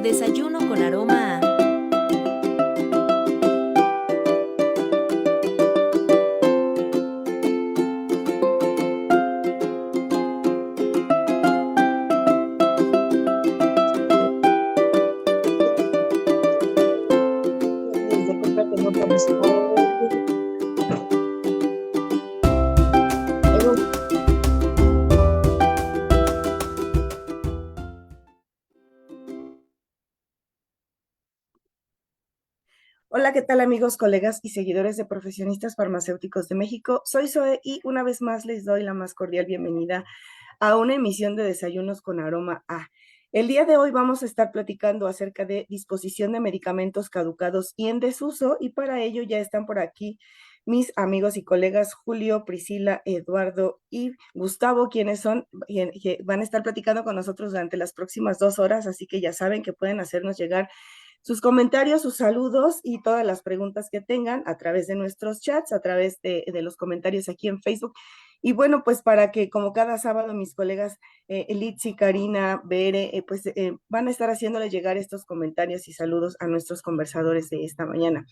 Desayuno con aroma a... Disculpa que no conozco. Hola, ¿qué tal amigos, colegas y seguidores de Profesionistas Farmacéuticos de México? Soy Zoe y una vez más les doy la más cordial bienvenida a una emisión de Desayunos con Aroma A. El día de hoy vamos a estar platicando acerca de disposición de medicamentos caducados y en desuso, y para ello ya están por aquí mis amigos y colegas Julio, Priscila, Eduardo y Gustavo, quienes van a estar platicando con nosotros durante las próximas 2 horas, así que ya saben que pueden hacernos llegar sus comentarios, sus saludos y todas las preguntas que tengan a través de nuestros chats, a través de los comentarios aquí en Facebook. Y bueno, pues para que como cada sábado mis colegas Litsi, Karina, Bere, van a estar haciéndole llegar estos comentarios y saludos a nuestros conversadores de esta mañana.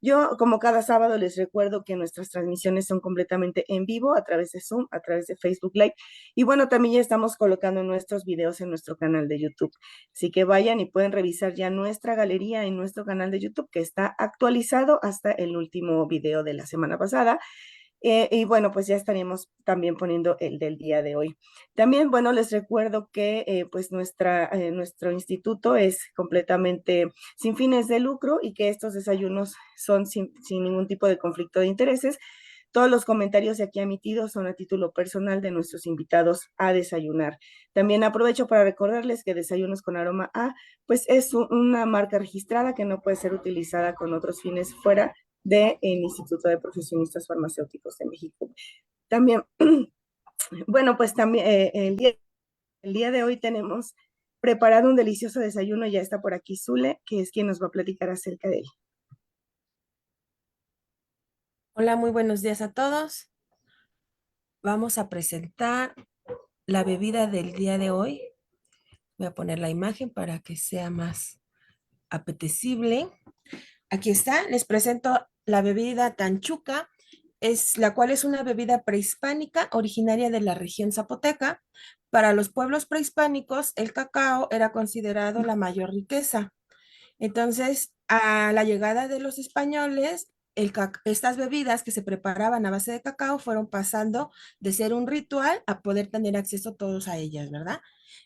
Yo, como cada sábado, les recuerdo que nuestras transmisiones son completamente en vivo a través de Zoom, a través de Facebook Live. Y bueno, también ya estamos colocando nuestros videos en nuestro canal de YouTube. Así que vayan y pueden revisar ya nuestra galería en nuestro canal de YouTube, que está actualizado hasta el último video de la semana pasada. Y bueno, pues ya estaríamos también poniendo el del día de hoy. También, bueno, les recuerdo que pues nuestro instituto es completamente sin fines de lucro y que estos desayunos son sin ningún tipo de conflicto de intereses. Todos los comentarios de aquí emitidos son a título personal de nuestros invitados a desayunar. También aprovecho para recordarles que Desayunos con Aroma A, pues es una marca registrada que no puede ser utilizada con otros fines fuera del Instituto de Profesionistas Farmacéuticos de México. También, bueno, pues también el día de hoy tenemos preparado un delicioso desayuno, ya está por aquí Zule, que es quien nos va a platicar acerca de él. Hola, muy buenos días a todos. Vamos a presentar la bebida del día de hoy. Voy a poner la imagen para que sea más apetecible. Aquí está, les presento la bebida Tanchuca, la cual es una bebida prehispánica originaria de la región zapoteca. Para los pueblos prehispánicos, el cacao era considerado la mayor riqueza. Entonces, a la llegada de los españoles, estas bebidas que se preparaban a base de cacao fueron pasando de ser un ritual a poder tener acceso todos a ellas, ¿verdad?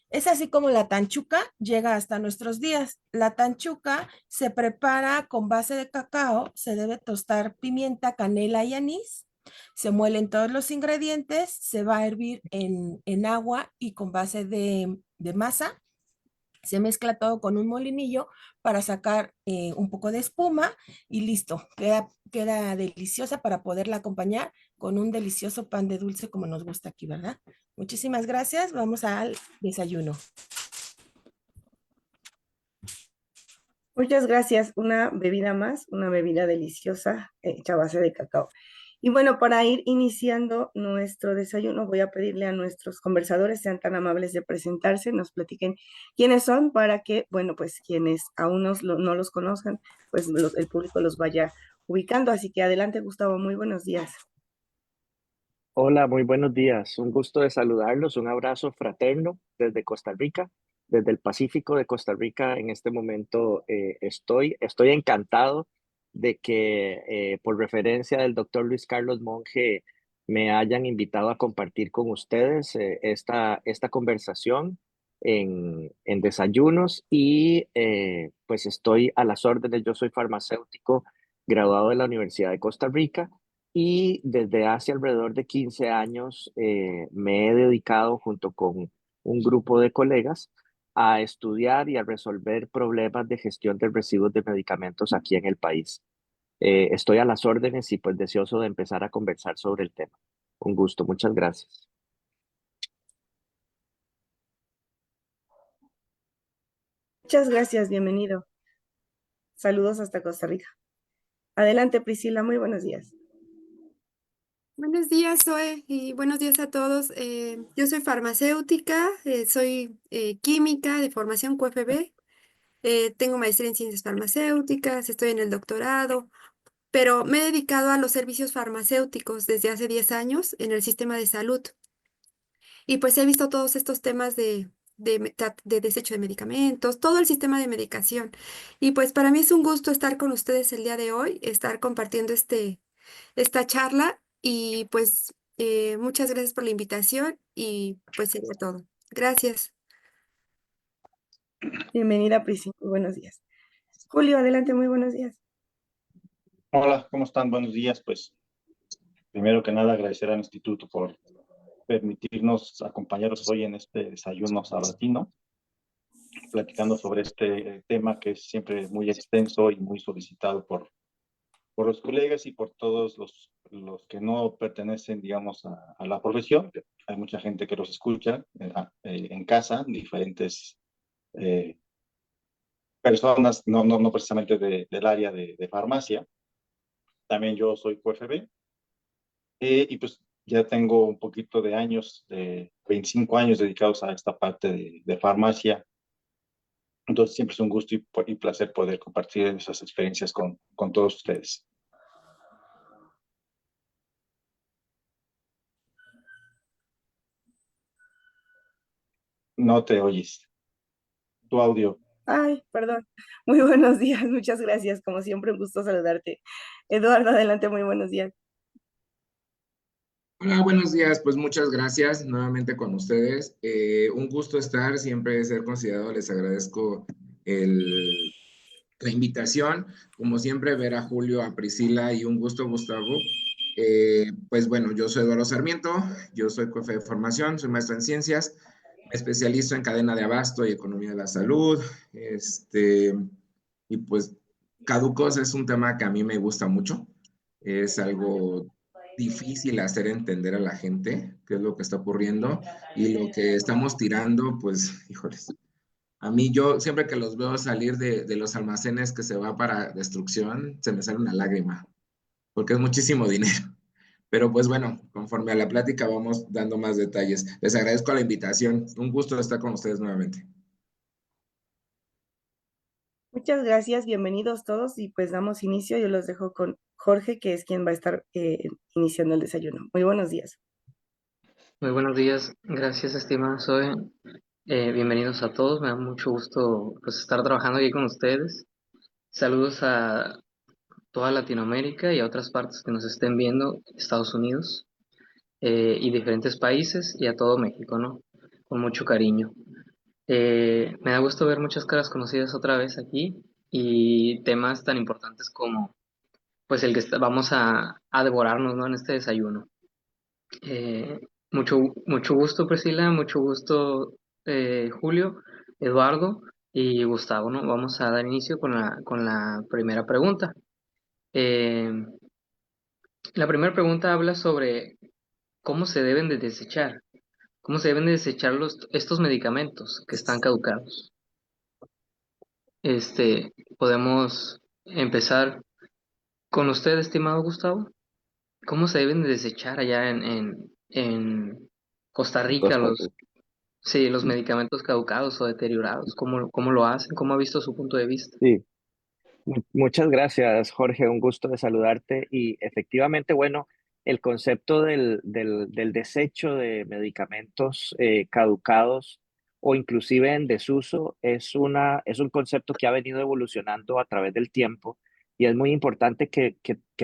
Es así como la tanchuca llega hasta nuestros días. La tanchuca se prepara con base de cacao, se debe tostar pimienta, canela y anís. Se muelen todos los ingredientes, se va a hervir en agua y con base de masa. Se mezcla todo con un molinillo para sacar un poco de espuma y listo. Queda deliciosa para poderla acompañar con un delicioso pan de dulce como nos gusta aquí, ¿verdad? Muchísimas gracias. Vamos al desayuno. Muchas gracias. Una bebida más, una bebida deliciosa hecha a base de cacao. Y bueno, para ir iniciando nuestro desayuno, voy a pedirle a nuestros conversadores sean tan amables de presentarse, nos platiquen quiénes son para que, bueno, pues quienes aún no los conozcan, pues el público los vaya ubicando. Así que adelante, Gustavo, muy buenos días. Hola, muy buenos días. Un gusto de saludarlos. Un abrazo fraterno desde Costa Rica, desde el Pacífico de Costa Rica. En este momento estoy encantado de que por referencia del doctor Luis Carlos Monge me hayan invitado a compartir con ustedes esta conversación en desayunos y pues estoy a las órdenes. Yo soy farmacéutico graduado de la Universidad de Costa Rica y desde hace alrededor de 15 años me he dedicado junto con un grupo de colegas a estudiar y a resolver problemas de gestión de residuos de medicamentos aquí en el país. Estoy a las órdenes y pues deseoso de empezar a conversar sobre el tema. Un gusto, muchas gracias. Muchas gracias, bienvenido. Saludos hasta Costa Rica. Adelante, Priscila, muy buenos días. Buenos días, Zoe, y buenos días a todos. Yo soy farmacéutica, soy química de formación QFB Tengo maestría en ciencias farmacéuticas, estoy en el doctorado, pero me he dedicado a los servicios farmacéuticos desde hace 10 años en el sistema de salud. Y pues he visto todos estos temas de desecho de medicamentos, todo el sistema de medicación. Y pues para mí es un gusto estar con ustedes el día de hoy, estar compartiendo esta charla y pues muchas gracias por la invitación y pues sería todo. Gracias. Bienvenida, Prisi. Muy buenos días. Julio, adelante, muy buenos días. Hola, ¿cómo están? Buenos días. Pues primero que nada agradecer al instituto por permitirnos acompañaros hoy en este desayuno sabatino, platicando sobre este tema que es siempre muy extenso y muy solicitado por los colegas y por todos los que no pertenecen, digamos, a la profesión. Hay mucha gente que los escucha en casa, diferentes eh, personas, no precisamente del área de farmacia. También yo soy QFB. Y pues ya tengo un poquito de años, de 25 años dedicados a esta parte de farmacia. Entonces siempre es un gusto y placer poder compartir esas experiencias con todos ustedes. No te oyes. Tu audio. Ay, perdón. Muy buenos días, muchas gracias. Como siempre, un gusto saludarte. Eduardo, adelante, muy buenos días. Hola, buenos días. Pues muchas gracias nuevamente con ustedes. Un gusto estar, siempre ser considerado. Les agradezco el- la invitación. Como siempre, ver a Julio, a Priscila y un gusto, Gustavo. Pues bueno, yo soy Eduardo Sarmiento, yo soy COFE de formación, soy maestro en ciencias, me especializo en cadena de abasto y economía de la salud. Y pues caducos es un tema que a mí me gusta mucho. Es algo difícil hacer entender a la gente qué es lo que está ocurriendo y lo que estamos tirando, pues, híjoles. A mí yo siempre que los veo salir de los almacenes que se va para destrucción, se me sale una lágrima, porque es muchísimo dinero. Pero pues bueno, conforme a la plática vamos dando más detalles. Les agradezco la invitación. Un gusto estar con ustedes nuevamente. Muchas gracias, bienvenidos todos y pues damos inicio. Yo los dejo con Jorge, que es quien va a estar iniciando el desayuno. Muy buenos días. Muy buenos días, gracias estimada Zoe. Bienvenidos a todos, me da mucho gusto pues, estar trabajando aquí con ustedes. Saludos a toda Latinoamérica y a otras partes que nos estén viendo, Estados Unidos y diferentes países y a todo México, ¿no? Con mucho cariño. Me da gusto ver muchas caras conocidas otra vez aquí y temas tan importantes como pues el que vamos a devorarnos, ¿no? En este desayuno. Eh, mucho gusto, Priscila, mucho gusto, Julio, Eduardo y Gustavo, ¿no? Vamos a dar inicio con la primera pregunta. Eh, la primera pregunta habla sobre cómo se deben de desechar, cómo se deben de desechar estos medicamentos que están caducados. Podemos empezar con usted, estimado Gustavo. ¿Cómo se deben de desechar allá en Costa Rica Costa los, Rica. sí, los medicamentos caducados o deteriorados? ¿Cómo lo hacen? ¿Cómo ha visto su punto de vista? Sí, muchas gracias, Jorge. Un gusto de saludarte. Y efectivamente, bueno, el concepto del desecho de medicamentos caducados o inclusive en desuso es un concepto que ha venido evolucionando a través del tiempo y es muy importante que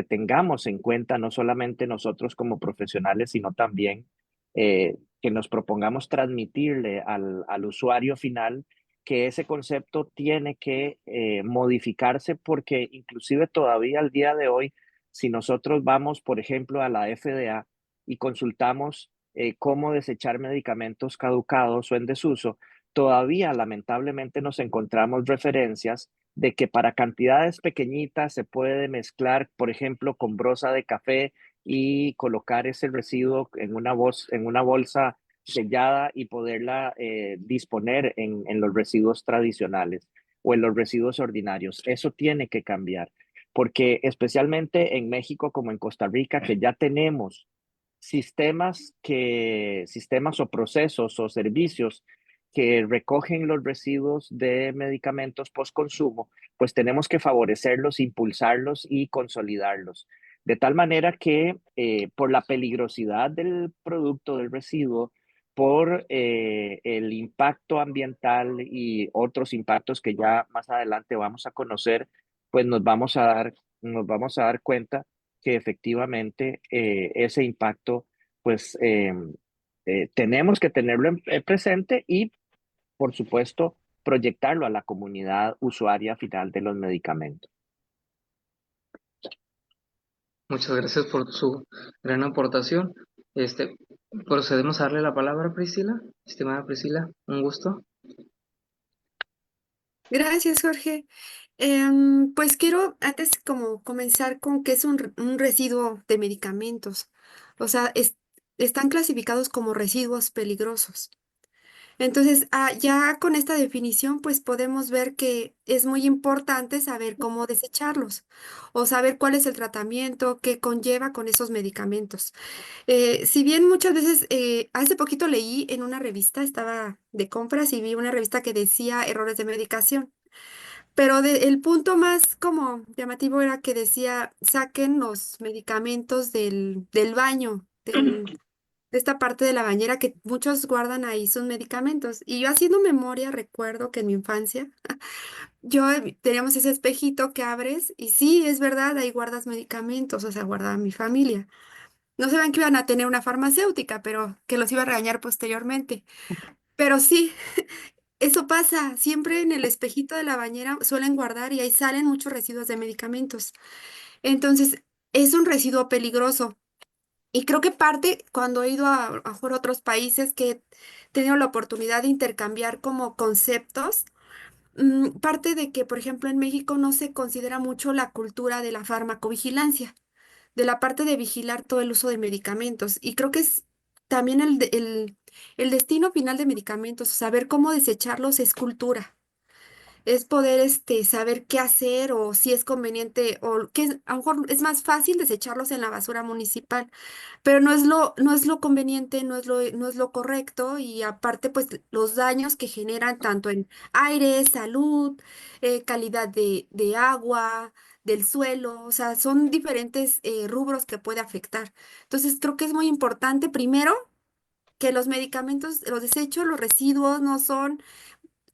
tengamos en cuenta no solamente nosotros como profesionales, sino también que nos propongamos transmitirle al usuario final que ese concepto tiene que modificarse porque inclusive todavía al día de hoy, si nosotros vamos, por ejemplo, a la FDA y consultamos cómo desechar medicamentos caducados o en desuso, todavía lamentablemente nos encontramos referencias de que para cantidades pequeñitas se puede mezclar, por ejemplo, con broza de café y colocar ese residuo en una bolsa sellada y poderla disponer en los residuos tradicionales o en los residuos ordinarios. Eso tiene que cambiar, porque especialmente en México como en Costa Rica, que ya tenemos sistemas o procesos o servicios que recogen los residuos de medicamentos post-consumo, pues tenemos que favorecerlos, impulsarlos y consolidarlos. De tal manera que por la peligrosidad del producto, del residuo, por el impacto ambiental y otros impactos que ya más adelante vamos a conocer, pues nos vamos a dar cuenta que efectivamente ese impacto, pues tenemos que tenerlo en presente y, por supuesto, proyectarlo a la comunidad usuaria final de los medicamentos. Muchas gracias por su gran aportación. Este, procedemos a darle la palabra a Priscila. Estimada Priscila, un gusto. Gracias, Jorge. Pues quiero antes como comenzar con qué es un residuo de medicamentos. O sea, están clasificados como residuos peligrosos. Entonces, ya con esta definición, pues podemos ver que es muy importante saber cómo desecharlos o saber cuál es el tratamiento que conlleva con esos medicamentos. Si bien muchas veces, hace poquito leí en una revista, estaba de compras y vi una revista que decía errores de medicación. Pero el punto más como llamativo era que decía, saquen los medicamentos del baño, de esta parte de la bañera que muchos guardan ahí sus medicamentos. Y yo haciendo memoria recuerdo que en mi infancia teníamos ese espejito que abres y sí, es verdad, ahí guardas medicamentos, o sea, guardaba mi familia. No sabían que iban a tener una farmacéutica, pero que los iba a regañar posteriormente. Pero sí, eso pasa, siempre en el espejito de la bañera suelen guardar y ahí salen muchos residuos de medicamentos. Entonces, es un residuo peligroso. Y creo que parte, cuando he ido a mejor otros países que he tenido la oportunidad de intercambiar como conceptos, parte de que, por ejemplo, en México no se considera mucho la cultura de la farmacovigilancia, de la parte de vigilar todo el uso de medicamentos. Y creo que es también el destino final de medicamentos, saber cómo desecharlos es cultura. Es poder saber qué hacer o si es conveniente o que a lo mejor es más fácil desecharlos en la basura municipal, pero no es lo conveniente, no es lo correcto y aparte pues los daños que generan tanto en aire, salud, calidad de agua, del suelo, o sea, son diferentes rubros que puede afectar. Entonces creo que es muy importante primero que los medicamentos, los desechos, los residuos no son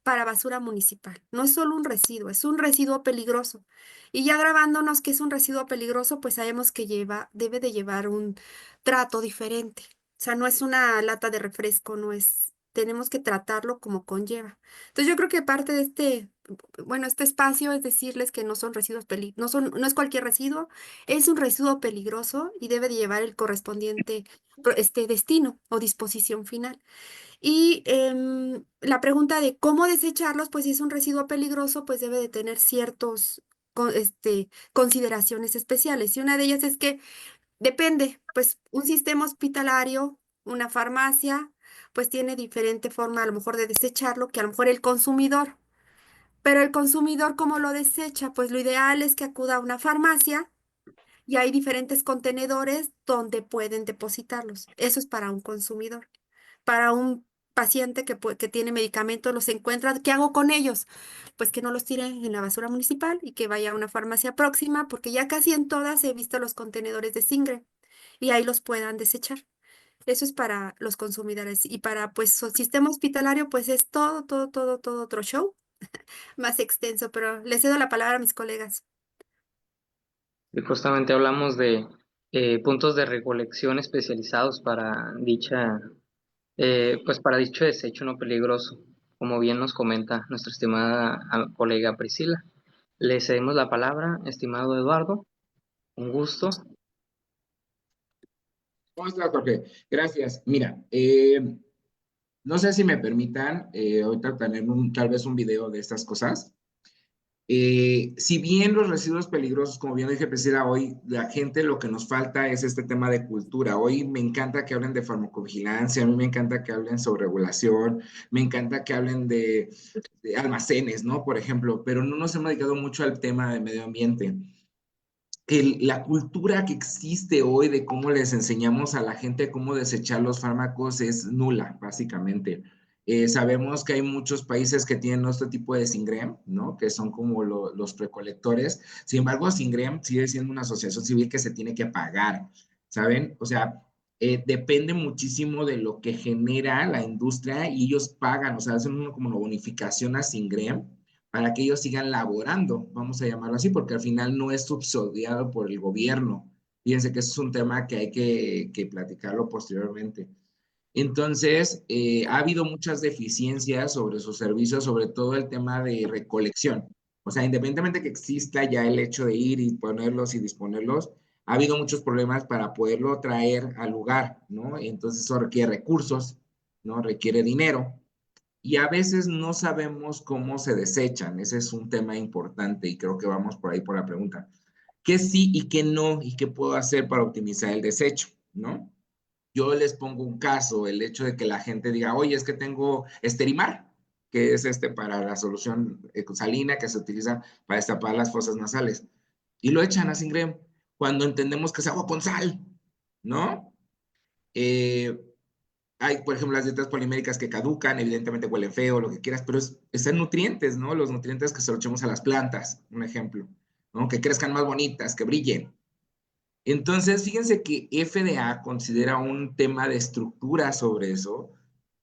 para basura municipal. No es solo un residuo, es un residuo peligroso. Y ya grabándonos que es un residuo peligroso, pues sabemos que debe de llevar un trato diferente. O sea, no es una lata de refresco, no es, tenemos que tratarlo como conlleva. Entonces yo creo que parte de bueno, este espacio es decirles que no son residuos no es cualquier residuo, es un residuo peligroso y debe de llevar el correspondiente destino o disposición final. Y la pregunta de cómo desecharlos, pues si es un residuo peligroso, pues debe de tener ciertos consideraciones especiales. Y una de ellas es que depende, pues un sistema hospitalario, una farmacia, pues tiene diferente forma a lo mejor de desecharlo que a lo mejor el consumidor. Pero el consumidor, ¿cómo lo desecha? Pues lo ideal es que acuda a una farmacia y hay diferentes contenedores donde pueden depositarlos. Eso es para un consumidor. Para un paciente que tiene medicamentos, los encuentra, ¿qué hago con ellos? Pues que no los tiren en la basura municipal y que vaya a una farmacia próxima, porque ya casi en todas he visto los contenedores de Singre y ahí los puedan desechar. Eso es para los consumidores y para pues su sistema hospitalario pues es todo, todo, todo, todo otro show más extenso, pero le cedo la palabra a mis colegas. Y justamente hablamos de puntos de recolección especializados para pues para dicho desecho no peligroso, como bien nos comenta nuestra estimada colega Priscila. Le cedemos la palabra, estimado Eduardo. Un gusto. ¿Cómo estás, Jorge? Gracias. Mira, no sé si me permitan ahorita tener tal vez un video de estas cosas. Si bien los residuos peligrosos, como bien dije, Priscila, hoy la gente lo que nos falta es este tema de cultura. Hoy me encanta que hablen de farmacovigilancia, a mí me encanta que hablen sobre regulación, me encanta que hablen de almacenes, ¿no? Por ejemplo, pero no nos hemos dedicado mucho al tema de medio ambiente. La cultura que existe hoy de cómo les enseñamos a la gente cómo desechar los fármacos es nula, básicamente. Sabemos que hay muchos países que tienen este tipo de SINGREM, ¿no? Que son como los recolectores. Sin embargo, SINGREM sigue siendo una asociación civil que se tiene que pagar, ¿saben? O sea, depende muchísimo de lo que genera la industria y ellos pagan, o sea, hacen como una bonificación a SINGREM para que ellos sigan laborando, vamos a llamarlo así, porque al final no es subsidiado por el gobierno. Fíjense que eso es un tema que hay que platicarlo posteriormente. Entonces, ha habido muchas deficiencias sobre sus servicios, sobre todo el tema de recolección. O sea, independientemente que exista ya el hecho de ir y ponerlos y disponerlos, ha habido muchos problemas para poderlo traer al lugar, ¿no? Entonces, eso requiere recursos, ¿no? Requiere dinero. Y a veces no sabemos cómo se desechan. Ese es un tema importante y creo que vamos por ahí por la pregunta. ¿Qué sí y qué no? ¿Y qué puedo hacer para optimizar el desecho? ¿No? Yo les pongo un caso, el hecho de que la gente diga, oye, es que tengo Esterimar, que es para la solución salina que se utiliza para destapar las fosas nasales. Y lo echan a Singrem cuando entendemos que es agua con sal, ¿no? Eh, Hay, por ejemplo, las dietas poliméricas que caducan, evidentemente huelen feo, lo que quieras, pero están nutrientes, ¿no? Los nutrientes que se los echamos a las plantas, un ejemplo, ¿no? Que crezcan más bonitas, que brillen. Entonces, fíjense que FDA considera un tema de estructura sobre eso,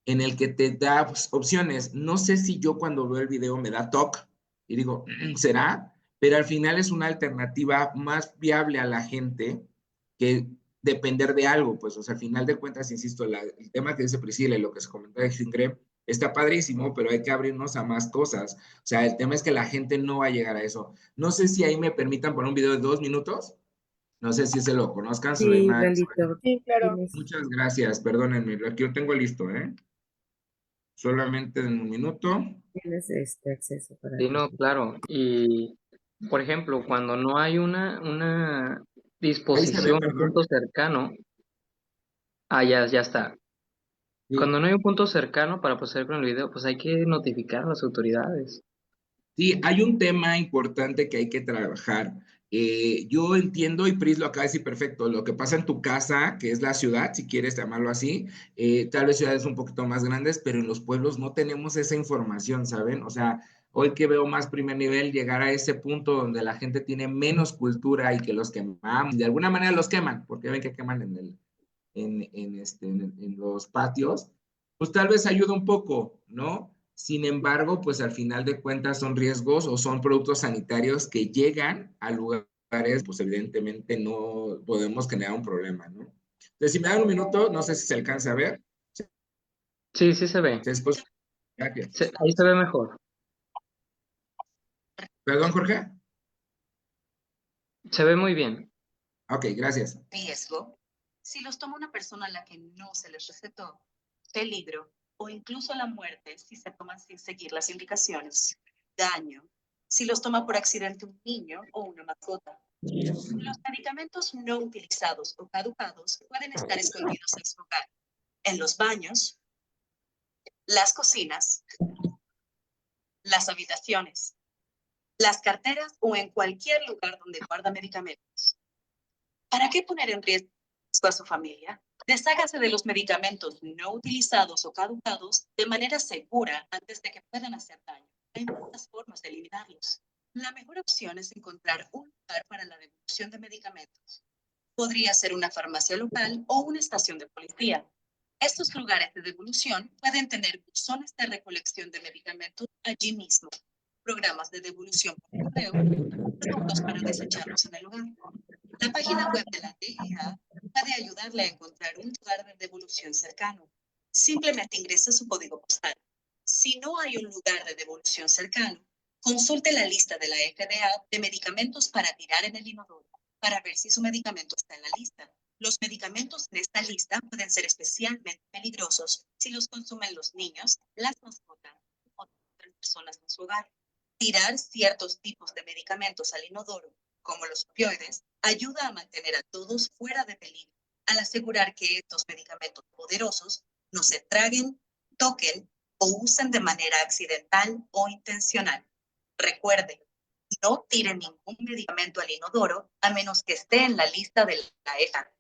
en el que te da pues, opciones. No sé si yo cuando veo el video me da TOC y digo, ¿será? Pero al final es una alternativa más viable a la gente que depender de algo. Pues, o sea, al final de cuentas, insisto, el tema que dice Priscila y lo que se comenta de Singre está padrísimo, pero hay que abrirnos a más cosas. O sea, el tema es que la gente no va a llegar a eso. No sé si ahí me permitan poner un video de 2 minutos. No sé si se lo conozcan, Sí, Suleima. Lalito, Sí, claro. tienes, Muchas gracias, perdónenme, aquí lo tengo listo, ¿eh? Solamente en un minuto. tienes este acceso para Sí, que... no, claro. Y, por ejemplo, cuando no hay una Ahí se ve, disposición, un perdón. punto cercano, ya está. Sí, Cuando no hay un punto cercano para proceder con el video, pues hay que notificar a las autoridades. sí, hay un tema importante que hay que trabajar. Yo entiendo, y Pris lo acaba de decir perfecto, lo que pasa en tu casa, que es la ciudad, si quieres llamarlo así, tal vez ciudades un poquito más grandes, pero en los pueblos no tenemos esa información, ¿saben? O sea, hoy que veo más primer nivel, llegar a ese punto donde la gente tiene menos cultura y que los quemamos, de alguna manera los queman, porque ven que queman en los patios, pues tal vez ayuda un poco, ¿no? Sin embargo, pues al final de cuentas son riesgos o son productos sanitarios que llegan a lugares, pues evidentemente no podemos generar un problema, ¿no? Entonces, si me dan un minuto, no sé si se alcanza a ver. Sí, sí se ve. Después, gracias. Ahí se ve mejor. Perdón, Jorge. Se ve muy bien. Ok, gracias. Riesgo, si los toma una persona a la que no se les recetó, peligro o incluso la muerte si se toman sin seguir las indicaciones, daño, si los toma por accidente un niño o una mascota. Los medicamentos no utilizados o caducados pueden estar escondidos en su hogar, en los baños, las cocinas, las habitaciones, las carteras o en cualquier lugar donde guarda medicamentos. ¿Para qué poner en riesgo a su familia? Deshágase de los medicamentos no utilizados o caducados de manera segura antes de que puedan hacer daño. Hay muchas formas de eliminarlos. La mejor opción es encontrar un lugar para la devolución de medicamentos. Podría ser una farmacia local o una estación de policía. Estos lugares de devolución pueden tener buzones de recolección de medicamentos allí mismo, programas de devolución por correo, productos para desecharlos en el lugar. La página web de la DEA puede ayudarle a encontrar un lugar de devolución cercano. Simplemente ingrese su código postal. Si no hay un lugar de devolución cercano, consulte la lista de la FDA de medicamentos para tirar en el inodoro para ver si su medicamento está en la lista. Los medicamentos en esta lista pueden ser especialmente peligrosos si los consumen los niños, las mascotas o otras personas en su hogar. Tirar ciertos tipos de medicamentos al inodoro, como los opioides, ayuda a mantener a todos fuera de peligro, al asegurar que estos medicamentos poderosos no se traguen, toquen o usen de manera accidental o intencional. Recuerde, no tire ningún medicamento al inodoro a menos que esté en la lista de la EFA.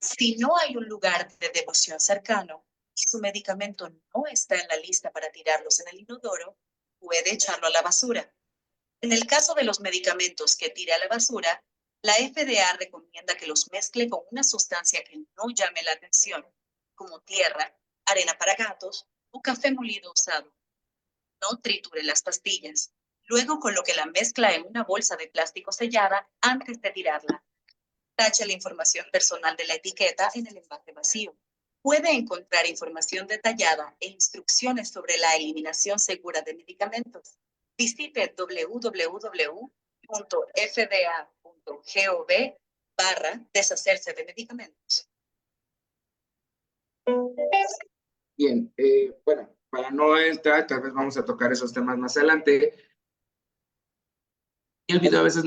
Si no hay un lugar de devolución cercano, y su medicamento no está en la lista para tirarlos en el inodoro, puede echarlo a la basura. En el caso de los medicamentos que tire a la basura, la FDA recomienda que los mezcle con una sustancia que no llame la atención, como tierra, arena para gatos o café molido usado. No triture las pastillas. Luego coloque la mezcla en una bolsa de plástico sellada antes de tirarla. Tache la información personal de la etiqueta en el envase vacío. Puede encontrar información detallada e instrucciones sobre la eliminación segura de medicamentos. Visite www.fda.gov/deshacerse de medicamentos. Bien, bueno, para no entrar, tal vez vamos a tocar esos temas más adelante. Y el video a veces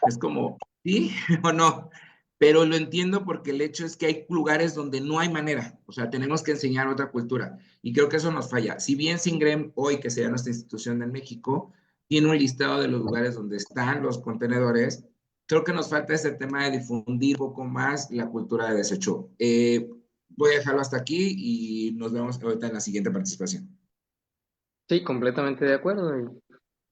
es como, ¿sí o no? Pero lo entiendo porque el hecho es que hay lugares donde no hay manera, o sea, tenemos que enseñar otra cultura y creo que eso nos falla. Si bien SINGREM hoy, que sería nuestra institución en México, tiene un listado de los lugares donde están los contenedores, creo que nos falta ese tema de difundir un poco más la cultura de desecho. Voy a dejarlo hasta aquí y nos vemos ahorita en la siguiente participación. Sí, completamente de acuerdo.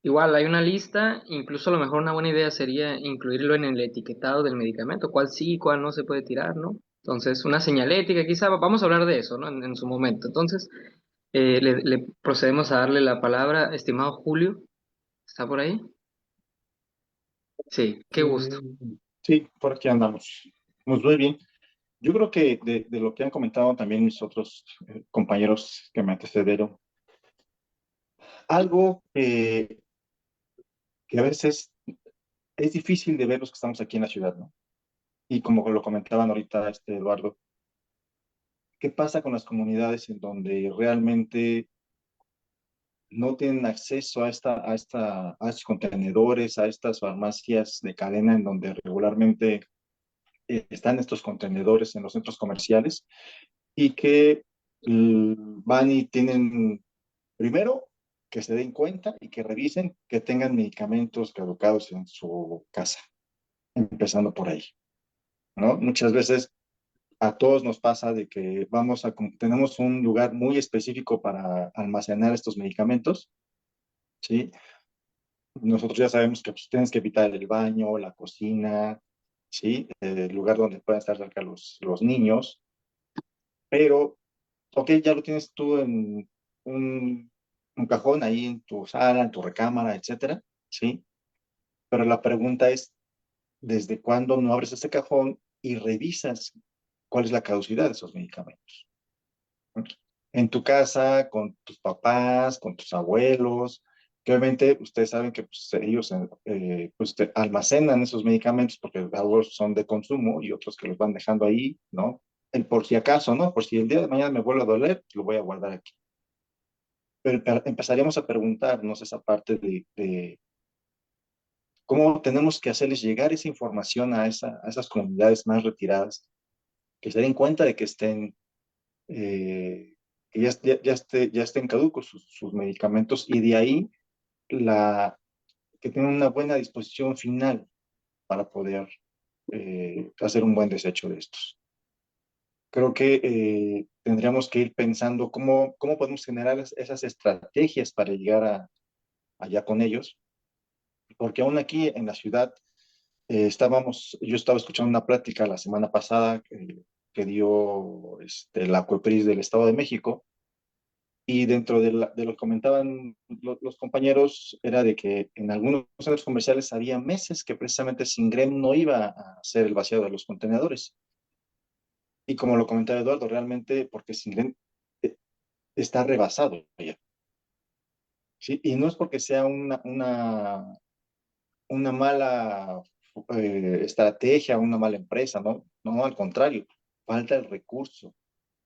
Igual hay una lista, incluso a lo mejor una buena idea sería incluirlo en el etiquetado del medicamento, cuál sí, cuál no se puede tirar, ¿no? Entonces, una señalética, quizá, vamos a hablar de eso, ¿no? En su momento. Entonces, le procedemos a darle la palabra, estimado Julio, ¿está por ahí? Sí, qué gusto. Sí, por aquí andamos. Pues muy bien. Yo creo que de lo que han comentado también mis otros compañeros que me antecedieron, algo que a veces es difícil de ver los que estamos aquí en la ciudad, ¿no? Y como lo comentaban ahorita Eduardo, ¿qué pasa con las comunidades en donde realmente no tienen acceso a estos contenedores, a estas farmacias de cadena en donde regularmente están estos contenedores en los centros comerciales y que van y tienen, primero, que se den cuenta y que revisen que tengan medicamentos caducados en su casa, empezando por ahí, ¿no? Muchas veces a todos nos pasa de que tenemos un lugar muy específico para almacenar estos medicamentos, ¿sí? Nosotros ya sabemos que pues, tienes que evitar el baño, la cocina, ¿sí? El lugar donde puedan estar cerca los niños, pero, ok, ya lo tienes tú en un cajón ahí en tu sala, en tu recámara, etcétera, ¿sí? Pero la pregunta es, ¿desde cuándo no abres ese cajón y revisas cuál es la caducidad de esos medicamentos? En tu casa, con tus papás, con tus abuelos, que obviamente ustedes saben que pues, ellos pues, almacenan esos medicamentos porque algunos son de consumo y otros que los van dejando ahí, ¿no? El por si acaso, ¿no? Por si el día de mañana me vuelve a doler, lo voy a guardar aquí. Pero empezaríamos a preguntarnos esa parte de cómo tenemos que hacerles llegar esa información a esas comunidades más retiradas, que se den cuenta de que que ya estén caducos sus medicamentos y de ahí que tengan una buena disposición final para poder hacer un buen desecho de estos. Creo que tendríamos que ir pensando cómo podemos generar esas estrategias para llegar allá con ellos, porque aún aquí en la ciudad yo estaba escuchando una plática la semana pasada que dio la COEPRIS del Estado de México. Y dentro de lo que comentaban los compañeros era de que en algunos centros comerciales había meses que precisamente Singrem no iba a hacer el vaciado de los contenedores. Y como lo comentaba Eduardo, realmente porque Singrem eh, está rebasado ya, ¿sí? Y no es porque sea una mala estrategia, una mala empresa, ¿no? No, al contrario, falta el recurso,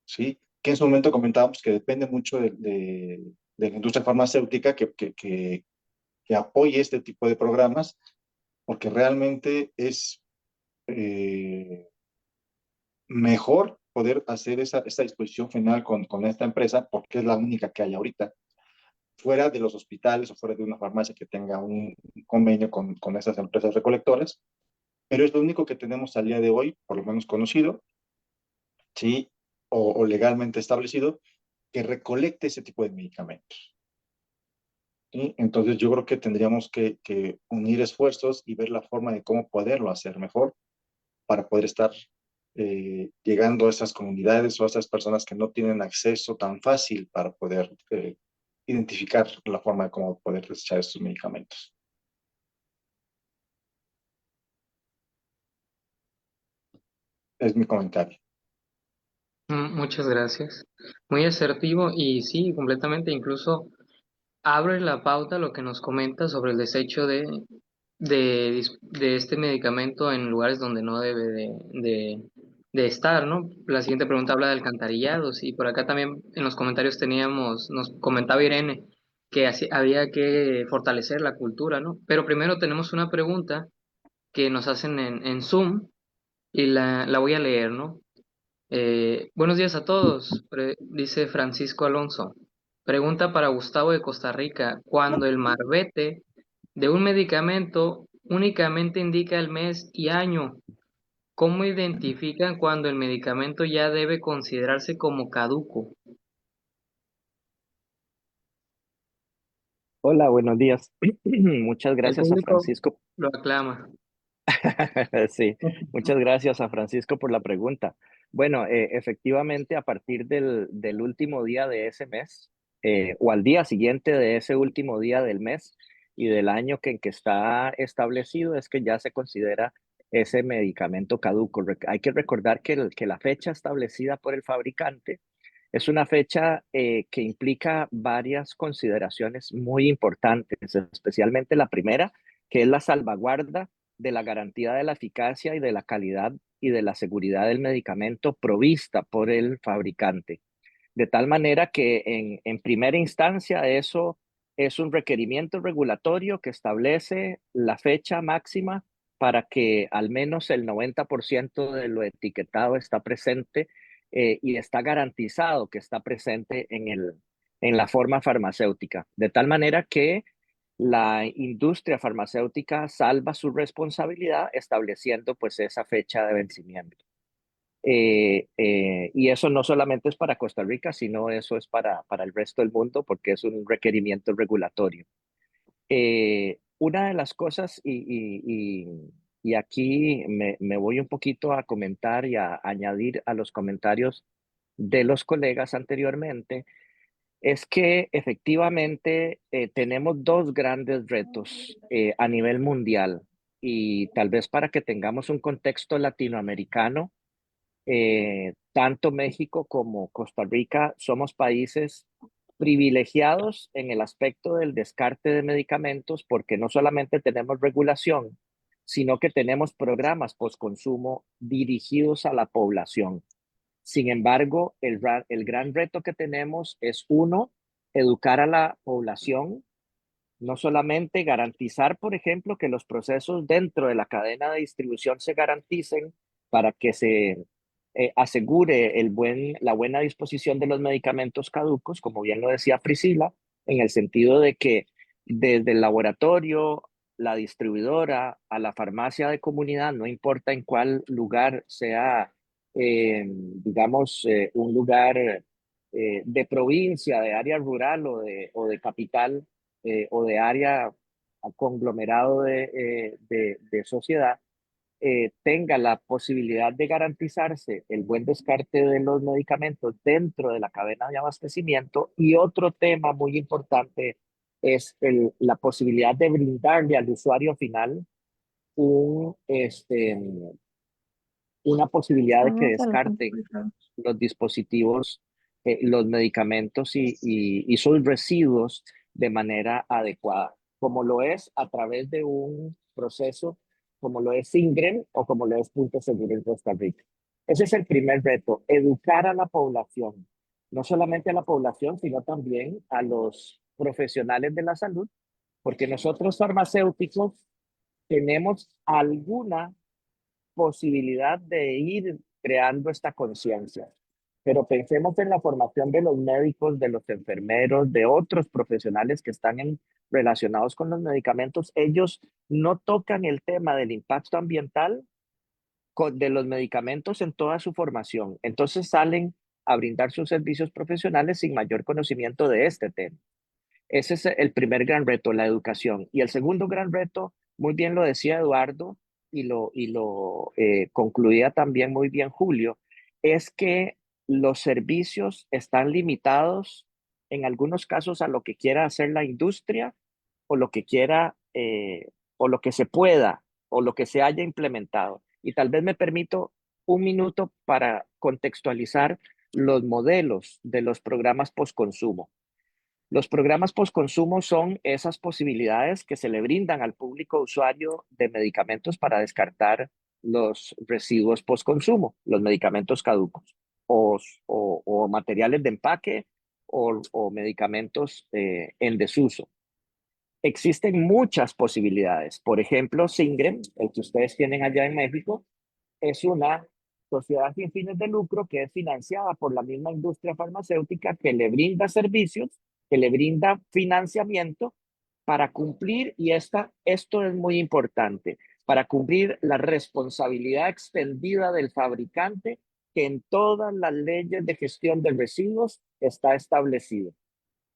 ¿sí? Que en su momento comentábamos que depende mucho de la industria farmacéutica que apoye este tipo de programas, porque realmente es mejor poder hacer esa disposición final con esta empresa, porque es la única que hay ahorita, fuera de los hospitales o fuera de una farmacia que tenga un convenio con esas empresas recolectoras, pero es lo único que tenemos al día de hoy, por lo menos conocido, ¿sí? o legalmente establecido que recolecte ese tipo de medicamentos. ¿Sí? Entonces yo creo que tendríamos que unir esfuerzos y ver la forma de cómo poderlo hacer mejor para poder estar llegando a esas comunidades o a esas personas que no tienen acceso tan fácil para poder identificar la forma de cómo poder desechar estos medicamentos. Es mi comentario. Muchas gracias. Muy asertivo y sí, completamente. Incluso abre la pauta lo que nos comenta sobre el desecho de este medicamento en lugares donde no debe de estar, ¿no? La siguiente pregunta habla de alcantarillados y por acá también en los comentarios nos comentaba Irene que había que fortalecer la cultura, ¿no? Pero primero tenemos una pregunta que nos hacen en Zoom y la voy a leer, ¿no? Buenos días a todos, dice Francisco Alonso. Pregunta para Gustavo de Costa Rica. Cuando el marbete de un medicamento únicamente indica el mes y año, ¿cómo identifican cuando el medicamento ya debe considerarse como caduco? Hola, buenos días. Muchas El gracias a público Francisco. lo aclama. Sí, muchas gracias a Francisco por la pregunta. Bueno, efectivamente, a partir del último día de ese mes, o al día siguiente de ese último día del mes y del año en que está establecido, es que ya se considera ese medicamento caduco. Hay que recordar que la fecha establecida por el fabricante es una fecha que implica varias consideraciones muy importantes, especialmente la primera, que es la salvaguarda de la garantía de la eficacia y de la calidad y de la seguridad del medicamento provista por el fabricante. De tal manera que en primera instancia eso es un requerimiento regulatorio que establece la fecha máxima para que al menos el 90% de lo etiquetado está presente y está garantizado que está presente en la forma farmacéutica. De tal manera que la industria farmacéutica salva su responsabilidad estableciendo pues esa fecha de vencimiento. Y eso no solamente es para Costa Rica, sino eso es para el resto del mundo porque es un requerimiento regulatorio. Una de las cosas, y aquí me voy un poquito a comentar y a añadir a los comentarios de los colegas anteriormente, es que efectivamente tenemos dos grandes retos a nivel mundial y tal vez para que tengamos un contexto latinoamericano, tanto México como Costa Rica somos países privilegiados en el aspecto del descarte de medicamentos porque no solamente tenemos regulación, sino que tenemos programas postconsumo dirigidos a la población. Sin embargo, el gran reto que tenemos es, uno, educar a la población, no solamente garantizar, por ejemplo, que los procesos dentro de la cadena de distribución se garanticen para que se asegure la buena disposición de los medicamentos caducos, como bien lo decía Priscila, en el sentido de que desde el laboratorio, la distribuidora, a la farmacia de comunidad, no importa en cuál lugar sea, digamos, un lugar de provincia, de área rural o de capital, o de área conglomerado de sociedad, tenga la posibilidad de garantizarse el buen descarte de los medicamentos dentro de la cadena de abastecimiento. Y otro tema muy importante es la posibilidad de brindarle al usuario final una posibilidad de que descarten los dispositivos, los medicamentos y sus residuos de manera adecuada, como lo es a través de un proceso como lo es Ingren o como lo es Punto Seguro en Costa Rica. Ese es el primer reto, educar a la población, no solamente a la población, sino también a los profesionales de la salud, porque nosotros farmacéuticos tenemos alguna posibilidad de ir creando esta conciencia. Pero pensemos en la formación de los médicos, de los enfermeros, de otros profesionales que están relacionados con los medicamentos. Ellos no tocan el tema del impacto ambiental de los medicamentos en toda su formación. Entonces salen a brindar sus servicios profesionales sin mayor conocimiento de este tema. Ese es el primer gran reto, la educación. Y el segundo gran reto, muy bien lo decía Eduardo y lo concluía también muy bien Julio, es que los servicios están limitados en algunos casos a lo que quiera hacer la industria o lo que quiera o lo que se pueda o lo que se haya implementado. Y tal vez me permito un minuto para contextualizar los modelos de los programas postconsumo. Los programas postconsumo son esas posibilidades que se le brindan al público usuario de medicamentos para descartar los residuos postconsumo, los medicamentos caducos o materiales de empaque o medicamentos en desuso. Existen muchas posibilidades. Por ejemplo, Singrem, el que ustedes tienen allá en México, es una sociedad sin fines de lucro que es financiada por la misma industria farmacéutica que le brinda servicios, que le brinda financiamiento para cumplir, y esto es muy importante, para cumplir la responsabilidad extendida del fabricante que en todas las leyes de gestión de residuos está establecido.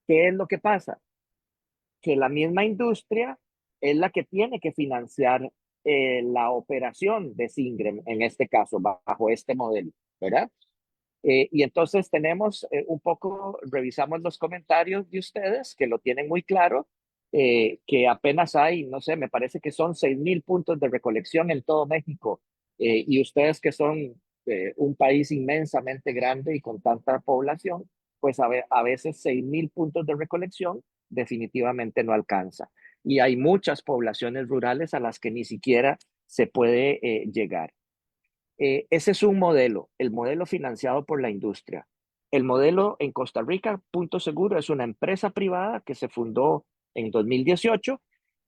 ¿Qué es lo que pasa? Que la misma industria es la que tiene que financiar la operación de Singrem, en este caso, bajo este modelo, ¿verdad? Y entonces tenemos un poco, revisamos los comentarios de ustedes, que lo tienen muy claro, que apenas hay, no sé, me parece que son 6,000 puntos de recolección en todo México, y ustedes que son un país inmensamente grande y con tanta población, pues a veces 6,000 puntos de recolección definitivamente no alcanza. Y hay muchas poblaciones rurales a las que ni siquiera se puede llegar. Ese es un modelo, el modelo financiado por la industria. El modelo en Costa Rica, Punto Seguro, es una empresa privada que se fundó en 2018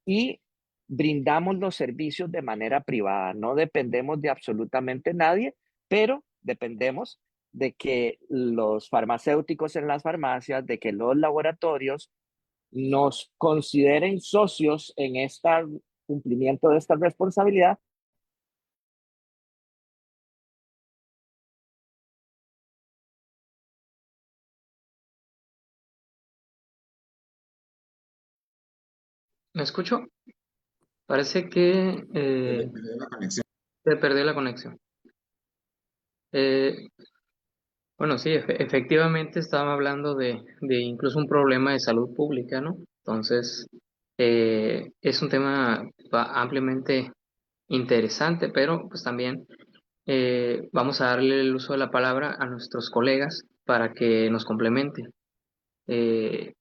y brindamos los servicios de manera privada. No dependemos de absolutamente nadie, pero dependemos de que los farmacéuticos en las farmacias, de que los laboratorios nos consideren socios en este cumplimiento de esta responsabilidad. ¿Me escucho? Parece que Perdió la conexión. se perdió la conexión. Eh, bueno, sí, efectivamente estaba hablando de incluso un problema de salud pública, ¿no? Entonces, es un tema ampliamente interesante, pero pues también vamos a darle el uso de la palabra a nuestros colegas para que nos complementen. Eh,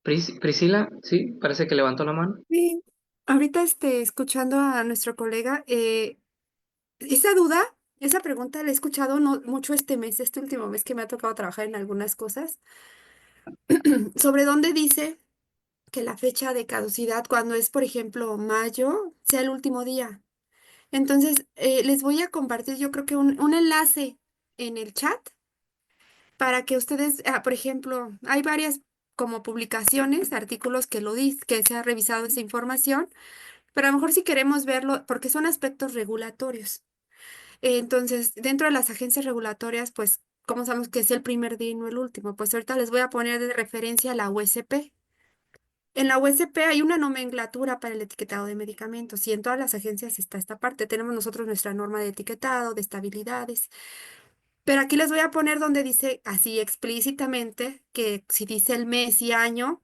Priscila, sí, parece que levantó la mano. Sí, ahorita escuchando a nuestro colega, esa duda, esa pregunta la he escuchado mucho este mes, este último mes que me ha tocado trabajar en algunas cosas, sobre dónde dice que la fecha de caducidad, cuando es, por ejemplo, mayo, sea el último día. Entonces, les voy a compartir, yo creo que un enlace en el chat para que ustedes, por ejemplo, hay varias como publicaciones, artículos que lo dicen, que se ha revisado esa información, pero a lo mejor si queremos verlo, porque son aspectos regulatorios. Entonces, dentro de las agencias regulatorias, pues, ¿cómo sabemos que es el primer día y no el último? Pues ahorita les voy a poner de referencia la USP. En la USP hay una nomenclatura para el etiquetado de medicamentos y en todas las agencias está esta parte. Tenemos nosotros nuestra norma de etiquetado, de estabilidades, pero aquí les voy a poner donde dice así explícitamente que si dice el mes y año,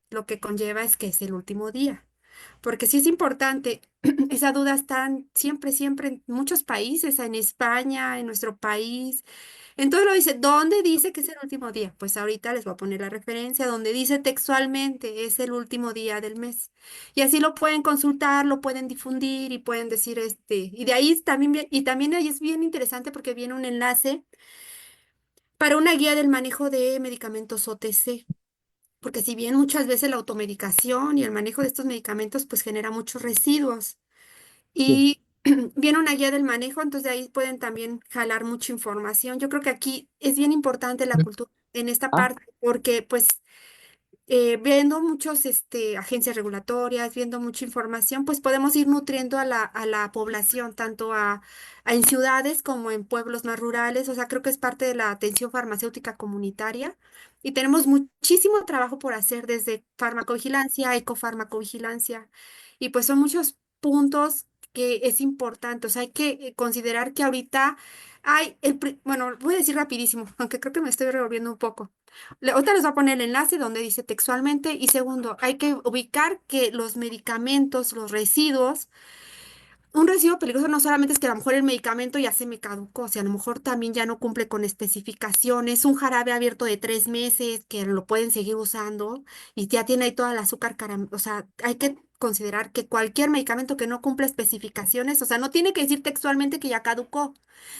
lo que conlleva es que es el último día. Porque sí es importante, esa duda está siempre, siempre en muchos países, en España, en nuestro país. Entonces lo dice, ¿dónde dice que es el último día? Pues ahorita les voy a poner la referencia donde dice textualmente es el último día del mes. Y así lo pueden consultar, lo pueden difundir y pueden decir y de ahí también, y también ahí es bien interesante porque viene un enlace para una guía del manejo de medicamentos OTC. Porque si bien muchas veces la automedicación y el manejo de estos medicamentos pues genera muchos residuos Sí. y viene una guía del manejo, entonces de ahí pueden también jalar mucha información. Yo creo que aquí es bien importante la cultura en esta Ah, parte porque pues viendo muchos agencias regulatorias, viendo mucha información, pues podemos ir nutriendo a la población, tanto en ciudades como en pueblos más rurales. O sea, creo que es parte de la atención farmacéutica comunitaria y tenemos muchísimo trabajo por hacer desde farmacovigilancia, ecofarmacovigilancia, y pues son muchos puntos que es importante. O sea, hay que considerar que ahorita bueno, voy a decir rapidísimo, aunque creo que me estoy revolviendo un poco. Ahorita les voy a poner el enlace donde dice textualmente. Y segundo, hay que ubicar que los medicamentos, los residuos, un residuo peligroso no solamente es que a lo mejor el medicamento ya se me caducó, o sea, a lo mejor también ya no cumple con especificaciones, un jarabe abierto de 3 meses que lo pueden seguir usando y ya tiene ahí toda el azúcar o sea, hay que considerar que cualquier medicamento que no cumpla especificaciones, o sea, no tiene que decir textualmente que ya caducó.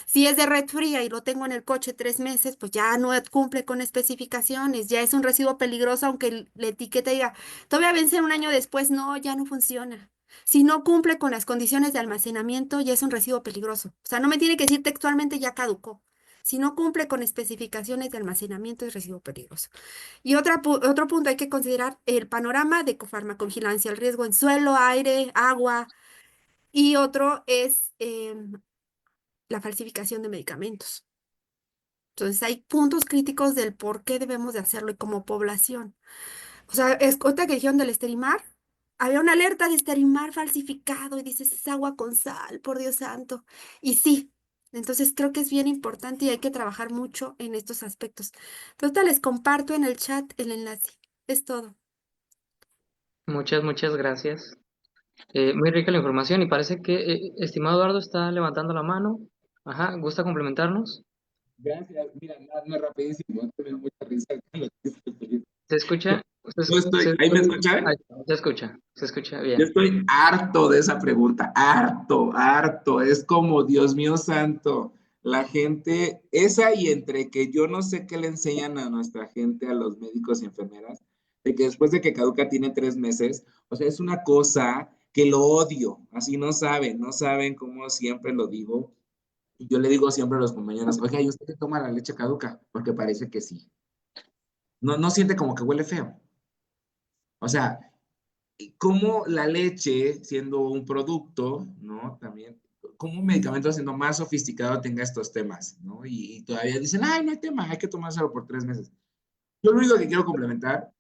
Si es de red fría y lo tengo en el coche 3 meses, pues ya no cumple con especificaciones, ya es un residuo peligroso, aunque la etiqueta diga, todavía vence un año después, no, ya no funciona. Si no cumple con las condiciones de almacenamiento, ya es un residuo peligroso. O sea, no me tiene que decir textualmente ya caducó. Si no cumple con especificaciones de almacenamiento, es residuo peligroso. Y otro punto, hay que considerar el panorama de cofarmacovigilancia, el riesgo en suelo, aire, agua. Y otro es la falsificación de medicamentos. Entonces, hay puntos críticos del por qué debemos de hacerlo y como población. O sea, es otra que dijeron del Esterimar. Había una alerta de Esterimar falsificado y dices, es agua con sal, por Dios santo. Y sí, entonces creo que es bien importante y hay que trabajar mucho en estos aspectos. Pero ahorita les comparto en el chat el enlace. Es todo. Muchas gracias. Muy rica la información y parece que estimado Eduardo está levantando la mano. Ajá, ¿gusta complementarnos? Gracias, mira, nada más rapidísimo, me dio mucha risa con lo que dices. ¿Se escucha? Yo estoy, ¿ahí me escuchan? Ahí se escucha Yo bien. estoy harto de esa pregunta, harto, harto. Es como, Dios mío santo, la gente, esa y entre que yo no sé qué le enseñan a nuestra gente, a los médicos y enfermeras, de que después de que caduca tiene 3 meses, o sea, es una cosa que lo odio, así no saben cómo siempre lo digo. Y yo le digo siempre a los compañeros, oiga, ¿y usted qué toma la leche caduca? Porque parece que sí. No, no siente como que huele feo. O sea, cómo la leche, siendo un producto, ¿no? También, cómo un medicamento siendo más sofisticado tenga estos temas, ¿no? Y todavía dicen, ay, no hay tema, hay que tomárselo por 3 meses. Yo lo único que quiero complementar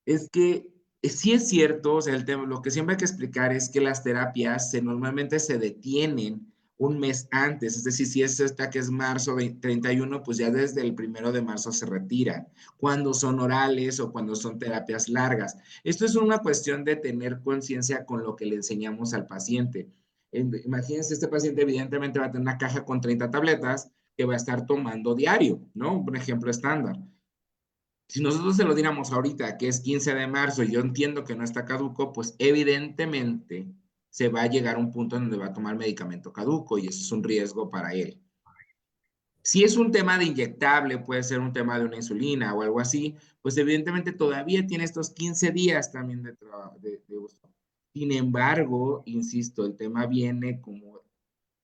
es que sí es cierto, o sea, el tema, lo que siempre hay que explicar es que las terapias normalmente se detienen un mes antes, es decir, si es esta que es marzo 31, pues ya desde el 1 de marzo se retiran, cuando son orales o cuando son terapias largas. Esto es una cuestión de tener conciencia con lo que le enseñamos al paciente. Imagínense, este paciente evidentemente va a tener una caja con 30 tabletas que va a estar tomando diario, ¿no? Un ejemplo estándar. Si nosotros se lo diéramos ahorita, que es 15 de marzo, y yo entiendo que no está caduco, pues evidentemente se va a llegar a un punto en donde va a tomar medicamento caduco y eso es un riesgo para él. Si es un tema de inyectable, puede ser un tema de una insulina o algo así, pues evidentemente todavía tiene estos 15 días también de uso. Sin embargo, insisto, el tema viene como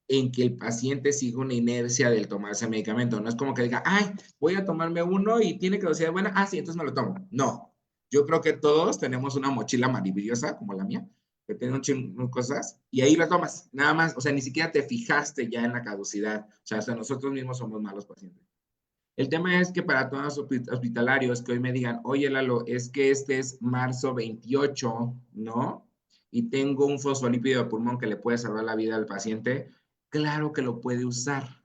en que el paciente siga una inercia del tomarse el medicamento. No es como que diga, ay, voy a tomarme uno y tiene caducidad buena, ah, sí, entonces me lo tomo. No, yo creo que todos tenemos una mochila maravillosa como la mía, que tiene un chingo de cosas, y ahí la tomas, nada más, o sea, ni siquiera te fijaste ya en la caducidad, o sea, hasta nosotros mismos somos malos pacientes. El tema es que para todos los hospitalarios que hoy me digan, oye Lalo, es que este es marzo 28, ¿no? Y tengo un fosfolípido de pulmón que le puede salvar la vida al paciente, claro que lo puede usar.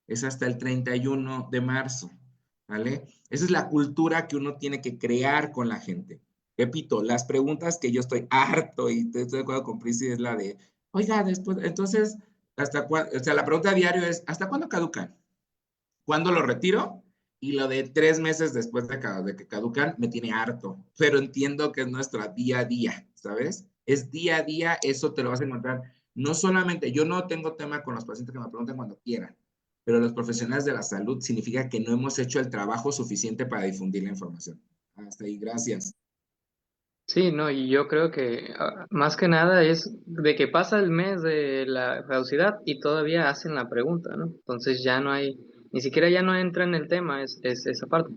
Es hasta el 31 de marzo, ¿vale? Esa es la cultura que uno tiene que crear con la gente. Repito, las preguntas que yo estoy harto y estoy de acuerdo con Prisi es la de, oiga, después, entonces, ¿hasta cuándo? O sea, la pregunta diario es, ¿hasta cuándo caducan? ¿Cuándo lo retiro? Y lo de 3 meses después de que caducan me tiene harto, pero entiendo que es nuestro día a día, ¿sabes? Es día a día, eso te lo vas a encontrar. No solamente, yo no tengo tema con los pacientes que me preguntan cuando quieran, pero los profesionales de la salud significa que no hemos hecho el trabajo suficiente para difundir la información. Hasta ahí, gracias. Sí, no, y yo creo que más que nada es de que pasa el mes de la caducidad y todavía hacen la pregunta, ¿no? Entonces ya no hay Ni siquiera ya no entra en el tema, es esa parte.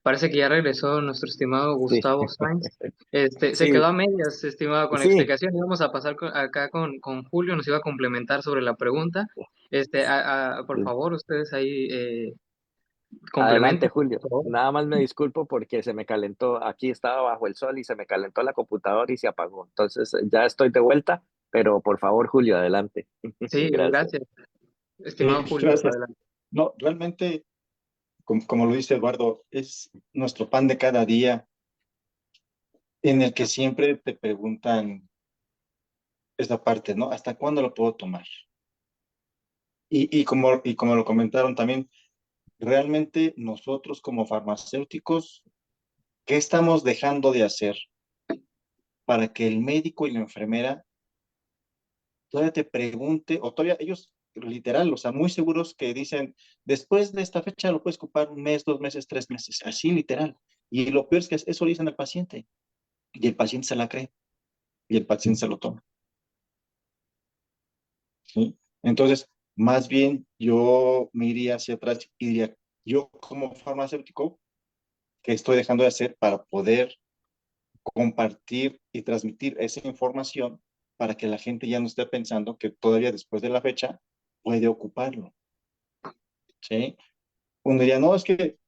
Parece que ya regresó nuestro estimado Sí, Gustavo Sainz. Se quedó sí, a medias, estimado, con la sí. explicación. Íbamos a pasar acá con Julio, nos iba a complementar sobre la pregunta. Por Sí. favor, ustedes ahí Adelante, complementen, Julio. por favor. Nada más me disculpo porque se me calentó. Aquí estaba bajo el sol y se me calentó la computadora y se apagó. Entonces ya estoy de vuelta, pero por favor, Julio, adelante. Sí, Gracias. gracias, estimado Julio, Gracias. adelante. No, realmente, como lo dice Eduardo, es nuestro pan de cada día en el que siempre te preguntan esa parte, ¿no? ¿Hasta cuándo lo puedo tomar? Y como lo comentaron también, realmente nosotros como farmacéuticos, ¿qué estamos dejando de hacer para que el médico y la enfermera todavía te pregunte, o todavía ellos literal, o sea, muy seguros que dicen, después de esta fecha lo puedes ocupar 1 mes, 2 meses, 3 meses, así literal. Y lo peor es que eso le dicen al paciente, y el paciente se la cree, y el paciente se lo toma, ¿sí? Entonces, más bien yo me iría hacia atrás y diría, yo como farmacéutico, ¿qué estoy dejando de hacer para poder compartir y transmitir esa información para que la gente ya no esté pensando que todavía después de la fecha puede ocuparlo, ¿sí? Uno diría, no, es que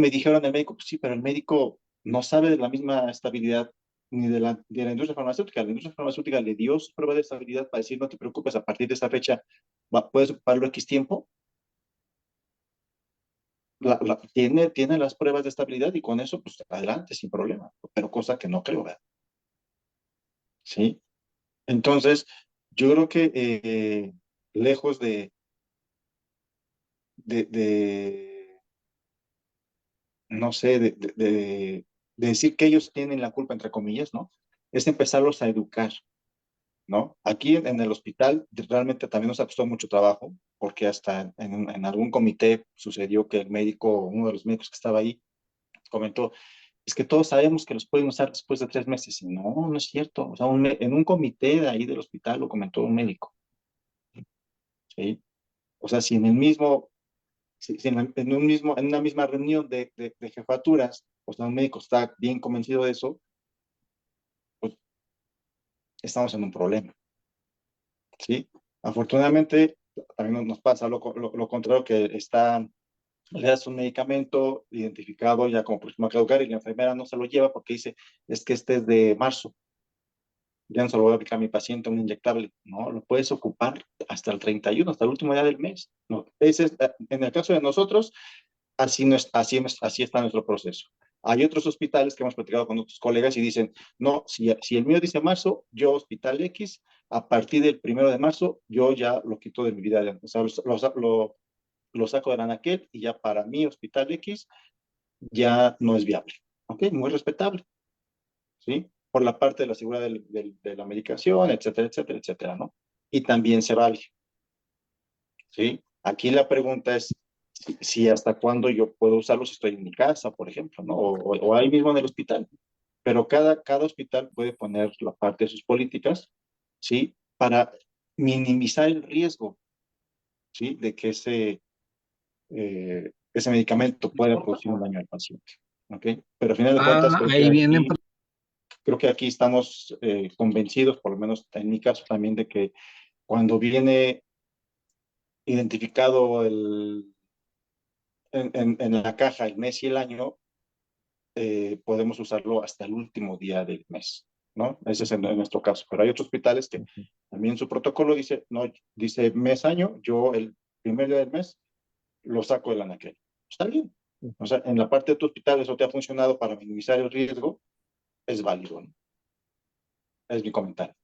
me dijeron el médico, pues sí, pero el médico no sabe de la misma estabilidad ni de la industria farmacéutica. La industria farmacéutica le dio su prueba de estabilidad para decir, no te preocupes, a partir de esta fecha puedes ocuparlo X tiempo. Tiene las pruebas de estabilidad y con eso, pues adelante, sin problema. Pero cosa que no creo, ¿verdad? ¿Sí? Entonces, yo creo que lejos de no sé, de decir que ellos tienen la culpa, entre comillas, ¿no? Es empezarlos a educar, ¿no? Aquí en el hospital realmente también nos ha costado mucho trabajo, porque hasta en algún comité sucedió que el médico, uno de los médicos que estaba ahí, comentó, es que todos sabemos que los pueden usar después de 3 meses. Y no, no es cierto. O sea, en un comité de ahí del hospital lo comentó un médico, ¿sí? O sea, si en el mismo si en una misma reunión de jefaturas, o sea, un médico está bien convencido de eso, pues estamos en un problema, ¿sí? Afortunadamente, también nos pasa lo contrario, que le das un medicamento identificado ya como próximo a caducar y la enfermera no se lo lleva porque dice, es que este es de marzo, ya no se lo voy a aplicar a mi paciente un inyectable. No, lo puedes ocupar hasta el 31, hasta el último día del mes. No, en el caso de nosotros, así, no es, así está nuestro proceso. Hay otros hospitales que hemos platicado con otros colegas y dicen, no, si el mío dice marzo, yo hospital X, a partir del 1 de marzo, yo ya lo quito de mi vida. O sea, lo saco del anaquel y ya para mí hospital X ya no es viable. ¿Ok? Muy respetable, ¿sí? Por la parte de la seguridad de la medicación, etcétera, etcétera, etcétera, ¿no? Y también se vale, ¿sí? Aquí la pregunta es si hasta cuándo yo puedo usarlo si estoy en mi casa, por ejemplo, ¿no? O ahí mismo en el hospital. Pero cada hospital puede poner la parte de sus políticas, ¿sí? Para minimizar el riesgo, ¿sí? De que ese medicamento pueda producir un daño al paciente, ¿ok? Pero al final de cuentas, Ahí vienen. creo que aquí estamos convencidos, por lo menos en mi caso también, de que cuando viene identificado en la caja el mes y el año, podemos usarlo hasta el último día del mes, ¿no? Ese es en nuestro caso. Pero hay otros hospitales que también su protocolo dice, no, dice mes, año, yo el primer día del mes lo saco del anaquel. Está bien. O sea, en la parte de tu hospital eso te ha funcionado para minimizar el riesgo, es válido, ¿no? Es mi comentario.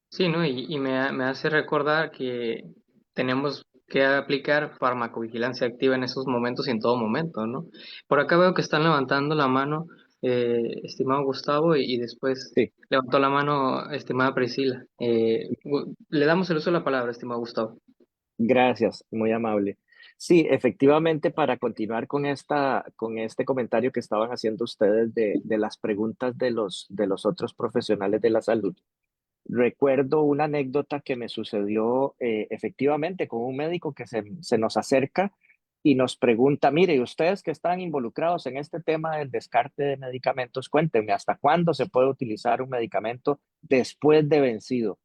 Sí, ¿no? Y me hace recordar que tenemos que aplicar farmacovigilancia activa en esos momentos y en todo momento, ¿no? Por acá veo que están levantando la mano, estimado Gustavo, y después Sí, levantó la mano, estimada Priscila. Le damos el uso de la palabra, estimado Gustavo. gracias, muy amable. Sí, efectivamente, para continuar con este comentario que estaban haciendo ustedes de las preguntas de los otros profesionales de la salud, recuerdo una anécdota que me sucedió efectivamente con un médico que se nos acerca y nos pregunta, mire, ustedes que están involucrados en este tema del descarte de medicamentos, cuéntenme, ¿hasta cuándo se puede utilizar un medicamento después de vencido?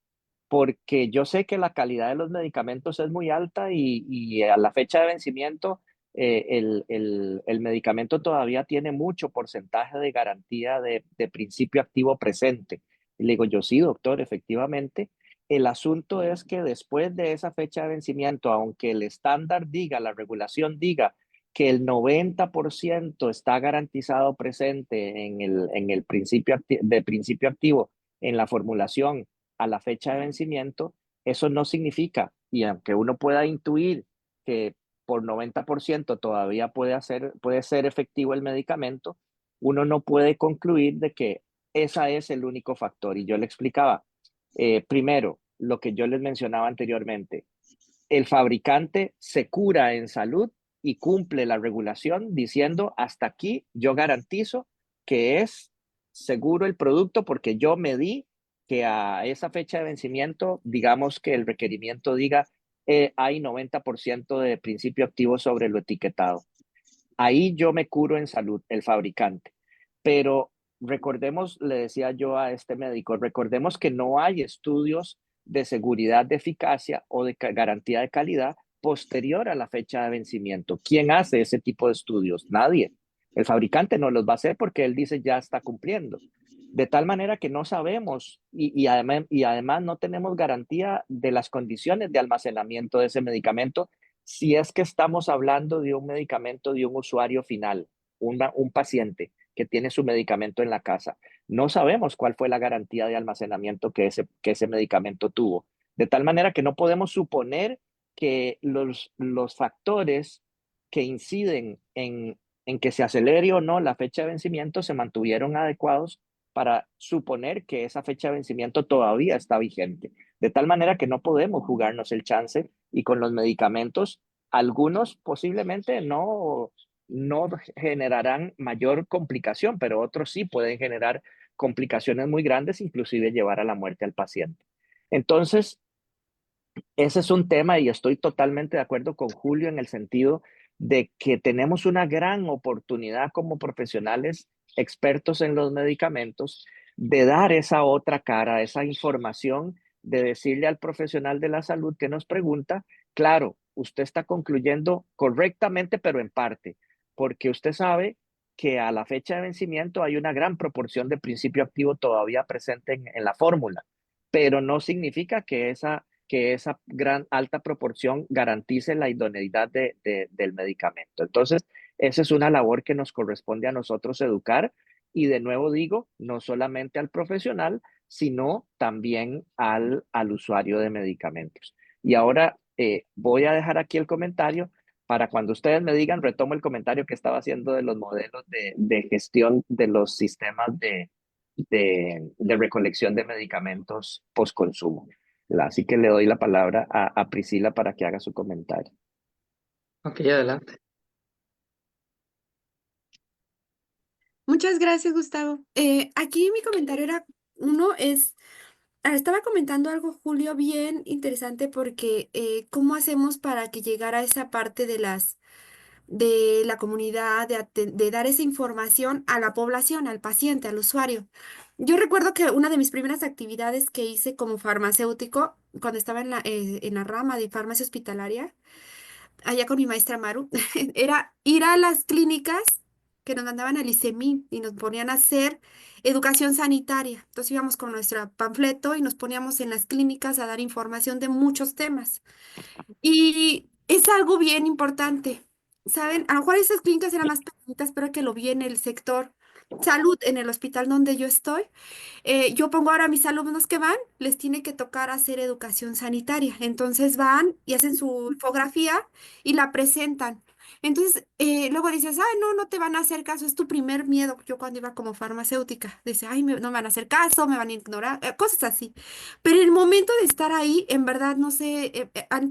Porque yo sé que la calidad de los medicamentos es muy alta y a la fecha de vencimiento el medicamento todavía tiene mucho porcentaje de garantía de principio activo presente. Y le digo, yo sí, doctor, efectivamente. El asunto es que después de esa fecha de vencimiento, aunque el estándar diga, la regulación diga que el 90% está garantizado presente en el de principio activo en la formulación a la fecha de vencimiento, eso no significa, y aunque uno pueda intuir que por 90% todavía puede ser efectivo el medicamento, uno no puede concluir de que ese es el único factor. Y yo le explicaba, primero, lo que yo les mencionaba anteriormente, el fabricante se cura en salud y cumple la regulación diciendo, hasta aquí yo garantizo que es seguro el producto porque yo me di que a esa fecha de vencimiento, digamos que el requerimiento diga, hay 90% de principio activo sobre lo etiquetado. Ahí yo me curo en salud, el fabricante. Pero recordemos, le decía yo a este médico, recordemos que no hay estudios de seguridad de eficacia o de garantía de calidad posterior a la fecha de vencimiento. ¿Quién hace ese tipo de estudios? Nadie. El fabricante no los va a hacer porque él dice ya está cumpliendo. De tal manera que no sabemos y además no tenemos garantía de las condiciones de almacenamiento de ese medicamento si es que estamos hablando de un medicamento de un usuario final, un paciente que tiene su medicamento en la casa. No sabemos cuál fue la garantía de almacenamiento que ese medicamento tuvo. De tal manera que no podemos suponer que los factores que inciden en que se acelere o no la fecha de vencimiento se mantuvieron adecuados para suponer que esa fecha de vencimiento todavía está vigente. De tal manera que no podemos jugarnos el chance y con los medicamentos, algunos posiblemente no generarán mayor complicación, pero otros sí pueden generar complicaciones muy grandes, inclusive llevar a la muerte al paciente. Entonces, ese es un tema y estoy totalmente de acuerdo con Julio en el sentido de que tenemos una gran oportunidad como profesionales expertos en los medicamentos de dar esa otra cara, esa información, de decirle al profesional de la salud que nos pregunta, claro, usted está concluyendo correctamente, pero en parte, porque usted sabe que a la fecha de vencimiento hay una gran proporción de principio activo todavía presente en la fórmula, pero no significa que esa gran alta proporción garantice la idoneidad del medicamento. Entonces, esa es una labor que nos corresponde a nosotros educar y de nuevo digo, no solamente al profesional, sino también al usuario de medicamentos. Y ahora voy a dejar aquí el comentario para cuando ustedes me digan, retomo el comentario que estaba haciendo de los modelos de gestión de los sistemas de recolección de medicamentos post-consumo. Así que le doy la palabra a Priscila para que haga su comentario. Ok, adelante. Muchas gracias, Gustavo. Aquí mi comentario era, uno es, estaba comentando algo, Julio, bien interesante porque ¿cómo hacemos para que llegara a esa parte de la comunidad, de dar esa información a la población, al paciente, al usuario? Yo recuerdo que una de mis primeras actividades que hice como farmacéutico, cuando estaba en la rama de farmacia hospitalaria, allá con mi maestra Maru, era ir a las clínicas que nos mandaban al ICEMI y nos ponían a hacer educación sanitaria. Entonces íbamos con nuestro panfleto y nos poníamos en las clínicas a dar información de muchos temas. Y es algo bien importante. ¿Saben? A lo mejor esas clínicas eran más pequeñitas, pero que lo vi en el sector salud, en el hospital donde yo estoy. Yo pongo ahora a mis alumnos que van, les tiene que tocar hacer educación sanitaria. Entonces van y hacen su infografía y la presentan. Entonces, luego dices, ay, no, no te van a hacer caso, es tu primer miedo. Yo cuando iba como farmacéutica, dice, ay, no me van a hacer caso, me van a ignorar, cosas así. Pero en el momento de estar ahí, en verdad, no sé, han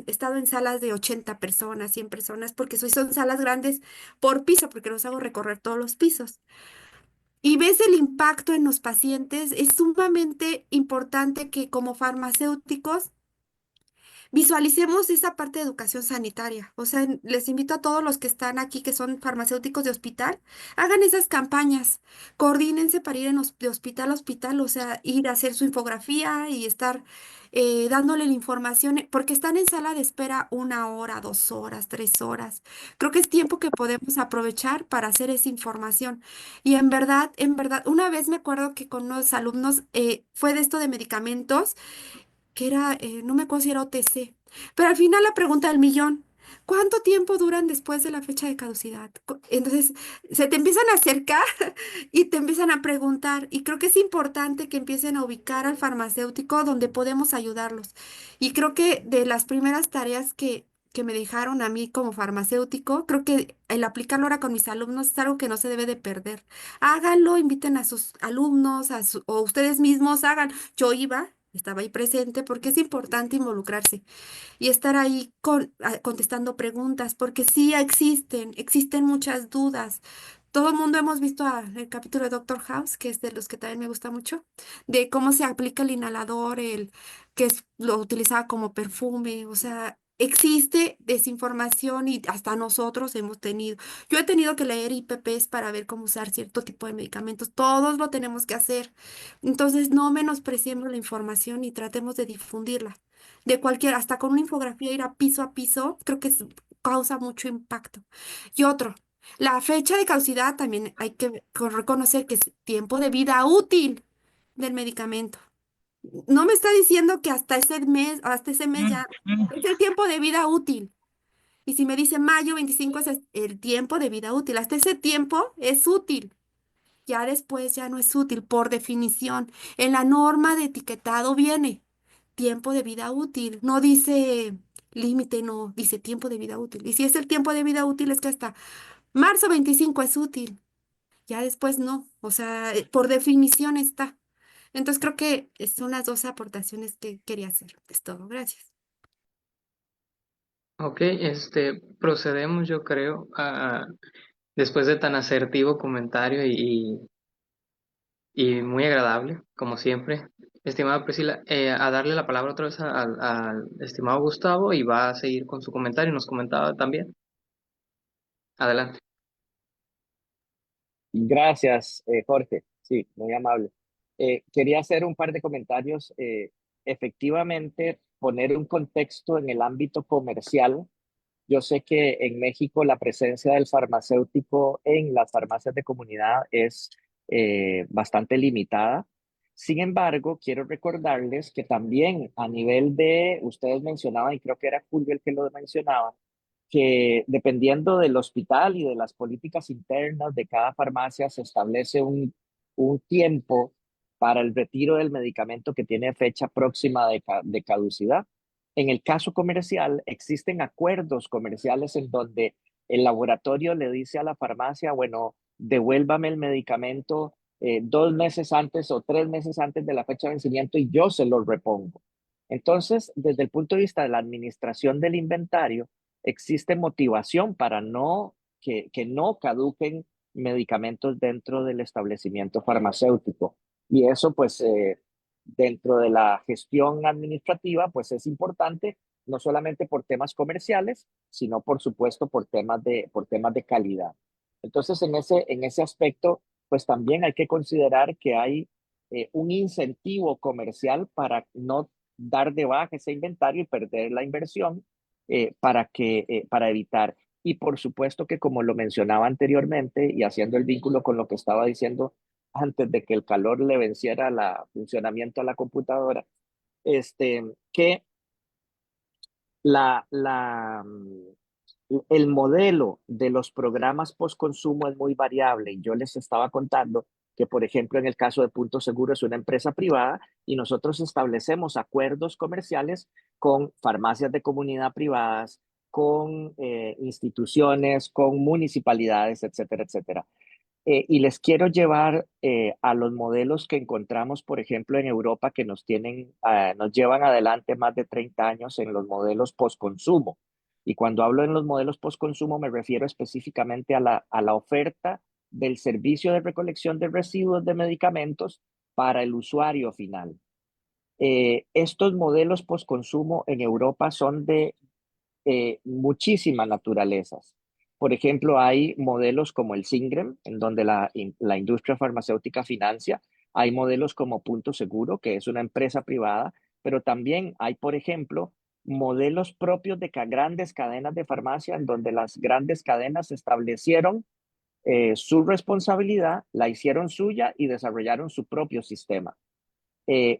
estado en salas de 80 personas, 100 personas, porque son salas grandes por piso, porque los hago recorrer todos los pisos. Y ves el impacto en los pacientes, es sumamente importante que como farmacéuticos visualicemos esa parte de educación sanitaria. O sea, les invito a todos los que están aquí, que son farmacéuticos de hospital, hagan esas campañas, coordínense para ir de hospital a hospital, o sea, ir a hacer su infografía y estar dándole la información, porque están en sala de espera 1 hora, 2 horas, 3 horas. Creo que es tiempo que podemos aprovechar para hacer esa información. Y en verdad, una vez me acuerdo que con unos alumnos fue de esto de medicamentos que era, no me acuerdo si era OTC, pero al final la pregunta del millón, ¿cuánto tiempo duran después de la fecha de caducidad? Entonces, se te empiezan a acercar y te empiezan a preguntar, y creo que es importante que empiecen a ubicar al farmacéutico donde podemos ayudarlos. Y creo que de las primeras tareas que me dejaron a mí como farmacéutico, creo que el aplicarlo ahora con mis alumnos es algo que no se debe de perder. Háganlo, inviten a sus alumnos o ustedes mismos hagan. Yo iba, estaba ahí presente porque es importante involucrarse y estar ahí contestando preguntas, porque sí existen muchas dudas. Todo el mundo hemos visto el capítulo de Doctor House, que es de los que también me gusta mucho, de cómo se aplica el inhalador, lo utilizaba como perfume, o sea, existe desinformación y hasta nosotros hemos tenido. Yo he tenido que leer IPPs para ver cómo usar cierto tipo de medicamentos. Todos lo tenemos que hacer. Entonces, no menospreciemos la información y tratemos de difundirla de cualquier, hasta con una infografía ir a piso, creo que causa mucho impacto. Y otro, la fecha de caducidad también hay que reconocer que es tiempo de vida útil del medicamento. No me está diciendo que hasta ese mes ya es el tiempo de vida útil. Y si me dice mayo 25 es el tiempo de vida útil, hasta ese tiempo es útil. Ya después ya no es útil por definición. En la norma de etiquetado viene tiempo de vida útil. No dice límite, no, dice tiempo de vida útil. Y si es el tiempo de vida útil es que hasta marzo 25 es útil. Ya después no. O sea, por definición está. Entonces creo que son las dos aportaciones que quería hacer. Es todo. Gracias. Ok, procedemos, yo creo, después de tan asertivo comentario y muy agradable, como siempre, estimada Priscila, a darle la palabra otra vez al estimado Gustavo y va a seguir con su comentario. Nos comentaba también. Adelante. Gracias, Jorge. Sí, muy amable. Quería hacer un par de comentarios. Efectivamente, poner un contexto en el ámbito comercial. Yo sé que en México la presencia del farmacéutico en las farmacias de comunidad es bastante limitada. Sin embargo, quiero recordarles que también a nivel de, ustedes mencionaban, y creo que era Julio el que lo mencionaba, que dependiendo del hospital y de las políticas internas de cada farmacia se establece un tiempo para el retiro del medicamento que tiene fecha próxima de caducidad. En el caso comercial, existen acuerdos comerciales en donde el laboratorio le dice a la farmacia, bueno, devuélvame el medicamento 2 meses antes o 3 meses antes de la fecha de vencimiento y yo se lo repongo. Entonces, desde el punto de vista de la administración del inventario, existe motivación para que no caduquen medicamentos dentro del establecimiento farmacéutico. Y eso, pues, dentro de la gestión administrativa, pues es importante, no solamente por temas comerciales, sino por supuesto por temas de calidad. Entonces, en ese aspecto, pues también hay que considerar que hay un incentivo comercial para no dar de baja ese inventario y perder la inversión para evitar. Y por supuesto que como lo mencionaba anteriormente y haciendo el vínculo con lo que estaba diciendo antes de que el calor le venciera el funcionamiento a la computadora, que la, la, el modelo de los programas post-consumo es muy variable. Y yo les estaba contando que, por ejemplo, en el caso de Punto Seguro es una empresa privada y nosotros establecemos acuerdos comerciales con farmacias de comunidad privadas, con instituciones, con municipalidades, etcétera, etcétera. Y les quiero llevar a los modelos que encontramos, por ejemplo, en Europa, que nos llevan adelante más de 30 años en los modelos post-consumo. Y cuando hablo en los modelos post-consumo, me refiero específicamente a la oferta del servicio de recolección de residuos de medicamentos para el usuario final. Estos modelos postconsumo en Europa son de muchísimas naturalezas. Por ejemplo, hay modelos como el Singrem, en donde la industria farmacéutica financia. Hay modelos como Punto Seguro, que es una empresa privada, pero también hay, por ejemplo, modelos propios de grandes cadenas de farmacia, en donde las grandes cadenas establecieron su responsabilidad, la hicieron suya y desarrollaron su propio sistema.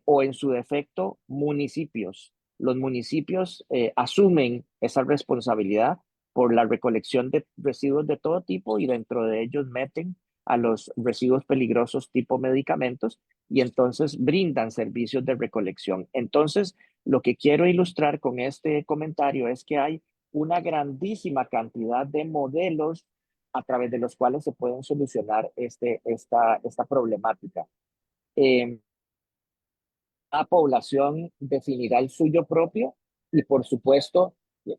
O en su defecto, municipios. Los municipios asumen esa responsabilidad por la recolección de residuos de todo tipo y dentro de ellos meten a los residuos peligrosos tipo medicamentos y entonces brindan servicios de recolección. Entonces, lo que quiero ilustrar con este comentario es que hay una grandísima cantidad de modelos a través de los cuales se pueden solucionar esta problemática. Eh, la población definirá el suyo propio y por supuesto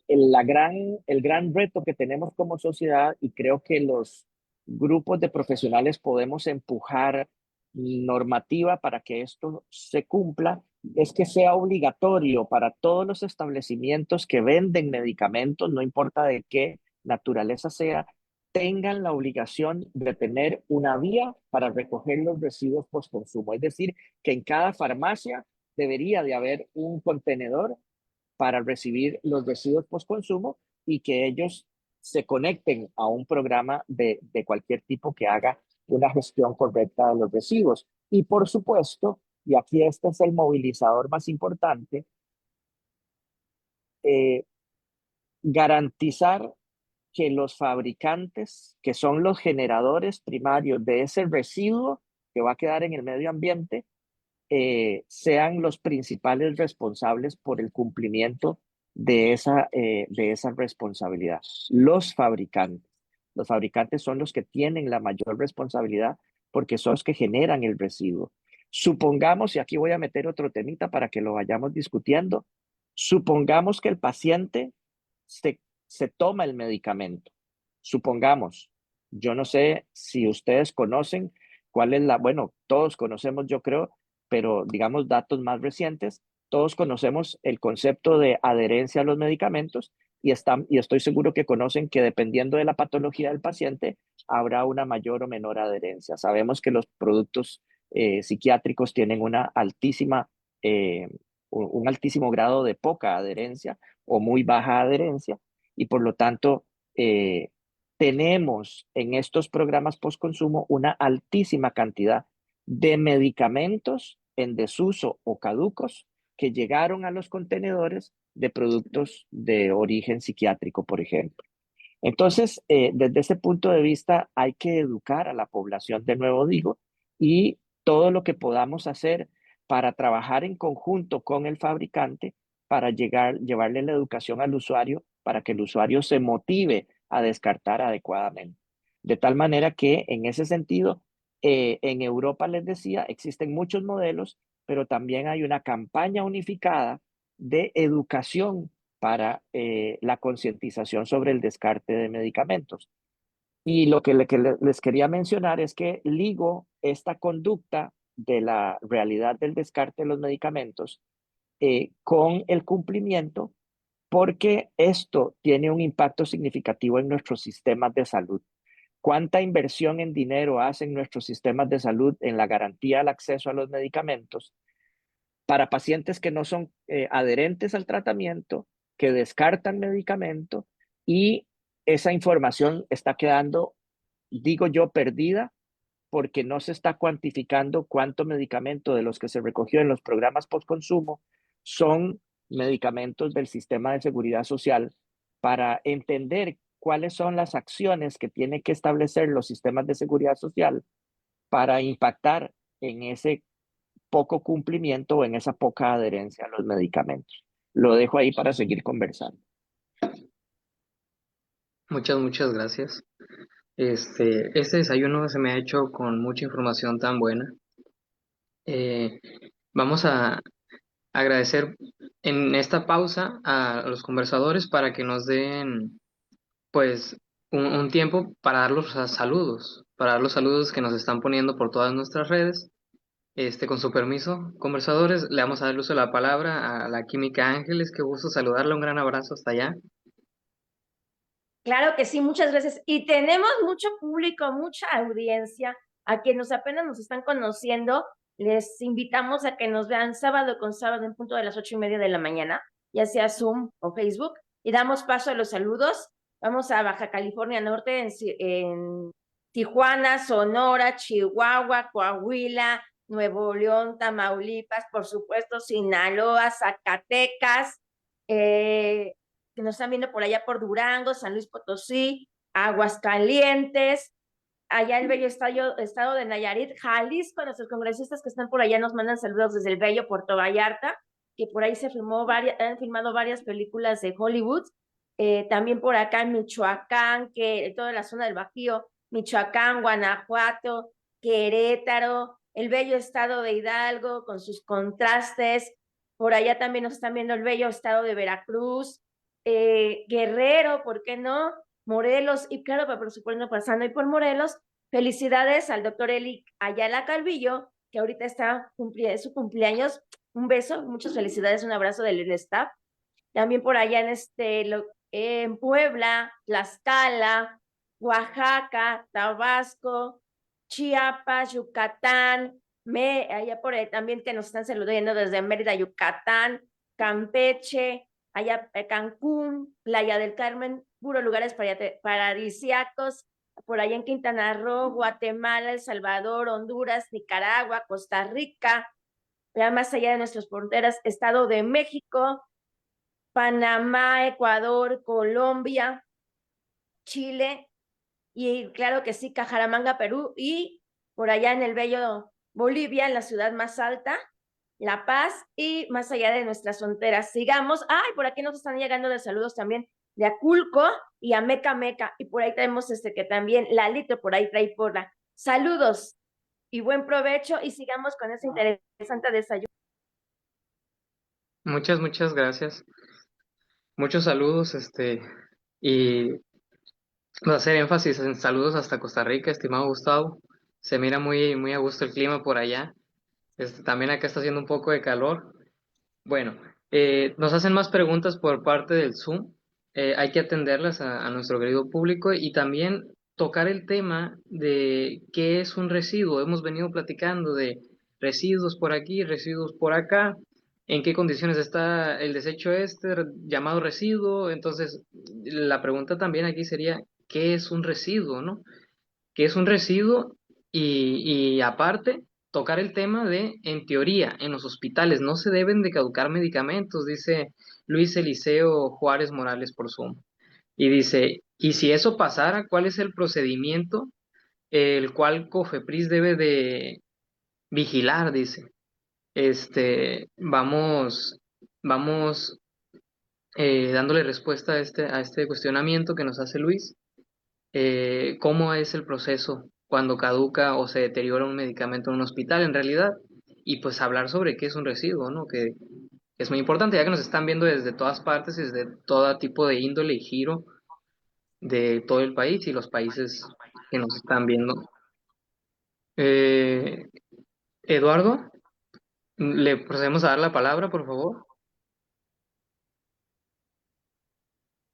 el gran reto que tenemos como sociedad y creo que los grupos de profesionales podemos empujar normativa para que esto se cumpla es que sea obligatorio para todos los establecimientos que venden medicamentos, no importa de qué naturaleza sea, tengan la obligación de tener una vía para recoger los residuos postconsumo. Es decir, que en cada farmacia debería de haber un contenedor para recibir los residuos postconsumo y que ellos se conecten a un programa de cualquier tipo que haga una gestión correcta de los residuos. Y por supuesto, y aquí este es el movilizador más importante, eh, garantizar que los fabricantes, que son los generadores primarios de ese residuo que va a quedar en el medio ambiente, sean los principales responsables por el cumplimiento de esa responsabilidad. Los fabricantes. Los fabricantes son los que tienen la mayor responsabilidad porque son los que generan el residuo. Supongamos, y aquí voy a meter otro temita para que lo vayamos discutiendo, supongamos que el paciente se, se toma el medicamento. Supongamos, yo no sé si ustedes conocen cuál es bueno, todos conocemos, yo creo, pero digamos datos más recientes, todos conocemos el concepto de adherencia a los medicamentos y estoy seguro que conocen que dependiendo de la patología del paciente habrá una mayor o menor adherencia. Sabemos que los productos psiquiátricos tienen un altísimo grado de poca adherencia o muy baja adherencia y por lo tanto eh, tenemos en estos programas postconsumo una altísima cantidad de medicamentos en desuso o caducos que llegaron a los contenedores de productos de origen psiquiátrico, por ejemplo. Entonces, desde ese punto de vista, hay que educar a la población, de nuevo digo, y todo lo que podamos hacer para trabajar en conjunto con el fabricante para llevarle la educación al usuario, para que el usuario se motive a descartar adecuadamente. De tal manera que, en ese sentido, en Europa, les decía, existen muchos modelos, pero también hay una campaña unificada de educación para la concientización sobre el descarte de medicamentos. Y lo que les quería mencionar es que ligo esta conducta de la realidad del descarte de los medicamentos con el cumplimiento, porque esto tiene un impacto significativo en nuestros sistemas de salud. ¿Cuánta inversión en dinero hacen nuestros sistemas de salud en la garantía del acceso a los medicamentos para pacientes que no son adherentes al tratamiento, que descartan medicamento y esa información está quedando, digo yo, perdida porque no se está cuantificando cuánto medicamento de los que se recogió en los programas postconsumo son medicamentos del sistema de seguridad social para entender cuáles son las acciones que tienen que establecer los sistemas de seguridad social para impactar en ese poco cumplimiento o en esa poca adherencia a los medicamentos. Lo dejo ahí para seguir conversando. Muchas gracias. Este desayuno se me ha hecho con mucha información tan buena. Vamos a agradecer en esta pausa a los conversadores para que nos den pues un tiempo para dar los saludos, que nos están poniendo por todas nuestras redes. Con su permiso, conversadores, le vamos a dar el uso de la palabra a la Química Ángeles. Qué gusto saludarla, un gran abrazo hasta allá. Claro que sí, muchas gracias. Y tenemos mucho público, mucha audiencia. A quienes apenas nos están conociendo, les invitamos a que nos vean sábado con sábado en punto de las 8:30 de la mañana, ya sea Zoom o Facebook. Y damos paso a los saludos. Vamos a Baja California Norte, en Tijuana, Sonora, Chihuahua, Coahuila, Nuevo León, Tamaulipas, por supuesto, Sinaloa, Zacatecas, que nos están viendo por allá por Durango, San Luis Potosí, Aguascalientes, allá el bello estado de Nayarit, Jalisco. Nuestros congresistas que están por allá nos mandan saludos desde el bello Puerto Vallarta, que por ahí han filmado varias películas de Hollywood. También por acá en Michoacán, que toda la zona del Bajío, Michoacán, Guanajuato, Querétaro, el bello estado de Hidalgo con sus contrastes. Por allá también nos están viendo el bello estado de Veracruz, Guerrero, ¿por qué no? Morelos, y claro, por supuesto, pasando y por Morelos, felicidades al doctor Eli Ayala Calvillo, que ahorita está su cumpleaños. Un beso, muchas felicidades, un abrazo del staff. También por allá en Puebla, Tlaxcala, Oaxaca, Tabasco, Chiapas, Yucatán, allá por ahí también que nos están saludando desde Mérida, Yucatán, Campeche, allá Cancún, Playa del Carmen, puros lugares paradisíacos, por allá en Quintana Roo, Guatemala, El Salvador, Honduras, Nicaragua, Costa Rica, ya más allá de nuestras fronteras, Estado de México, Panamá, Ecuador, Colombia, Chile, y claro que sí, Cajaramanga, Perú, y por allá en el bello Bolivia, en la ciudad más alta, La Paz, y más allá de nuestras fronteras. Sigamos. Ay, por aquí nos están llegando de saludos también de Aculco y a Meca Meca, y por ahí tenemos que también Lalito por ahí trae porra. Saludos y buen provecho, y sigamos con ese interesante desayuno. Muchas gracias. Muchos saludos, y voy a hacer énfasis en saludos hasta Costa Rica, estimado Gustavo. Se mira muy a gusto el clima por allá. También acá está haciendo un poco de calor. Bueno, nos hacen más preguntas por parte del Zoom. Hay que atenderlas a nuestro querido público y también tocar el tema de qué es un residuo. Hemos venido platicando de residuos por aquí, residuos por acá, en qué condiciones está el desecho llamado residuo. Entonces, la pregunta también aquí sería, ¿qué es un residuo, no? ¿Qué es un residuo? Y aparte, tocar el tema de, en teoría, en los hospitales no se deben de caducar medicamentos, dice Luis Eliseo Juárez Morales por Zoom. Y dice, y si eso pasara, ¿cuál es el procedimiento el cual COFEPRIS debe de vigilar? Dice, vamos dándole respuesta a este cuestionamiento que nos hace Luis. ¿Cómo es el proceso cuando caduca o se deteriora un medicamento en un hospital en realidad? Y pues hablar sobre qué es un residuo, ¿no? Que es muy importante, ya que nos están viendo desde todas partes, desde todo tipo de índole y giro de todo el país y los países que nos están viendo. Eh, Eduardo, le procedemos a dar la palabra, por favor.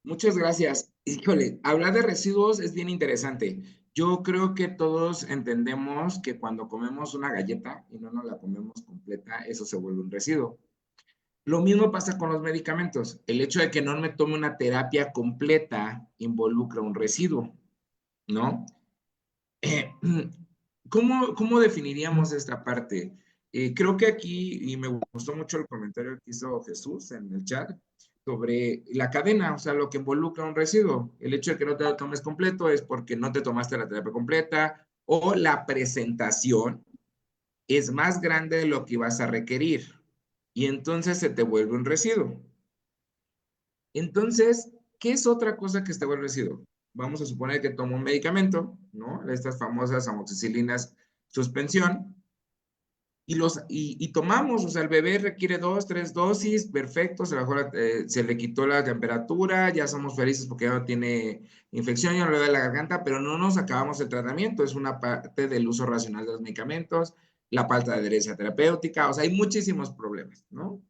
Muchas gracias. Híjole, hablar de residuos es bien interesante. Yo creo que todos entendemos que cuando comemos una galleta y no nos la comemos completa, eso se vuelve un residuo. Lo mismo pasa con los medicamentos. El hecho de que no me tome una terapia completa involucra un residuo, ¿no? ¿Cómo definiríamos esta parte? Creo que aquí, y me gustó mucho el comentario que hizo Jesús en el chat, sobre la cadena, o sea, lo que involucra un residuo. El hecho de que no te lo tomes completo es porque no te tomaste la terapia completa o la presentación es más grande de lo que vas a requerir y entonces se te vuelve un residuo. Entonces, ¿qué es otra cosa que se te vuelve residuo? Vamos a suponer que tomo un medicamento, ¿no? Estas famosas amoxicilinas suspensión, y tomamos, o sea, el bebé requiere 2, 3 dosis, perfecto, se le quitó la temperatura, ya somos felices porque ya no tiene infección, ya no le da la garganta, pero no nos acabamos el tratamiento, es una parte del uso racional de los medicamentos, la falta de adherencia terapéutica, o sea, hay muchísimos problemas, ¿no?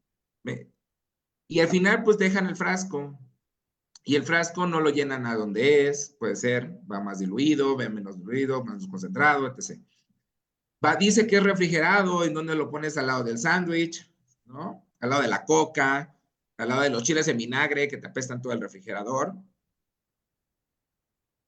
Y al final, pues dejan el frasco. Y el frasco no lo llenan a donde es, puede ser, va más diluido, va menos diluido, menos concentrado, etc. Dice que es refrigerado, en donde lo pones al lado del sándwich, ¿no? Al lado de la coca, al lado de los chiles en vinagre que te apestan todo el refrigerador.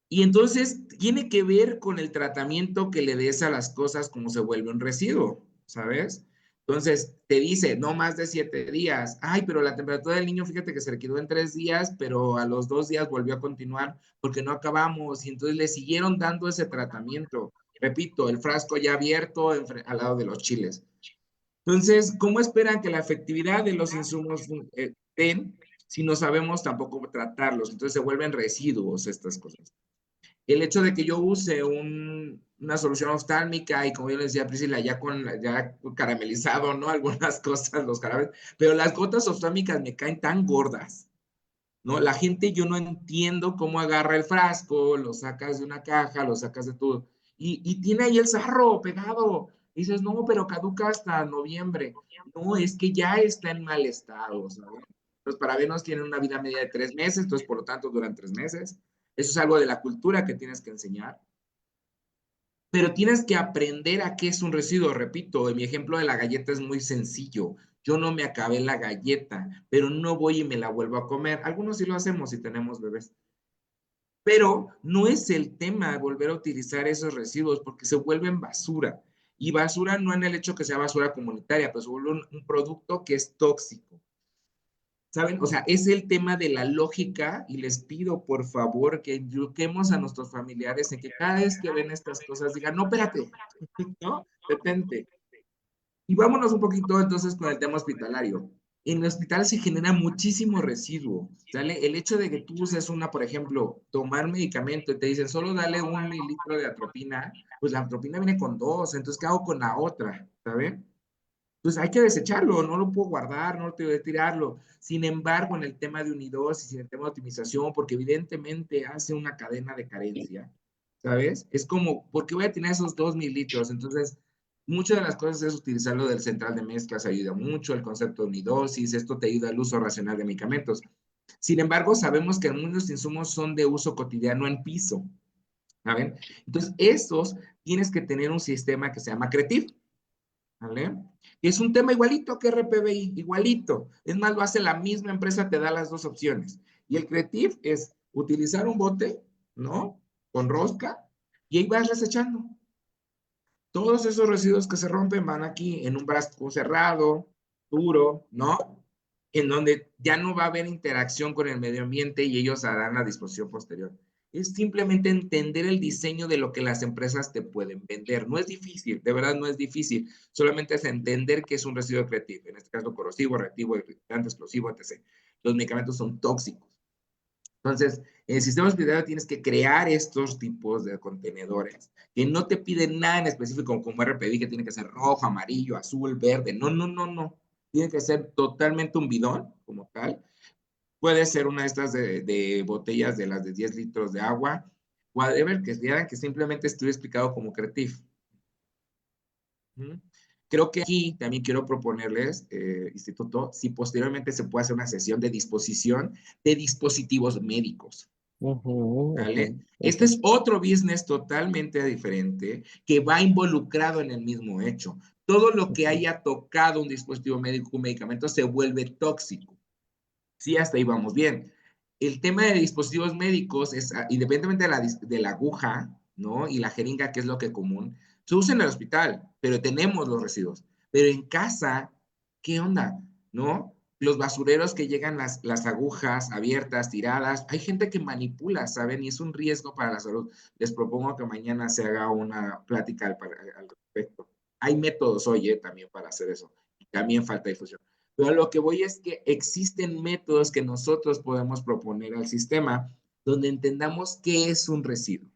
Y entonces tiene que ver con el tratamiento que le des a las cosas como se vuelve un residuo, ¿sabes? Entonces te dice, no más de 7 días. Ay, pero la temperatura del niño, fíjate que se le quedó en 3 días, pero a los 2 días volvió a continuar porque no acabamos. Y entonces le siguieron dando ese tratamiento. Repito, el frasco ya abierto al lado de los chiles. Entonces, ¿cómo esperan que la efectividad de los insumos den si no sabemos tampoco tratarlos? Entonces se vuelven residuos estas cosas. El hecho de que yo use una solución oftálmica y como yo le decía a Priscila, ya caramelizado, ¿no? Algunas cosas, los carabes, pero las gotas oftálmicas me caen tan gordas, ¿no? La gente, yo no entiendo cómo agarra el frasco, lo sacas de una caja, lo sacas de todo, y tiene ahí el sarro pegado. Y dices, no, pero caduca hasta noviembre. No, es que ya está en mal estado, ¿sabes? Los parabenos tienen una vida media de 3 meses, entonces por lo tanto duran 3 meses. Eso es algo de la cultura que tienes que enseñar. Pero tienes que aprender a qué es un residuo. Repito, mi ejemplo de la galleta es muy sencillo. Yo no me acabé la galleta, pero no voy y me la vuelvo a comer. Algunos sí lo hacemos si tenemos bebés. Pero no es el tema volver a utilizar esos residuos porque se vuelven basura. Y basura no en el hecho que sea basura comunitaria, pero se vuelve un producto que es tóxico. ¿Saben? O sea, es el tema de la lógica y les pido por favor que eduquemos a nuestros familiares en que cada vez que ven estas cosas digan, no, espérate, ¿no? Detente. Y vámonos un poquito entonces con el tema hospitalario. En el hospital se genera muchísimo residuo, ¿sale? El hecho de que tú uses por ejemplo, tomar medicamento y te dicen, solo dale 1 mililitro de atropina, pues la atropina viene con 2, entonces, ¿qué hago con la otra? ¿Saben? Entonces hay que desecharlo, no lo puedo guardar, no lo tengo que tirarlo. Sin embargo, en el tema de unidosis y en el tema de optimización, porque evidentemente hace una cadena de carencia, ¿sabes? Es como, ¿por qué voy a tener esos 2 mililitros? Entonces, muchas de las cosas es utilizarlo del central de mezclas, ayuda mucho, el concepto de unidosis, esto te ayuda al uso racional de medicamentos. Sin embargo, sabemos que muchos insumos son de uso cotidiano en piso, ¿saben? Entonces, estos tienes que tener un sistema que se llama CRETIV, ¿vale? Es un tema igualito que RPBI, igualito. Es más, lo hace la misma empresa, te da las dos opciones. Y el Creative es utilizar un bote, ¿no? Con rosca, y ahí vas desechando. Todos esos residuos que se rompen van aquí en un frasco cerrado, duro, ¿no? En donde ya no va a haber interacción con el medio ambiente y ellos harán la disposición posterior. Es simplemente entender el diseño de lo que las empresas te pueden vender. No es difícil, de verdad no es difícil. Solamente es entender que es un residuo creativo, en este caso corrosivo, reactivo, irritante, explosivo, etc. Los medicamentos son tóxicos. Entonces, en el sistema hospitalario tienes que crear estos tipos de contenedores que no te piden nada en específico como RPD, que tiene que ser rojo, amarillo, azul, verde. No, no, no, no. Tiene que ser totalmente un bidón como tal. Puede ser una de estas de botellas de las de 10 litros de agua. Whatever, que digan que simplemente estoy explicado como Creative. Creo que aquí también quiero proponerles, Instituto, si posteriormente se puede hacer una sesión de disposición de dispositivos médicos. ¿Vale? Este es otro business totalmente diferente que va involucrado en el mismo hecho. Todo lo que haya tocado un dispositivo médico, un medicamento, se vuelve tóxico. Sí, hasta ahí vamos bien. El tema de dispositivos médicos es, independientemente de la aguja, ¿no? Y la jeringa, que es lo que es común, se usa en el hospital, pero tenemos los residuos. Pero en casa, ¿qué onda? ¿No? Los basureros que llegan las agujas abiertas, tiradas, hay gente que manipula, ¿saben? Y es un riesgo para la salud. Les propongo que mañana se haga una plática al respecto. Hay métodos hoy, también para hacer eso. Y también falta difusión. Pero a lo que voy es que existen métodos que nosotros podemos proponer al sistema donde entendamos qué es un residuo,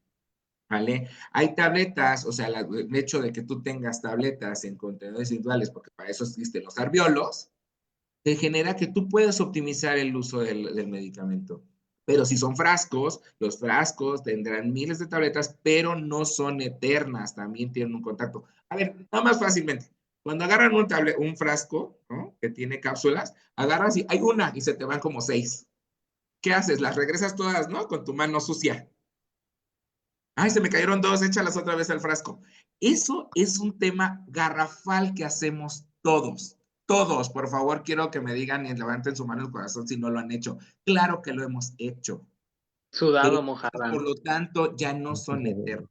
¿vale? Hay tabletas, o sea, el hecho de que tú tengas tabletas en contenedores individuales, porque para eso existen los arbiolos, te genera que tú puedas optimizar el uso del medicamento. Pero si son frascos, los frascos tendrán miles de tabletas, pero no son eternas, también tienen un contacto. A ver, nada más fácilmente. Cuando agarran un frasco, ¿no?, que tiene cápsulas, agarras y hay una y se te van como 6. ¿Qué haces? Las regresas todas, ¿no? Con tu mano sucia. Ay, se me cayeron 2, échalas otra vez al frasco. Eso es un tema garrafal que hacemos todos. Todos, por favor, quiero que me digan y levanten su mano el corazón si no lo han hecho. Claro que lo hemos hecho. Sudado, Pero, mojada. por lo tanto, ya no son eternos,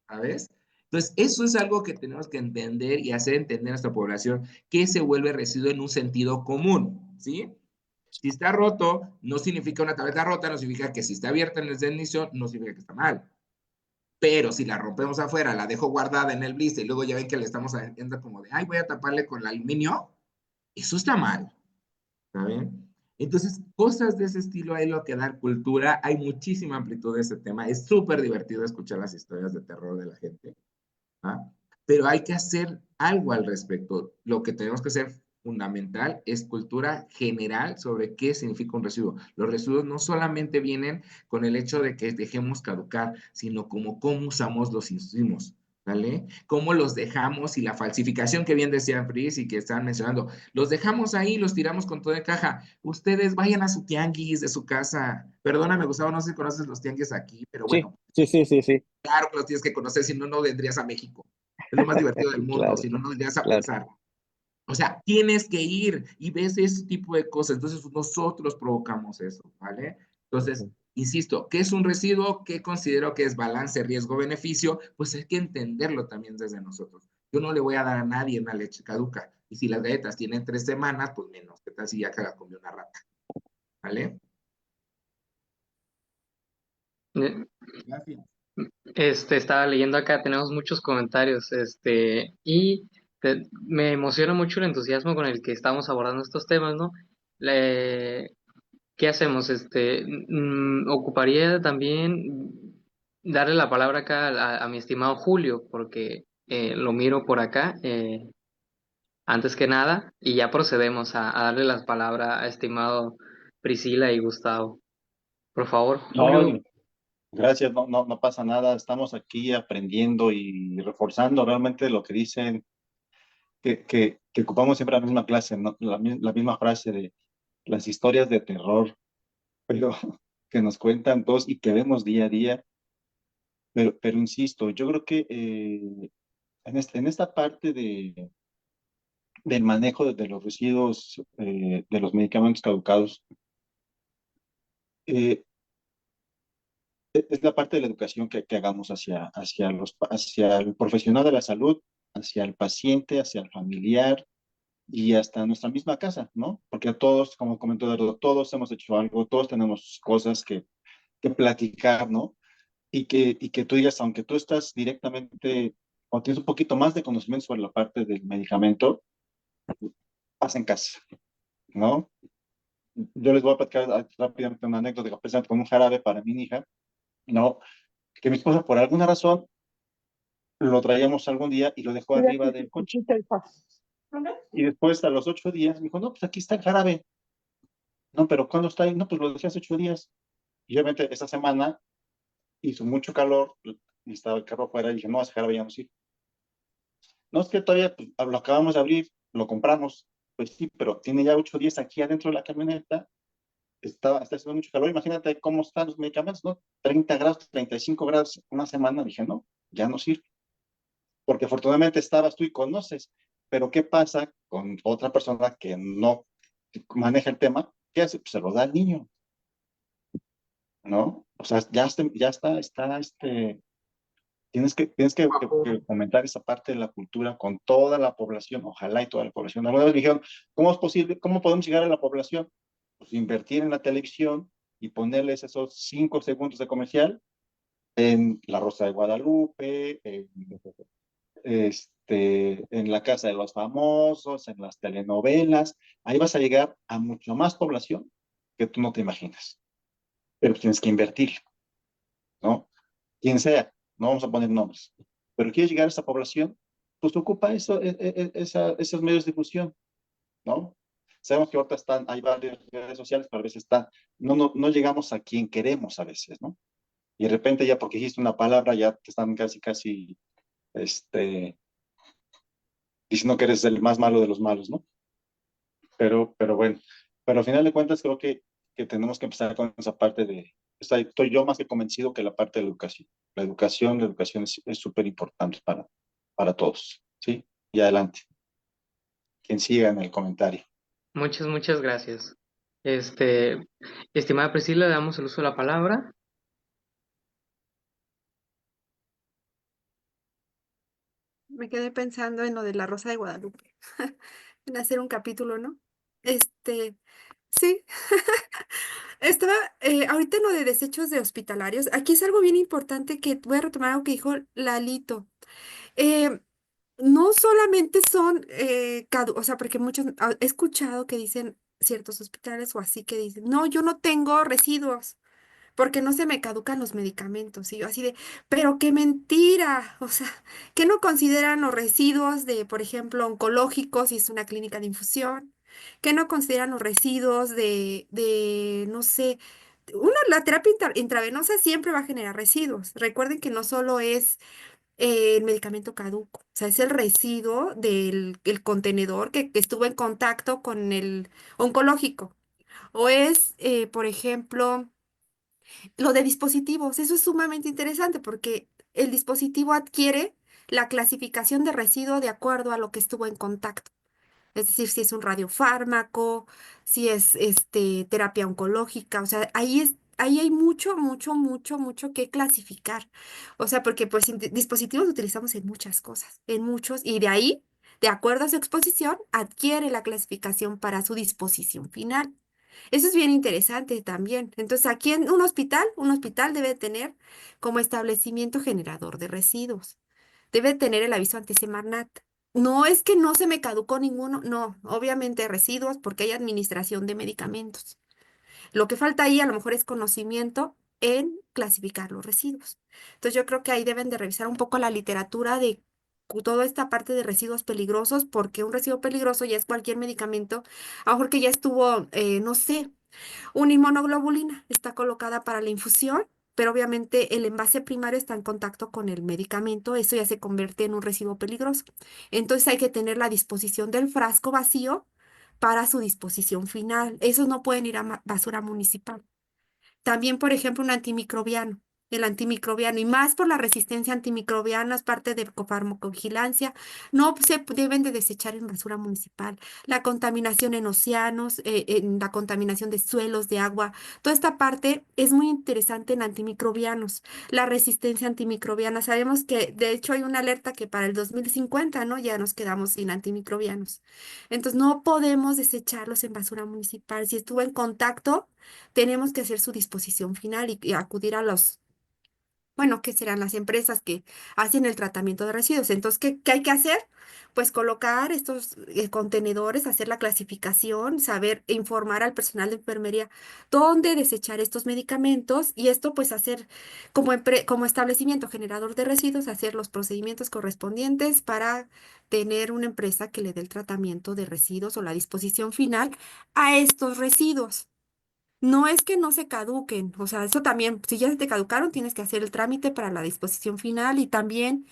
¿sabes? Entonces, eso es algo que tenemos que entender y hacer entender a nuestra población, que se vuelve residuo en un sentido común, ¿sí? Si está roto, no significa una tableta rota, no significa que si está abierta desde el inicio, no significa que está mal. Pero si la rompemos afuera, la dejo guardada en el blister y luego ya ven que le estamos haciendo como de, ay, voy a taparle con el aluminio, eso está mal, ¿saben? Entonces, cosas de ese estilo hay lo que dar cultura, hay muchísima amplitud de ese tema, es súper divertido escuchar las historias de terror de la gente, ¿ah? Pero hay que hacer algo al respecto. Lo que tenemos que hacer fundamental es cultura general sobre qué significa un residuo. Los residuos no solamente vienen con el hecho de que dejemos caducar, sino como cómo usamos los insumos, ¿vale? Cómo los dejamos y la falsificación que bien decían Fris y que estaban mencionando, los dejamos ahí, los tiramos con toda caja. Ustedes vayan a su tianguis de su casa. Perdóname, Gustavo, no sé si conoces los tianguis aquí, pero Sí, bueno, sí. claro que los tienes que conocer, si no, no vendrías a México. Es lo más divertido del mundo, Claro, si no, no vendrías a claro. pensar. O sea, tienes que ir y ves ese tipo de cosas. Entonces, nosotros provocamos eso, ¿vale? Entonces, Ujú. insisto, ¿qué es un residuo? ¿Qué considero que es balance, riesgo, beneficio? Pues hay que entenderlo también desde nosotros. Yo no le voy a dar a nadie una leche caduca. Y si las galletas tienen 3 semanas, pues menos. ¿Qué tal si ya que la comió una rata? ¿Vale? Eh, Gracias. Estaba leyendo acá, tenemos muchos comentarios, me emociona mucho el entusiasmo con el que estamos abordando estos temas, ¿no? ¿Qué hacemos? Ocuparía también darle la palabra acá a mi estimado Julio, porque lo miro por acá, antes que nada, y ya procedemos a darle las palabras a estimado Priscila y Gustavo. Por favor, No, Julio. gracias, no pasa nada. Estamos aquí aprendiendo y reforzando realmente lo que dicen, que ocupamos siempre la misma clase, ¿no? La misma frase de las historias de terror, pero que nos cuentan todos y que vemos día a día. Pero insisto, yo creo que en esta parte del manejo de los residuos, de los medicamentos caducados, eh, es la parte de la educación que hagamos hacia el profesional de la salud, hacia el paciente, hacia el familiar y hasta nuestra misma casa, ¿no? Porque todos, como comentó Eduardo, todos hemos hecho algo, todos tenemos cosas que platicar, ¿no? Y que tú digas, aunque tú estás directamente o tienes un poquito más de conocimiento sobre la parte del medicamento, haz en casa, ¿no? Yo les voy a platicar rápidamente una anécdota que presenté con un jarabe para mi hija, ¿no? Que mi esposa, por alguna razón, lo traíamos algún día y lo dejó arriba del coche. Y después, a los 8 días, me dijo, no, pues aquí está el jarabe. No, pero ¿cuándo está ahí? No, pues lo dejé hace 8 días. Y obviamente esta semana hizo mucho calor y estaba el carro afuera y dije, no, ese jarabe ya no sirve. No, es que todavía pues, lo acabamos de abrir, lo compramos. Pues sí, pero tiene ya 8 días aquí adentro de la camioneta, está haciendo mucho calor. Imagínate cómo están los medicamentos, ¿no? 30 grados, 35 grados una semana. Dije, no, ya no sirve. Porque afortunadamente estabas tú y conoces. Pero ¿qué pasa con otra persona que no maneja el tema? ¿Qué hace? Pues se lo da al niño, ¿no? O sea, tienes que fomentar esa parte de la cultura con toda la población, ojalá y toda la población. Alguna vez me dijeron, ¿cómo es posible? ¿Cómo podemos llegar a la población? Pues invertir en la televisión y ponerles esos 5 segundos de comercial en La Rosa de Guadalupe, en La Casa de los Famosos, en las telenovelas. Ahí vas a llegar a mucho más población que tú no te imaginas. Pero tienes que invertir, ¿no? Quien sea, no vamos a poner nombres, pero quieres llegar a esa población, pues ocupa esos medios de difusión, ¿no? sabemos que ahorita hay varias redes sociales, pero a veces no llegamos a quien queremos a veces, ¿no? Y de repente ya porque dijiste una palabra ya te están casi, diciendo que eres el más malo de los malos, ¿no? Pero bueno, pero al final de cuentas creo que tenemos que empezar con esa parte estoy yo más que convencido que la parte de la educación. La educación es súper importante para todos, ¿sí? Y adelante, quien siga en el comentario. Muchas gracias. Estimada Priscila, le damos el uso de la palabra. Me quedé pensando en lo de la Rosa de Guadalupe, en hacer un capítulo, ¿no? Sí, estaba ahorita en lo de desechos de hospitalarios. Aquí es algo bien importante que voy a retomar algo que dijo Lalito. Eh, no solamente son, o sea, porque muchos, he escuchado que dicen ciertos hospitales o así que dicen, no, yo no tengo residuos porque no se me caducan los medicamentos. Y yo así de, pero qué mentira. O sea, ¿qué no consideran los residuos de, por ejemplo, oncológicos si es una clínica de infusión? ¿Qué no consideran los residuos no sé, la terapia intravenosa siempre va a generar residuos. Recuerden que no solo es el medicamento caduco, o sea, es el residuo del el contenedor que estuvo en contacto con el oncológico. O es, por ejemplo, lo de dispositivos, eso es sumamente interesante porque el dispositivo adquiere la clasificación de residuo de acuerdo a lo que estuvo en contacto. Es decir, si es un radiofármaco, si es terapia oncológica, o sea, ahí hay mucho que clasificar. O sea, porque pues dispositivos utilizamos en muchas cosas, en muchos, y de ahí, de acuerdo a su exposición, adquiere la clasificación para su disposición final. Eso es bien interesante también. Entonces, aquí en un hospital debe tener como establecimiento generador de residuos. Debe tener el aviso ante Semarnat. No es que no se me caducó ninguno, no, obviamente residuos porque hay administración de medicamentos. Lo que falta ahí a lo mejor es conocimiento en clasificar los residuos. Entonces yo creo que ahí deben de revisar un poco la literatura de toda esta parte de residuos peligrosos, porque un residuo peligroso ya es cualquier medicamento, a lo mejor que ya estuvo, no sé, una inmunoglobulina está colocada para la infusión, pero obviamente el envase primario está en contacto con el medicamento, eso ya se convierte en un residuo peligroso. Entonces hay que tener la disposición del frasco vacío para su disposición final. Esos no pueden ir a basura municipal. También, por ejemplo, un antimicrobiano. El antimicrobiano, y más por la resistencia antimicrobiana, es parte de farmacovigilancia, no se deben de desechar en basura municipal. La contaminación en océanos, en la contaminación de suelos, de agua, toda esta parte es muy interesante en antimicrobianos. La resistencia antimicrobiana, sabemos que de hecho hay una alerta que para el 2050, ¿no? Ya nos quedamos sin antimicrobianos. Entonces, no podemos desecharlos en basura municipal. Si estuvo en contacto, tenemos que hacer su disposición final y acudir a bueno, ¿qué serán las empresas que hacen el tratamiento de residuos? Entonces, ¿qué hay que hacer? Pues colocar estos contenedores, hacer la clasificación, saber informar al personal de enfermería dónde desechar estos medicamentos y esto pues hacer como establecimiento generador de residuos, hacer los procedimientos correspondientes para tener una empresa que le dé el tratamiento de residuos o la disposición final a estos residuos. No es que no se caduquen, o sea, eso también, si ya se te caducaron, tienes que hacer el trámite para la disposición final y también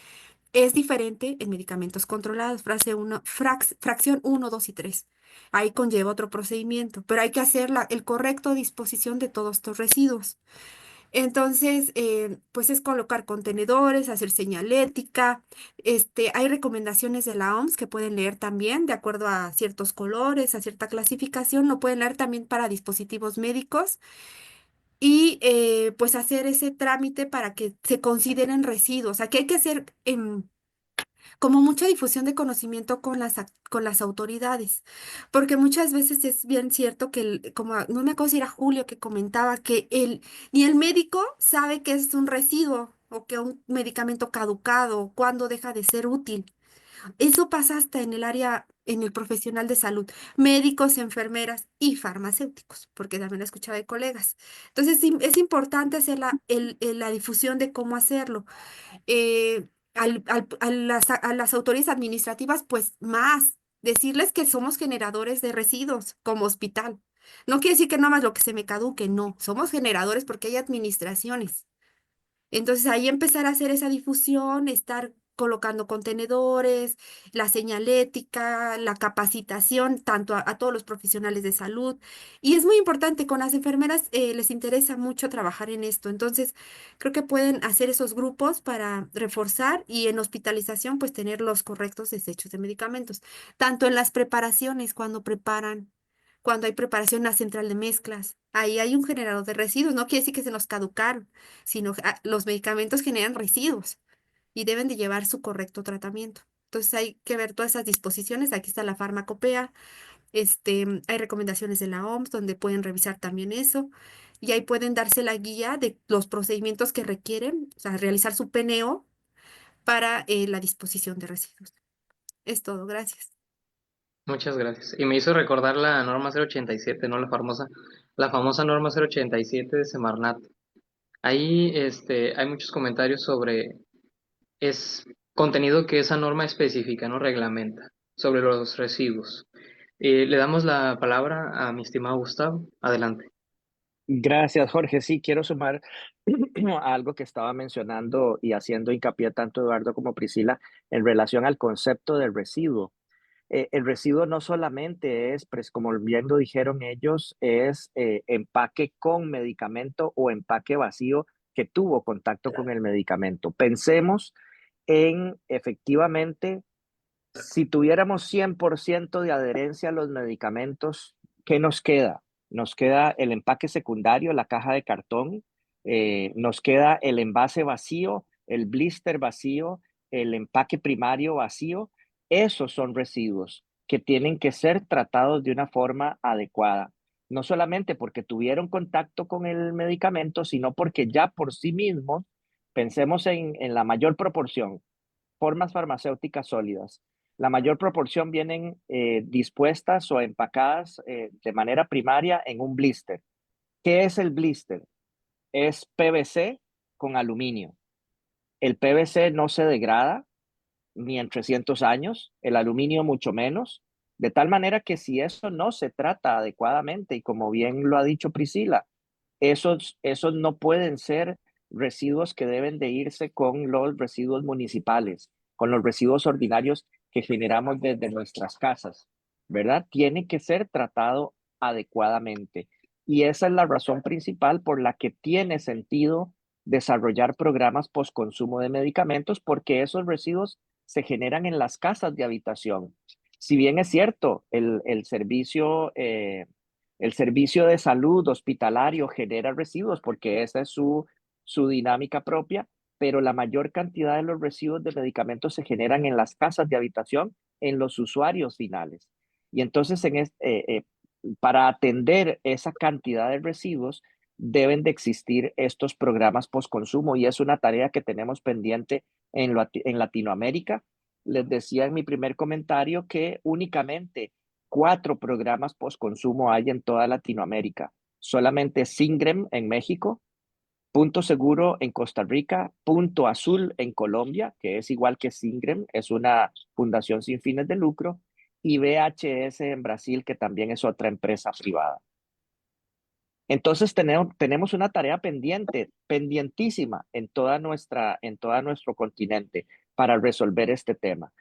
es diferente en medicamentos controlados, fracción uno, 2 y 3. Ahí conlleva otro procedimiento, pero hay que hacer el correcto disposición de todos estos residuos. Entonces, pues es colocar contenedores, hacer señalética. Hay recomendaciones de la OMS que pueden leer también de acuerdo a ciertos colores, a cierta clasificación. Lo pueden leer también para dispositivos médicos y pues hacer ese trámite para que se consideren residuos. Aquí hay que hacer como mucha difusión de conocimiento con con las autoridades, porque muchas veces es bien cierto que, como no me acuerdo si era Julio que comentaba que ni el médico sabe que es un residuo o que un medicamento caducado, cuando deja de ser útil. Eso pasa hasta en el área, en el profesional de salud, médicos, enfermeras y farmacéuticos, porque también lo he escuchado de colegas. Entonces, sí, es importante hacer la difusión de cómo hacerlo a las autoridades administrativas, pues más. decirles que somos generadores de residuos como hospital. No quiere decir que nada más lo que se me caduque, no, somos generadores porque hay administraciones. Entonces ahí empezar a hacer esa difusión, estar colocando contenedores, la señalética, la capacitación, tanto a todos los profesionales de salud. Y es muy importante, con las enfermeras les interesa mucho trabajar en esto. Entonces creo que pueden hacer esos grupos para reforzar y en hospitalización pues tener los correctos desechos de medicamentos, tanto en las preparaciones cuando preparan. Cuando hay preparación en la central de mezclas, ahí hay un generador de residuos. No quiere decir que se nos caducaron, sino que los medicamentos generan residuos y deben de llevar su correcto tratamiento. Entonces hay que ver todas esas disposiciones. Aquí está la farmacopea, hay recomendaciones de la OMS donde pueden revisar también eso y ahí pueden darse la guía de los procedimientos que requieren, o sea, realizar su PNO para la disposición de residuos. Es todo, gracias. Muchas gracias. Y me hizo recordar la norma 087, ¿no? La famosa norma 087 de Semarnat. Ahí hay muchos comentarios sobre es contenido que esa norma específica, no reglamenta, sobre los residuos. Le damos la palabra a mi estimado Gustavo. Adelante. Gracias, Jorge. Sí, quiero sumar a algo que estaba mencionando y haciendo hincapié tanto Eduardo como Priscila en relación al concepto del residuo. El residuo no solamente es, pues, como bien lo dijeron ellos, es empaque con medicamento o empaque vacío que tuvo contacto con el medicamento. Pensemos en efectivamente, si tuviéramos 100% de adherencia a los medicamentos, ¿qué nos queda? Nos queda el empaque secundario, la caja de cartón, nos queda el envase vacío, el blister vacío, el empaque primario vacío. Esos son residuos que tienen que ser tratados de una forma adecuada. No solamente porque tuvieron contacto con el medicamento, sino porque ya por sí mismos, pensemos en la mayor proporción, formas farmacéuticas sólidas. La mayor proporción vienen dispuestas o empacadas de manera primaria en un blister. ¿Qué es el blister? Es PVC con aluminio. El PVC no se degrada ni en 300 años, el aluminio mucho menos, de tal manera que si eso no se trata adecuadamente, y como bien lo ha dicho Priscila, esos no pueden ser residuos que deben de irse con los residuos municipales, con los residuos ordinarios que generamos desde nuestras casas, ¿verdad? Tiene que ser tratado adecuadamente. Y esa es la razón principal por la que tiene sentido desarrollar programas postconsumo de medicamentos, porque esos residuos se generan en las casas de habitación. Si bien es cierto, el servicio de salud hospitalario genera residuos porque esa es su dinámica propia, pero la mayor cantidad de los residuos de medicamentos se generan en las casas de habitación, en los usuarios finales. Y entonces, para atender esa cantidad de residuos, deben de existir estos programas postconsumo y es una tarea que tenemos pendiente en Latinoamérica. Les decía en mi primer comentario que únicamente 4 programas postconsumo hay en toda Latinoamérica. Solamente Singrem en México, Punto Seguro en Costa Rica, Punto Azul en Colombia, que es igual que Singrem, es una fundación sin fines de lucro, y BHS en Brasil, que también es otra empresa privada. Entonces tenemos una tarea pendiente, pendientísima en en todo nuestro continente para resolver este tema.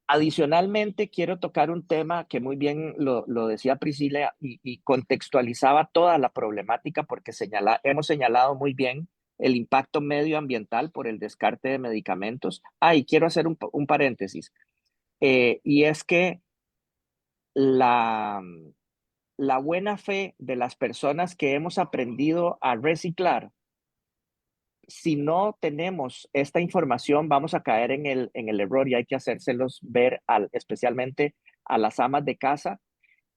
Adicionalmente, quiero tocar un tema que muy bien lo decía Priscila y contextualizaba toda la problemática porque hemos señalado muy bien el impacto medioambiental por el descarte de medicamentos. Y quiero hacer un paréntesis. Y es que la buena fe de las personas que hemos aprendido a reciclar, si no tenemos esta información, vamos a caer en el error y hay que hacérselos ver especialmente a las amas de casa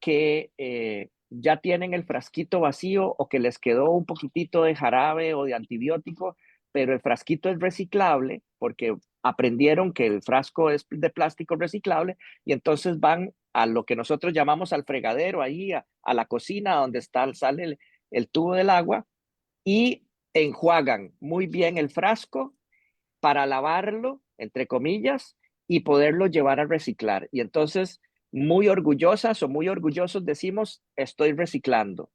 que ya tienen el frasquito vacío o que les quedó un poquitito de jarabe o de antibiótico, pero el frasquito es reciclable porque aprendieron que el frasco es de plástico reciclable y entonces van a lo que nosotros llamamos al fregadero, ahí a la cocina donde sale el tubo del agua y enjuagan muy bien el frasco para lavarlo, entre comillas, y poderlo llevar a reciclar. Y entonces, muy orgullosas o muy orgullosos decimos, estoy reciclando.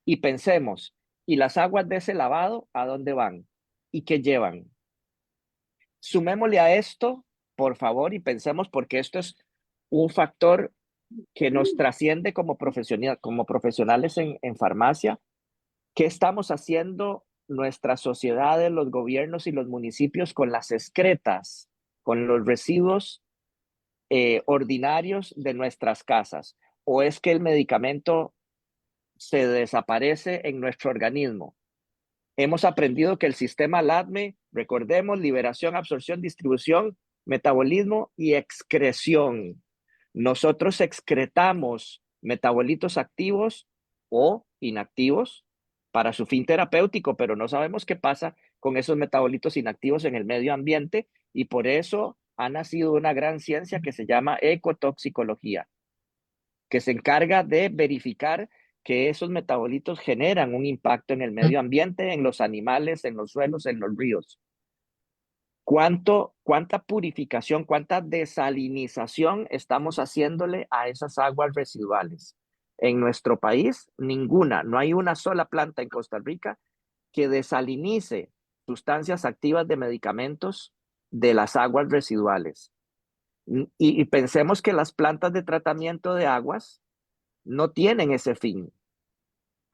Y pensemos, ¿y las aguas de ese lavado a dónde van? ¿Y qué llevan? Sumémosle a esto, por favor, y pensemos, porque esto es un factor que nos trasciende como profesionales en farmacia. ¿Qué estamos haciendo nuestras sociedades, los gobiernos y los municipios con las excretas, con los residuos ordinarios de nuestras casas? ¿O es que el medicamento se desaparece en nuestro organismo? Hemos aprendido que el sistema LADME, recordemos, liberación, absorción, distribución, metabolismo y excreción. Nosotros excretamos metabolitos activos o inactivos para su fin terapéutico, pero no sabemos qué pasa con esos metabolitos inactivos en el medio ambiente y por eso ha nacido una gran ciencia que se llama ecotoxicología, que se encarga de verificar que esos metabolitos generan un impacto en el medio ambiente, en los animales, en los suelos, en los ríos. ¿Cuánta purificación, cuánta desalinización estamos haciéndole a esas aguas residuales? En nuestro país, ninguna. No hay una sola planta en Costa Rica que desalinice sustancias activas de medicamentos de las aguas residuales. Y pensemos que las plantas de tratamiento de aguas no tienen ese fin.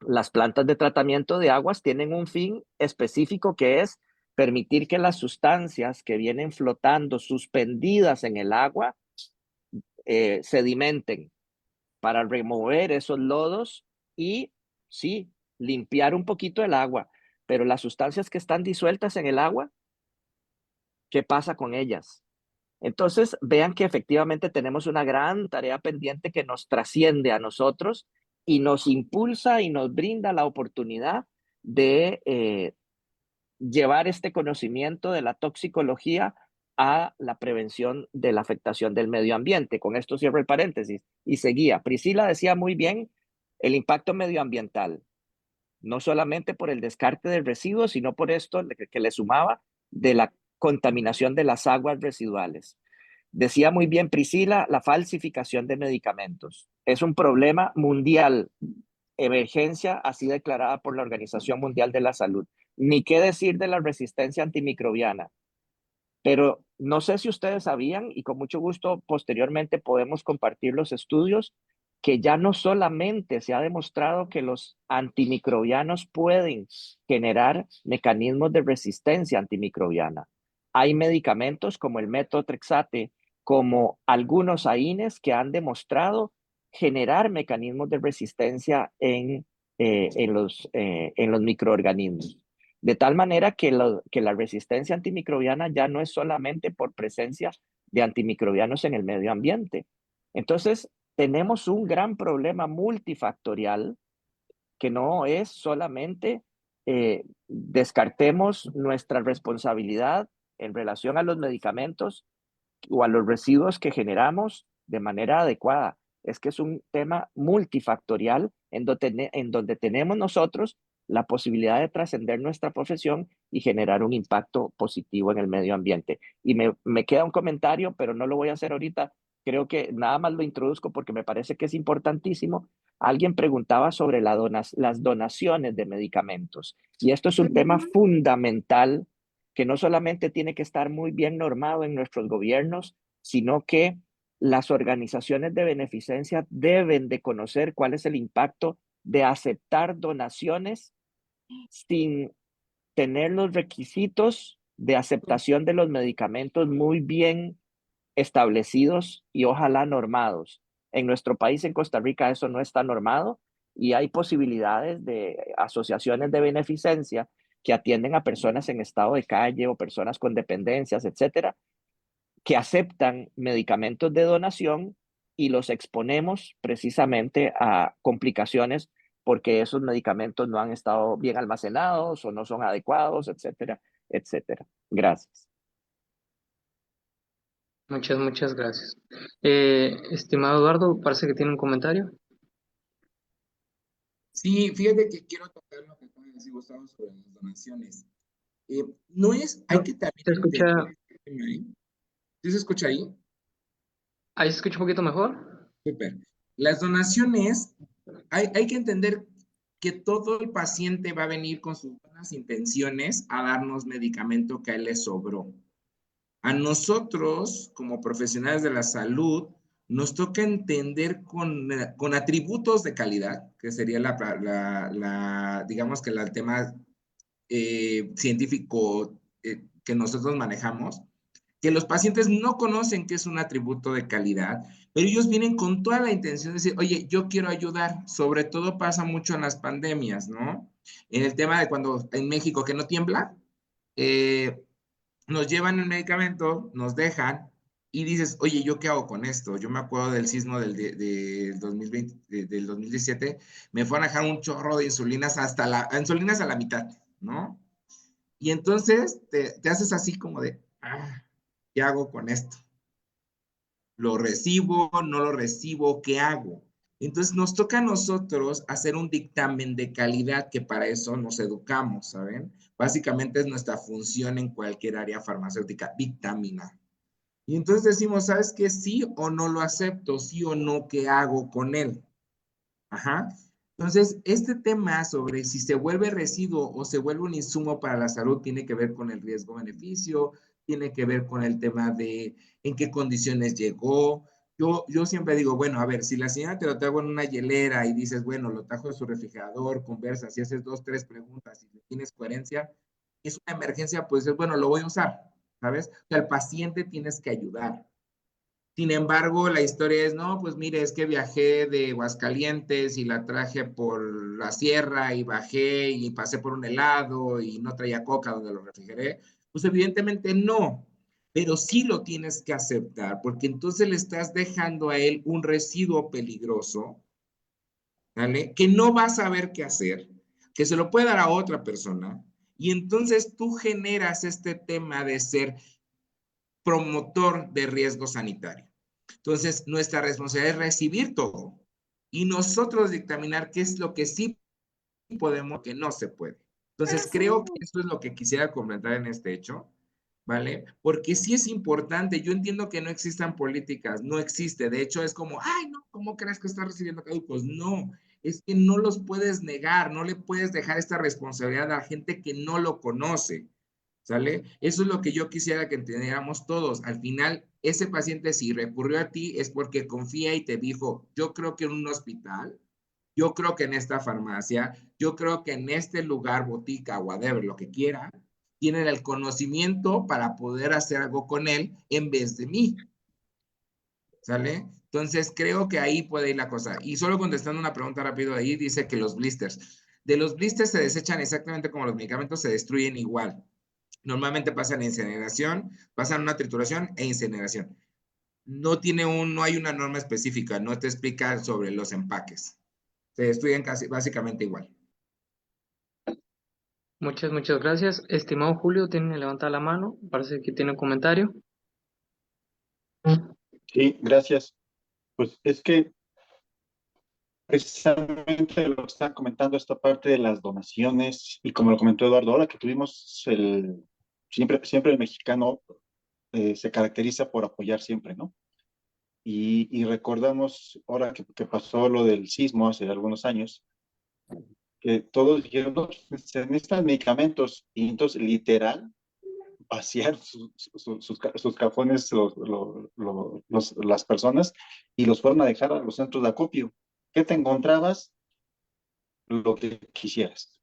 Las plantas de tratamiento de aguas tienen un fin específico que es permitir que las sustancias que vienen flotando, suspendidas en el agua, sedimenten para remover esos lodos y, sí, limpiar un poquito el agua. Pero las sustancias que están disueltas en el agua, ¿qué pasa con ellas? Entonces, vean que efectivamente tenemos una gran tarea pendiente que nos trasciende a nosotros y nos impulsa y nos brinda la oportunidad de llevar este conocimiento de la toxicología a la prevención de la afectación del medio ambiente. Con esto cierro el paréntesis y seguía. Priscila decía muy bien el impacto medioambiental, no solamente por el descarte de residuos, sino por esto que le sumaba de la contaminación de las aguas residuales. Decía muy bien Priscila, la falsificación de medicamentos. Es un problema mundial, emergencia así declarada por la Organización Mundial de la Salud. Ni qué decir de la resistencia antimicrobiana. Pero no sé si ustedes sabían, y con mucho gusto posteriormente podemos compartir los estudios, que ya no solamente se ha demostrado que los antimicrobianos pueden generar mecanismos de resistencia antimicrobiana. Hay medicamentos como el metotrexate, como algunos AINES que han demostrado generar mecanismos de resistencia en los microorganismos. De tal manera que la resistencia antimicrobiana ya no es solamente por presencia de antimicrobianos en el medio ambiente. Entonces, tenemos un gran problema multifactorial que no es solamente descartemos nuestra responsabilidad en relación a los medicamentos o a los residuos que generamos de manera adecuada. Es que es un tema multifactorial en donde tenemos nosotros la posibilidad de trascender nuestra profesión y generar un impacto positivo en el medio ambiente. Y me queda un comentario, pero no lo voy a hacer ahorita. Creo que nada más lo introduzco porque me parece que es importantísimo. Alguien preguntaba sobre las donaciones de medicamentos. Y esto es un tema fundamental que no solamente tiene que estar muy bien normado en nuestros gobiernos, sino que las organizaciones de beneficencia deben de conocer cuál es el impacto de aceptar donaciones sin tener los requisitos de aceptación de los medicamentos muy bien establecidos y ojalá normados. En nuestro país, en Costa Rica, eso no está normado y hay posibilidades de asociaciones de beneficencia que atienden a personas en estado de calle o personas con dependencias, etcétera, que aceptan medicamentos de donación y los exponemos precisamente a complicaciones porque esos medicamentos no han estado bien almacenados o no son adecuados, etcétera, etcétera. Gracias. Muchas gracias. Estimado Eduardo, parece que tiene un comentario. Sí, fíjate que quiero tocar lo que acaba de decir Gustavo sobre las donaciones. No es, hay que también ¿Se escucha? entender, ¿sí se escucha ahí? Ahí se escucha un poquito mejor. Súper. Las donaciones, hay que entender que todo el paciente va a venir con sus buenas intenciones a darnos medicamento que a él le sobró. A nosotros, como profesionales de la salud, nos toca entender con atributos de calidad, que sería digamos que el tema científico que nosotros manejamos, que los pacientes no conocen qué es un atributo de calidad, pero ellos vienen con toda la intención de decir, oye, yo quiero ayudar. Sobre todo pasa mucho en las pandemias, ¿no? En el tema de cuando en México que no tiembla, eh, nos llevan el medicamento, nos dejan y dices, oye, ¿yo qué hago con esto? Yo me acuerdo del sismo del 2020, del 2017, me fueron a dejar un chorro de insulinas insulinas a la mitad, ¿no? Y entonces te haces así como de, ¿qué hago con esto? ¿Lo recibo? ¿No lo recibo? ¿Qué hago? Entonces nos toca a nosotros hacer un dictamen de calidad, que para eso nos educamos, ¿saben? Básicamente es nuestra función en cualquier área farmacéutica, dictaminar. Y entonces decimos, ¿sabes qué? Sí o no lo acepto, sí o no, ¿qué hago con él? Ajá. Entonces, este tema sobre si se vuelve residuo o se vuelve un insumo para la salud tiene que ver con el riesgo-beneficio, tiene que ver con el tema de en qué condiciones llegó. Yo siempre digo, bueno, a ver, si la señora te lo trajo en una hielera y dices, bueno, lo trajo de su refrigerador, conversas y haces 2, 3 preguntas y tienes coherencia, es una emergencia, pues bueno, lo voy a usar, ¿sabes? O sea, al paciente tienes que ayudar. Sin embargo, la historia es, no, pues mire, es que viajé de Aguascalientes y la traje por la sierra y bajé y pasé por un helado y no traía coca donde lo refrigeré. Pues evidentemente no, pero sí lo tienes que aceptar porque entonces le estás dejando a él un residuo peligroso, ¿vale? Que no va a saber qué hacer, que se lo puede dar a otra persona y entonces tú generas este tema de ser promotor de riesgo sanitario. Entonces, nuestra responsabilidad es recibir todo y nosotros dictaminar qué es lo que sí podemos, que no se puede. Entonces, creo que esto es lo que quisiera comentar en este hecho, ¿vale? Porque sí es importante, yo entiendo que no existan políticas, no existe, de hecho es como, ay, no, ¿cómo crees que estás recibiendo caducos? No, es que no los puedes negar, no le puedes dejar esta responsabilidad a la gente que no lo conoce. ¿Sale? Eso es lo que yo quisiera que entendiéramos todos. Al final, ese paciente si recurrió a ti es porque confía y te dijo, yo creo que en un hospital, yo creo que en esta farmacia, yo creo que en este lugar, botica, whatever, lo que quiera, tienen el conocimiento para poder hacer algo con él en vez de mí. ¿Sale? Entonces, creo que ahí puede ir la cosa. Y solo contestando una pregunta rápido ahí, dice que los blisters. De los blisters se desechan exactamente como los medicamentos, se destruyen igual. Normalmente pasan incineración, pasan una trituración e incineración. No hay una norma específica, no te explica sobre los empaques. Se destruyen casi, básicamente igual. Muchas gracias. Estimado Julio, tiene levantada la mano. Parece que tiene un comentario. Sí, gracias. Pues es que precisamente lo que están comentando esta parte de las donaciones y como lo comentó Eduardo, ahora que tuvimos siempre el mexicano se caracteriza por apoyar siempre, ¿no? Y recordamos ahora que pasó lo del sismo hace algunos años, que todos dijeron, no, pues, se necesitan medicamentos y entonces literal vaciaron sus cajones las personas y los fueron a dejar a los centros de acopio. ¿Qué te encontrabas? Lo que quisieras.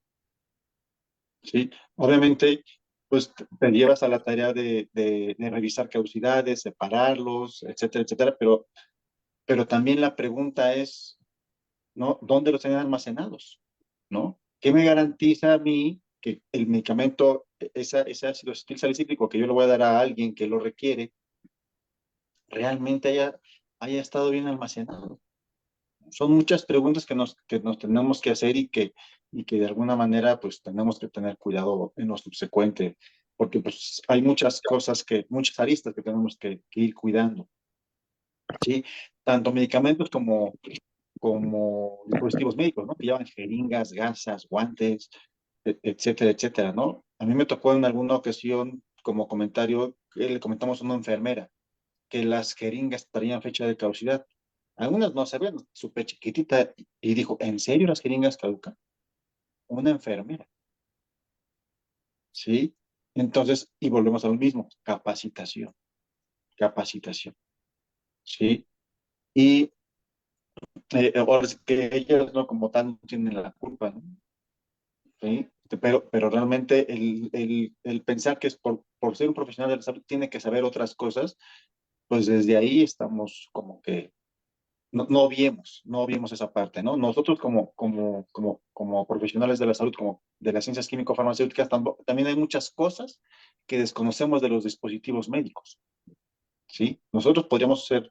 ¿Sí? Obviamente, pues te llevas a la tarea de revisar caducidades, separarlos, etcétera, etcétera, pero también la pregunta es, ¿no? ¿Dónde los tienen almacenados? ¿No? ¿Qué me garantiza a mí que el medicamento, ese ácido acetilsalicílico que yo le voy a dar a alguien que lo requiere, realmente haya estado bien almacenado? Son muchas preguntas que nos tenemos que hacer y que de alguna manera pues tenemos que tener cuidado en lo subsecuente, porque pues hay muchas cosas muchas aristas que tenemos que ir cuidando, ¿sí? Tanto medicamentos como dispositivos médicos, ¿no? Que llevan jeringas, gasas, guantes, etcétera, etcétera, ¿no? A mí me tocó en alguna ocasión, como comentario, que le comentamos a una enfermera, que las jeringas traían fecha de caducidad. Algunas no sabían, súper chiquitita, y dijo, ¿en serio las jeringas caducan? Una enfermera, ¿sí? Entonces, y volvemos a lo mismo, capacitación, capacitación, ¿sí? Y ahora sí que ellas no como tal no tienen la culpa, ¿no? ¿Sí? Pero realmente el pensar que es por ser un profesional de la salud tiene que saber otras cosas, pues desde ahí estamos como que no vimos esa parte, ¿no? Nosotros como profesionales de la salud, como de las ciencias químico-farmacéuticas, también hay muchas cosas que desconocemos de los dispositivos médicos, ¿sí? Nosotros podríamos ser,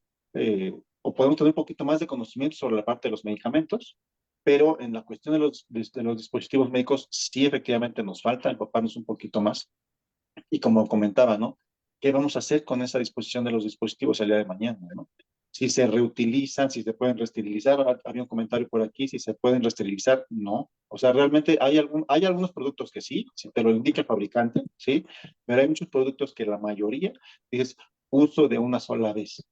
o podemos tener un poquito más de conocimiento sobre la parte de los medicamentos, pero en la cuestión de los dispositivos médicos, sí efectivamente nos falta empaparnos un poquito más. Y como comentaba, ¿no? ¿Qué vamos a hacer con esa disposición de los dispositivos el día de mañana, ¿no? Si se reutilizan, si se pueden resterilizar, había un comentario por aquí, si se pueden resterilizar, no. O sea, realmente hay algunos productos que sí, si te lo indica el fabricante, sí, pero hay muchos productos que la mayoría es uso de una sola vez,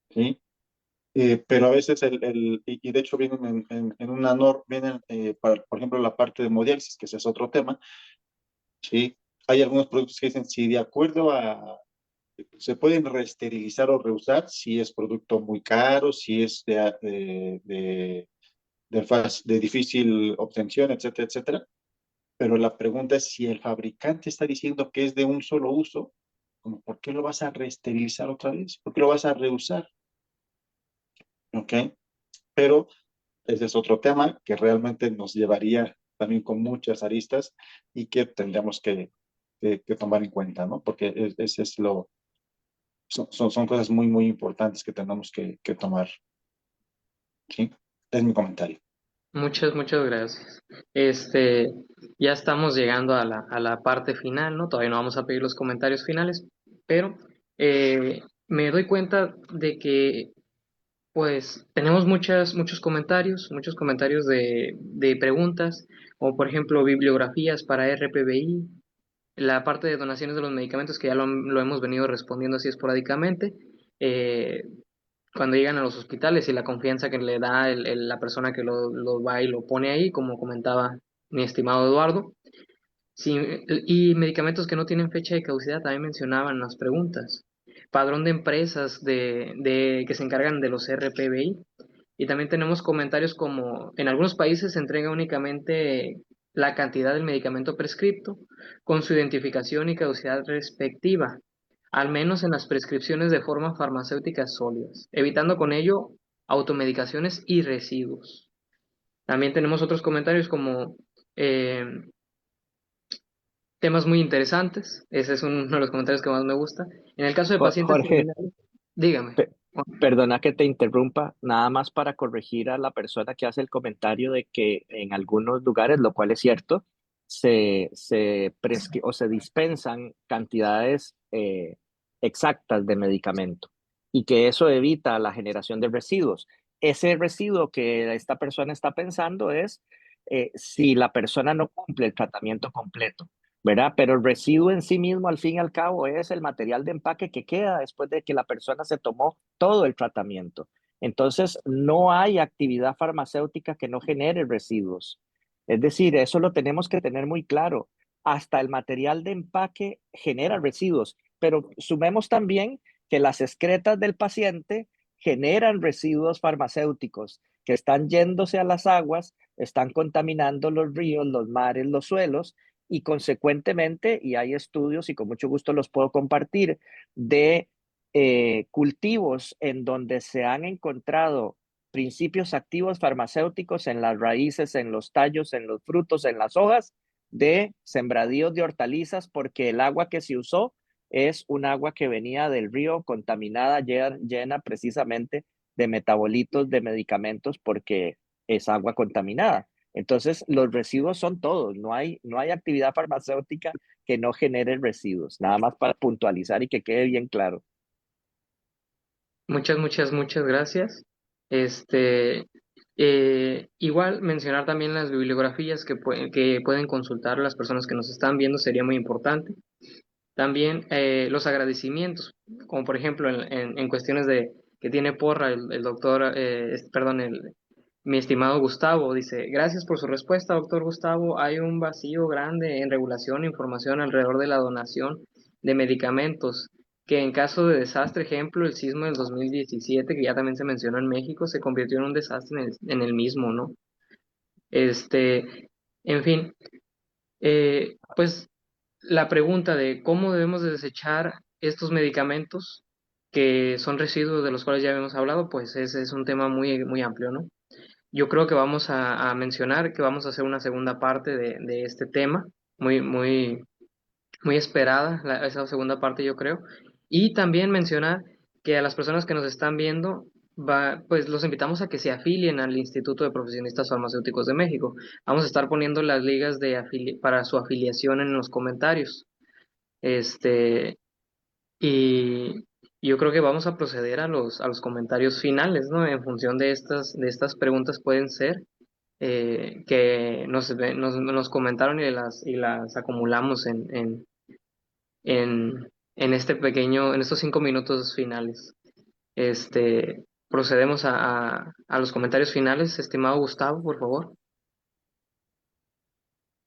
¿sí? Pero a veces, y de hecho vienen en una norma, vienen, por ejemplo, la parte de hemodiálisis, que ese es otro tema, ¿sí? Hay algunos productos que dicen, si de acuerdo a, se pueden reesterilizar o reusar, si es producto muy caro, si es de difícil obtención, etcétera, etcétera. Pero la pregunta es si el fabricante está diciendo que es de un solo uso, como, ¿por qué lo vas a reesterilizar otra vez? ¿Por qué lo vas a reusar? ¿Ok? Pero ese es otro tema que realmente nos llevaría también con muchas aristas y que tendríamos que tomar en cuenta, ¿no? Porque ese es son cosas muy, muy importantes que tenemos que tomar, ¿sí? Es mi comentario. Muchas gracias. Ya estamos llegando a la parte final, ¿no? Todavía no vamos a pedir los comentarios finales, pero me doy cuenta de que, pues, tenemos muchos comentarios de preguntas, como por ejemplo bibliografías para RPBI, la parte de donaciones de los medicamentos, que ya lo hemos venido respondiendo así esporádicamente. eh, Cuando llegan a los hospitales y la confianza que le da la persona que lo va y lo pone ahí, como comentaba mi estimado Eduardo. Sí, y medicamentos que no tienen fecha de caducidad, también mencionaban las preguntas. Padrón de empresas que se encargan de los RPBI. Y también tenemos comentarios como en algunos países se entrega únicamente la cantidad del medicamento prescripto con su identificación y caducidad respectiva, al menos en las prescripciones de forma farmacéutica sólidas, evitando con ello automedicaciones y residuos. También tenemos otros comentarios como eh, temas muy interesantes. Ese es uno de los comentarios que más me gusta. En el caso de pacientes Jorge, terminales, dígame. perdona que te interrumpa, nada más para corregir a la persona que hace el comentario de que en algunos lugares, lo cual es cierto, o se dispensan cantidades exactas de medicamento y que eso evita la generación de residuos. Ese residuo que esta persona está pensando es si la persona no cumple el tratamiento completo. ¿Verdad? Pero el residuo en sí mismo, al fin y al cabo, es el material de empaque que queda después de que la persona se tomó todo el tratamiento. Entonces, no hay actividad farmacéutica que no genere residuos. Es decir, eso lo tenemos que tener muy claro. Hasta el material de empaque genera residuos, pero sumemos también que las excretas del paciente generan residuos farmacéuticos que están yéndose a las aguas, están contaminando los ríos, los mares, los suelos y consecuentemente, y hay estudios y con mucho gusto los puedo compartir, de cultivos en donde se han encontrado principios activos farmacéuticos en las raíces, en los tallos, en los frutos, en las hojas de sembradíos de hortalizas, porque el agua que se usó es un agua que venía del río contaminada, llena precisamente de metabolitos de medicamentos porque es agua contaminada. Entonces, los residuos son todos, no hay actividad farmacéutica que no genere residuos, nada más para puntualizar y que quede bien claro. Muchas gracias. Igual mencionar también las bibliografías que pueden consultar las personas que nos están viendo sería muy importante. También los agradecimientos, como por ejemplo en cuestiones de que tiene Porra, el doctor, perdón, mi estimado Gustavo, dice, gracias por su respuesta, doctor Gustavo. Hay un vacío grande en regulación e información alrededor de la donación de medicamentos, que en caso de desastre, ejemplo, el sismo del 2017, que ya también se mencionó en México, se convirtió en un desastre en el mismo, ¿no? En fin, pues la pregunta de cómo debemos de desechar estos medicamentos que son residuos de los cuales ya habíamos hablado, pues ese es un tema muy, muy amplio, ¿no? Yo creo que vamos a mencionar que vamos a hacer una segunda parte de este tema, muy, muy, muy esperada, esa segunda parte yo creo. Y también mencionar que a las personas que nos están viendo, pues los invitamos a que se afilien al Instituto de Profesionistas Farmacéuticos de México. Vamos a estar poniendo las ligas para su afiliación en los comentarios. Este, y yo creo que vamos a proceder a los comentarios finales, ¿no? En función de estas preguntas pueden ser que nos comentaron y las acumulamos en este pequeño, en estos 5 minutos finales. Procedemos a los comentarios finales, estimado Gustavo, por favor.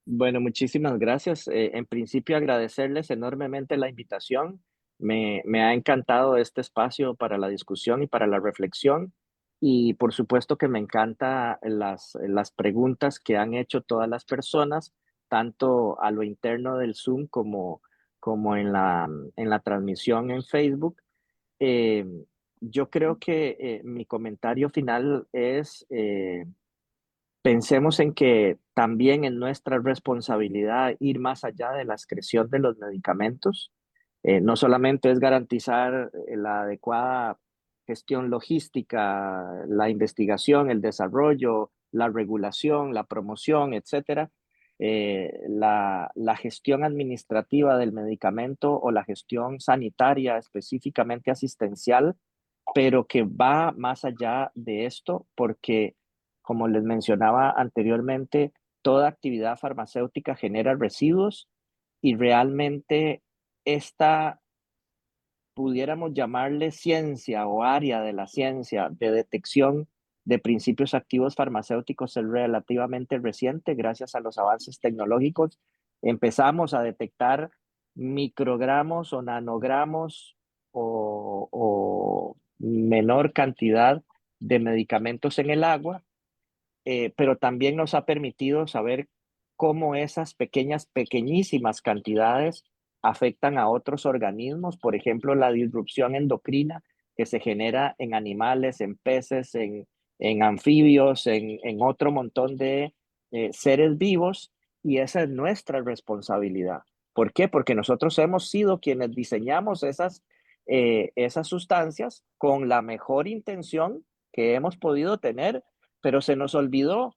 Bueno, muchísimas gracias. En principio, agradecerles enormemente la invitación. Me ha encantado este espacio para la discusión y para la reflexión. Y por supuesto que me encanta las preguntas que han hecho todas las personas, tanto a lo interno del Zoom como en la transmisión en Facebook. Eh, yo creo que mi comentario final es... pensemos en que también es nuestra responsabilidad ir más allá de la excreción de los medicamentos. No solamente es garantizar la adecuada gestión logística, la investigación, el desarrollo, la regulación, la promoción, etcétera. La gestión administrativa del medicamento o la gestión sanitaria específicamente asistencial, pero que va más allá de esto porque, como les mencionaba anteriormente, toda actividad farmacéutica genera residuos y realmente esta, pudiéramos llamarle ciencia o área de la ciencia de detección de principios activos farmacéuticos es relativamente reciente gracias a los avances tecnológicos. Empezamos a detectar microgramos o nanogramos o menor cantidad de medicamentos en el agua, pero también nos ha permitido saber cómo esas pequeñísimas cantidades afectan a otros organismos, por ejemplo, la disrupción endocrina que se genera en animales, en peces, en anfibios, en otro montón de seres vivos, y esa es nuestra responsabilidad. ¿Por qué? Porque nosotros hemos sido quienes diseñamos esas sustancias con la mejor intención que hemos podido tener, pero se nos olvidó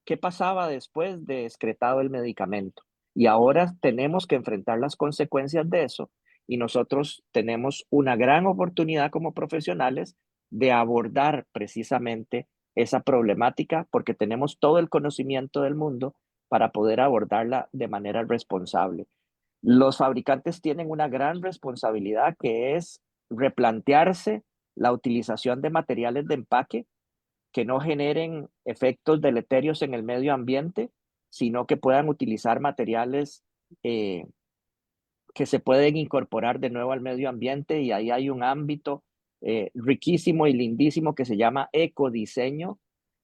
qué pasaba después de excretado el medicamento. Y ahora tenemos que enfrentar las consecuencias de eso. Y nosotros tenemos una gran oportunidad como profesionales de abordar precisamente esa problemática porque tenemos todo el conocimiento del mundo para poder abordarla de manera responsable. Los fabricantes tienen una gran responsabilidad que es replantearse la utilización de materiales de empaque que no generen efectos deleterios en el medio ambiente, sino que puedan utilizar materiales que se pueden incorporar de nuevo al medio ambiente, y ahí hay un ámbito riquísimo y lindísimo que se llama ecodiseño,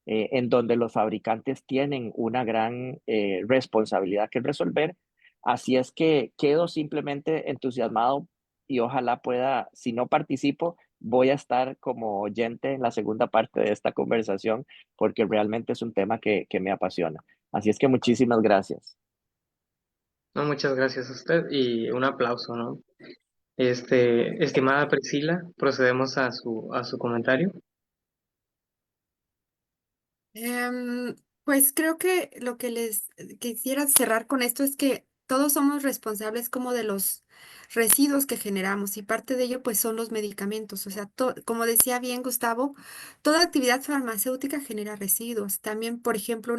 en donde los fabricantes tienen una gran responsabilidad que resolver. Así es que quedo simplemente entusiasmado y ojalá pueda, si no participo, voy a estar como oyente en la segunda parte de esta conversación porque realmente es un tema que me apasiona. Así es que muchísimas gracias. No, muchas gracias a usted y un aplauso, ¿no? Estimada Priscila, procedemos a su comentario. Pues creo que lo que les quisiera cerrar con esto es que todos somos responsables como de los residuos que generamos y parte de ello pues son los medicamentos. O sea, como decía bien Gustavo, toda actividad farmacéutica genera residuos. También, por ejemplo,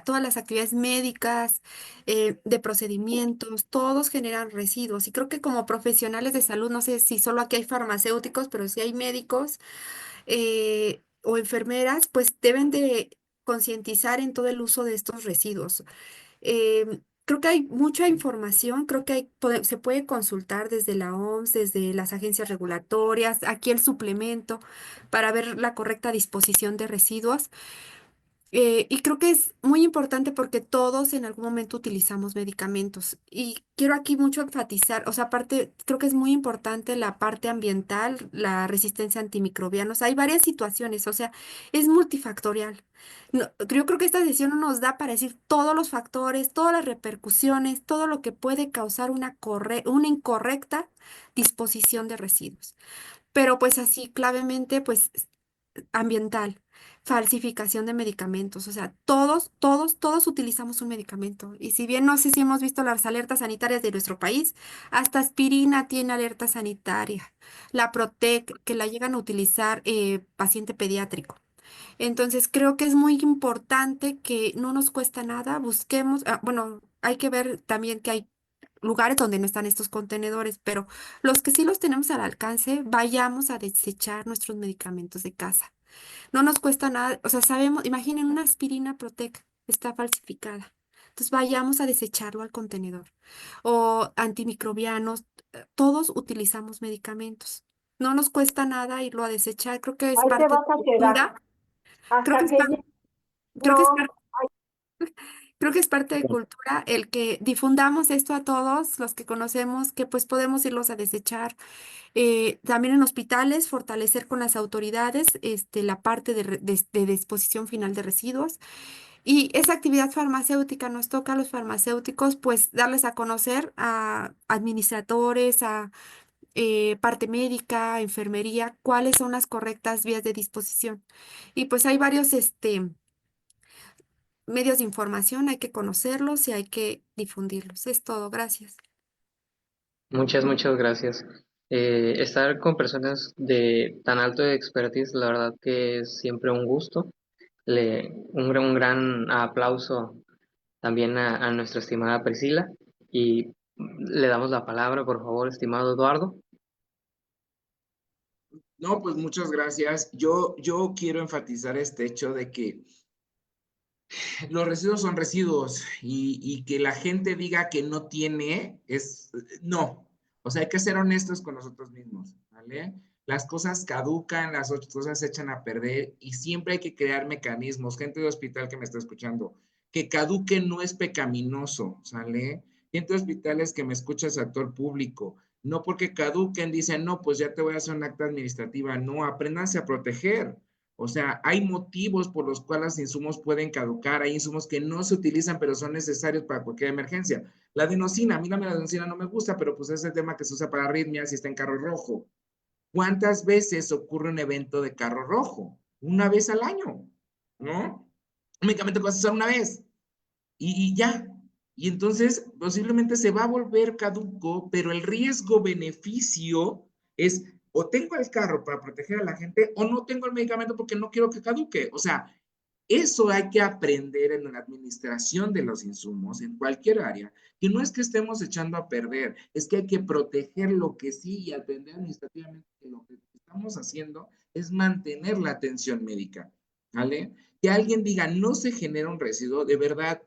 todas las actividades médicas, de procedimientos, todos generan residuos. Y creo que como profesionales de salud, no sé si solo aquí hay farmacéuticos, pero si hay médicos o enfermeras, pues deben de concientizar en todo el uso de estos residuos. Creo que hay mucha información, creo que se puede consultar desde la OMS, desde las agencias regulatorias, aquí el suplemento para ver la correcta disposición de residuos. Y creo que es muy importante porque todos en algún momento utilizamos medicamentos. Y quiero aquí mucho enfatizar, o sea, aparte, creo que es muy importante la parte ambiental, la resistencia a antimicrobianos. Hay varias situaciones, o sea, es multifactorial. Yo creo que esta sesión no nos da para decir todos los factores, todas las repercusiones, todo lo que puede causar una incorrecta disposición de residuos. Pero pues así, clavemente, pues ambiental, falsificación de medicamentos, o sea, todos utilizamos un medicamento. Y si bien no sé si hemos visto las alertas sanitarias de nuestro país, hasta aspirina tiene alerta sanitaria, la Protec, que la llegan a utilizar paciente pediátrico. Entonces, creo que es muy importante que no nos cuesta nada, busquemos, bueno, hay que ver también que hay lugares donde no están estos contenedores, pero los que sí los tenemos al alcance, vayamos a desechar nuestros medicamentos de casa. No nos cuesta nada, o sea, sabemos, imaginen una aspirina Protec, está falsificada. Entonces vayamos a desecharlo al contenedor. O antimicrobianos, todos utilizamos medicamentos. No nos cuesta nada irlo a desechar, creo que es Ahí te parte de vas a quedar cultura, creo que hasta es, que creo que es no. creo que es parte de cultura el que difundamos esto a todos los que conocemos, que pues podemos irlos a desechar. También en hospitales, fortalecer con las autoridades la parte de disposición final de residuos. Y esa actividad farmacéutica nos toca a los farmacéuticos, pues darles a conocer a administradores, a parte médica, enfermería, cuáles son las correctas vías de disposición. Y pues hay varios medios de información, hay que conocerlos y hay que difundirlos. Es todo, gracias. Muchas gracias. Estar con personas de tan alto expertise, la verdad que es siempre un gusto. Un gran aplauso también a nuestra estimada Priscila y le damos la palabra, por favor, estimado Eduardo. No, pues muchas gracias. Yo quiero enfatizar este hecho de que los residuos son residuos y que la gente diga que no tiene, no. O sea, hay que ser honestos con nosotros mismos, ¿vale? Las cosas caducan, las cosas se echan a perder y siempre hay que crear mecanismos. Gente de hospital que me está escuchando, que caduque no es pecaminoso, ¿sale? Gente de hospitales que me escucha, sector público, no porque caduquen dicen, no, pues ya te voy a hacer un acta administrativa. No, apréndanse a proteger. O sea, hay motivos por los cuales los insumos pueden caducar, hay insumos que no se utilizan, pero son necesarios para cualquier emergencia. La adenosina, a mí la adenosina no me gusta, pero pues es el tema que se usa para arritmias y está en carro rojo. ¿Cuántas veces ocurre un evento de carro rojo? Una vez al año, ¿no? Un medicamento que vas a usar una vez y ya. Y entonces posiblemente se va a volver caduco, pero el riesgo-beneficio es o tengo el carro para proteger a la gente o no tengo el medicamento porque no quiero que caduque. O sea, eso hay que aprender en la administración de los insumos, en cualquier área, que no es que estemos echando a perder, es que hay que proteger lo que sí y atender administrativamente que lo que estamos haciendo es mantener la atención médica, ¿vale? Que alguien diga, no se genera un residuo, de verdad,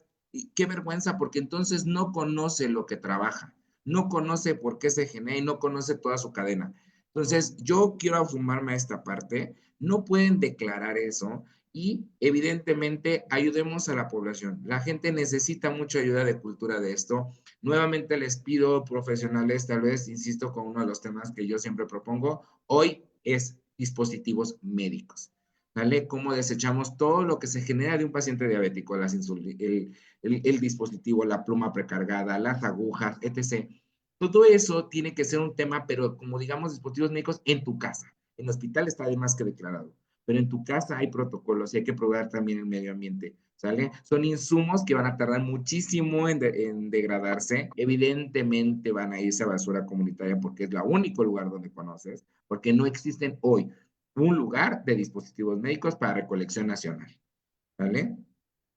qué vergüenza, porque entonces no conoce lo que trabaja, no conoce por qué se genera y no conoce toda su cadena. Entonces, yo quiero afumarme a esta parte, no pueden declarar eso y evidentemente ayudemos a la población. La gente necesita mucha ayuda de cultura de esto. Nuevamente les pido profesionales, tal vez, insisto con uno de los temas que yo siempre propongo, hoy es dispositivos médicos. ¿Vale? Cómo desechamos todo lo que se genera de un paciente diabético, el dispositivo, la pluma precargada, las agujas, etc. Todo eso tiene que ser un tema, pero como digamos, dispositivos médicos en tu casa. En el hospital está de más que declarado. pero en tu casa hay protocolos y hay que probar también el medio ambiente, ¿sale? Son insumos que van a tardar muchísimo en degradarse. Evidentemente van a irse a basura comunitaria porque es el único lugar donde conoces, porque no existen hoy un lugar de dispositivos médicos para recolección nacional, ¿vale?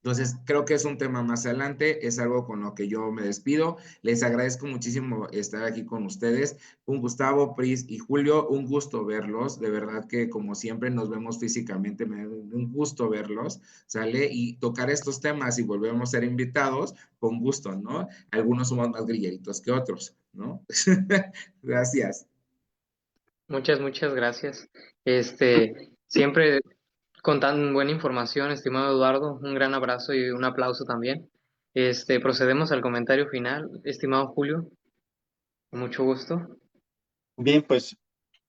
Entonces, creo que es un tema más adelante, es algo con lo que yo me despido. Les agradezco muchísimo estar aquí con ustedes. Un Gustavo, Pris y Julio, un gusto verlos. De verdad que como siempre nos vemos físicamente, me da un gusto verlos, ¿sale? Y tocar estos temas y volvemos a ser invitados, con gusto, ¿no? Algunos somos más grilleritos que otros, ¿no? Gracias. Muchas gracias. Siempre con tan buena información, estimado Eduardo, un gran abrazo y un aplauso también. Procedemos al comentario final, estimado Julio, con mucho gusto. Bien, pues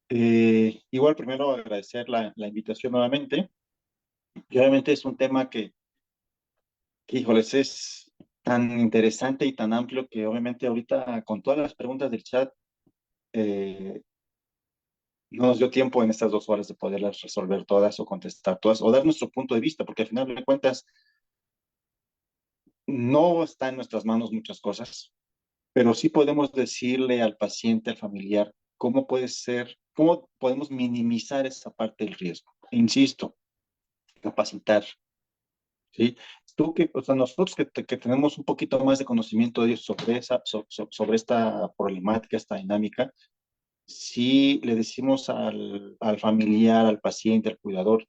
igual primero agradecer la invitación nuevamente. Y obviamente es un tema híjoles, es tan interesante y tan amplio que obviamente ahorita con todas las preguntas del chat eh, no nos dio tiempo en estas 2 horas de poderlas resolver todas o contestar todas o dar nuestro punto de vista, porque al final de cuentas no está en nuestras manos muchas cosas, pero sí podemos decirle al paciente, al familiar, cómo puede ser, cómo podemos minimizar esa parte del riesgo. Insisto, capacitar, ¿sí? Tú que, o sea, nosotros que tenemos un poquito más de conocimiento de ellos sobre esta problemática, esta dinámica, sí le decimos al familiar, al paciente, al cuidador,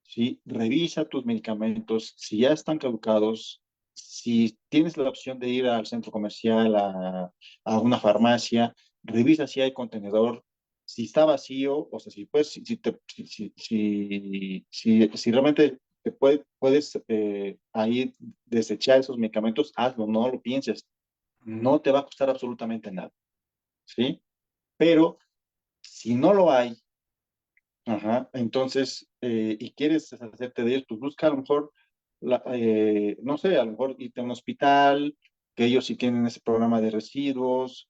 sí, revisa tus medicamentos, si ya están caducados, si tienes la opción de ir al centro comercial, a una farmacia, revisa si hay contenedor, si está vacío, o sea, si puedes, si realmente puedes ahí desechar esos medicamentos, hazlo, no lo pienses, no te va a costar absolutamente nada, ¿sí? Pero si no lo hay, ajá, entonces, y quieres deshacerte de ellos, pues busca a lo mejor, no sé, a lo mejor irte a un hospital, que ellos sí tienen ese programa de residuos,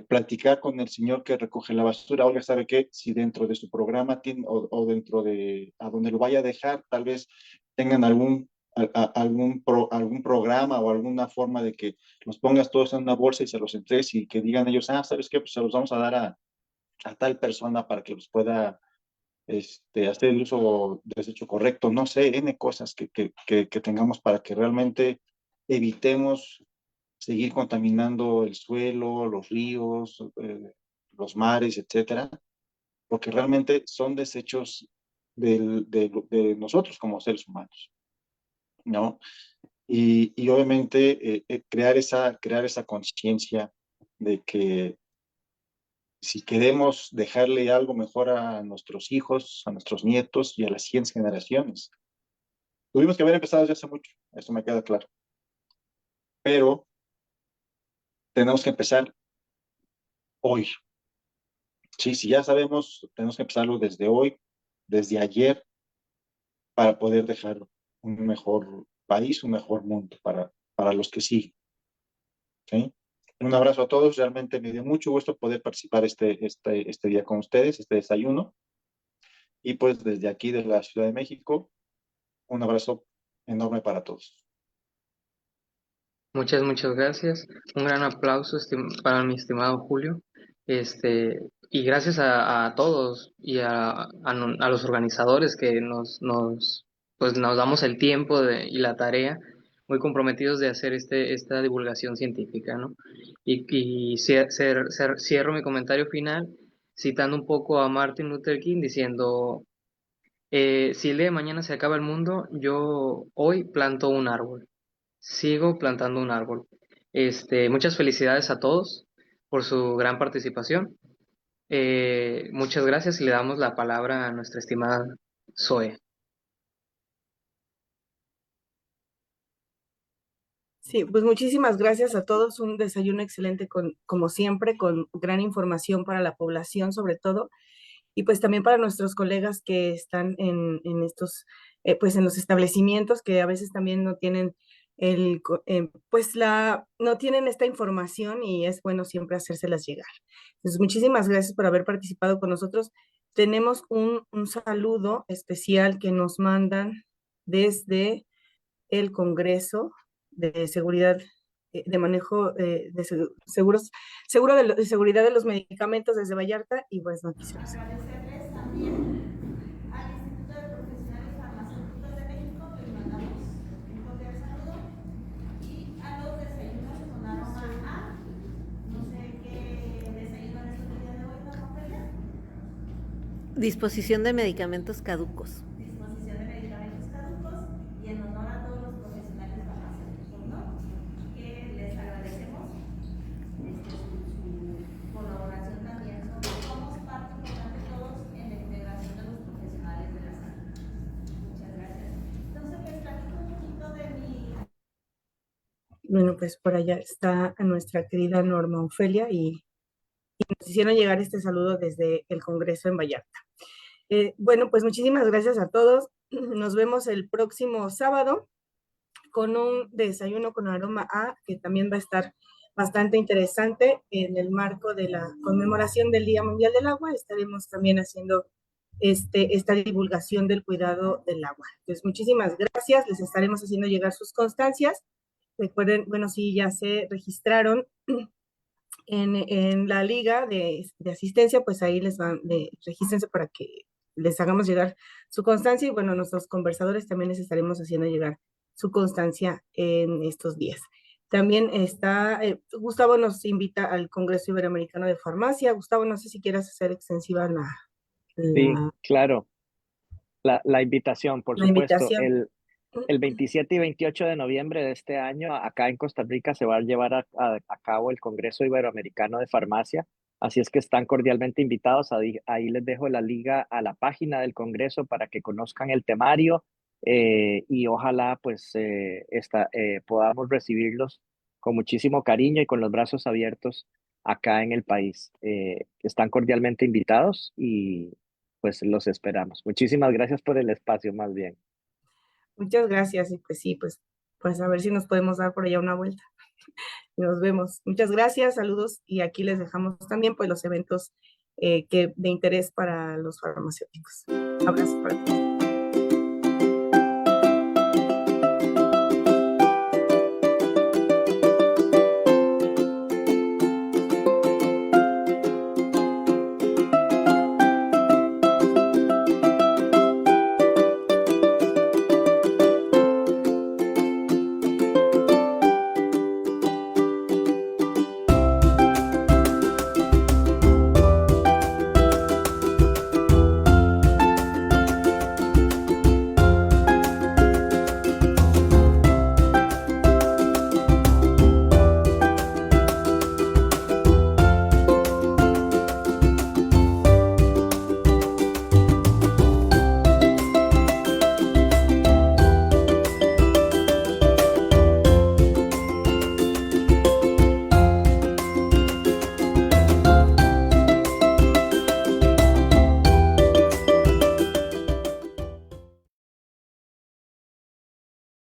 platicar con el señor que recoge la basura, oiga, ¿sabe qué? Si dentro de su programa tiene, o dentro de, a donde lo vaya a dejar, tal vez tengan algún programa o alguna forma de que los pongas todos en una bolsa y se los entregues y que digan ellos, ¿sabes qué? Pues se los vamos a dar a tal persona para que los pueda hacer el uso desecho correcto, no sé, N cosas que tengamos para que realmente evitemos seguir contaminando el suelo, los ríos, los mares, etcétera, porque realmente son desechos de nosotros como seres humanos, ¿no? Y obviamente crear esa conciencia de que si queremos dejarle algo mejor a nuestros hijos, a nuestros nietos y a las siguientes generaciones. Tuvimos que haber empezado desde hace mucho, eso me queda claro. Pero tenemos que empezar hoy. Sí, si ya sabemos, tenemos que empezarlo desde hoy, desde ayer, para poder dejar un mejor país, un mejor mundo para los que siguen. ¿Sí? Un abrazo a todos, realmente me dio mucho gusto poder participar este día con ustedes, este desayuno. Y pues desde aquí, de la Ciudad de México, un abrazo enorme para todos. Muchas gracias. Un gran aplauso para mi estimado Julio. Y gracias a todos y a los organizadores que pues nos damos el tiempo y la tarea, muy comprometidos de hacer esta divulgación científica, ¿no? Cierro mi comentario final citando un poco a Martin Luther King diciendo, si el día de mañana se acaba el mundo, yo hoy planto un árbol. Sigo plantando un árbol. Muchas felicidades a todos por su gran participación. Muchas gracias y le damos la palabra a nuestra estimada Zoe. Sí, pues muchísimas gracias a todos. Un desayuno excelente como siempre, con gran información para la población sobre todo, y pues también para nuestros colegas que están en estos, pues en los establecimientos que a veces también no tienen no tienen esta información y es bueno siempre hacérselas llegar. Entonces, muchísimas gracias por haber participado con nosotros. tenemos un saludo especial que nos mandan desde el Congreso de Seguridad, de Manejo de Seguros, de Seguridad de los Medicamentos desde Vallarta, y pues no quisiera agradecerles también al Instituto de Profesionales Farmacéuticos de México, les mandamos un cordial saludo, y a los desayunos con aroma a, no sé qué desayuno es el día de hoy, ¿no, Ofelia? Disposición de medicamentos caducos. Disposición de medicamentos caducos, y en honor a todos los profesionales farmacéuticos, ¿no? Que les agradecemos su colaboración también. Somos parte importante todos en la integración de los profesionales de la salud. Muchas gracias. Entonces les platico un poquito de mi... Bueno, pues por allá está nuestra querida Norma Ofelia y nos hicieron llegar este saludo desde el Congreso en Vallarta. Bueno, pues muchísimas gracias a todos. Nos vemos el próximo sábado con un desayuno con aroma A, que también va a estar bastante interesante en el marco de la conmemoración del Día Mundial del Agua. Estaremos también haciendo esta divulgación del cuidado del agua. Entonces, muchísimas gracias. Les estaremos haciendo llegar sus constancias. Recuerden, bueno, si ya se registraron en la liga de asistencia, pues ahí les van, regístrense para que les hagamos llegar su constancia, y bueno, nuestros conversadores también les estaremos haciendo llegar su constancia en estos días. También está, Gustavo nos invita al Congreso Iberoamericano de Farmacia. Gustavo, no sé si quieras hacer extensiva Sí, claro. La invitación, por la supuesto. invitación. El 27 y 28 de noviembre de este año, acá en Costa Rica, se va a llevar a cabo el Congreso Iberoamericano de Farmacia. Así es que están cordialmente invitados. Ahí les dejo la liga a la página del Congreso para que conozcan el temario, y ojalá pues podamos recibirlos con muchísimo cariño y con los brazos abiertos acá en el país. Están cordialmente invitados y pues los esperamos. Muchísimas gracias por el espacio, más bien. Muchas gracias, y pues sí, pues a ver si nos podemos dar por allá una vuelta. Nos vemos. Muchas gracias, saludos, y aquí les dejamos también pues los eventos de interés para los farmacéuticos. Abrazos para todos.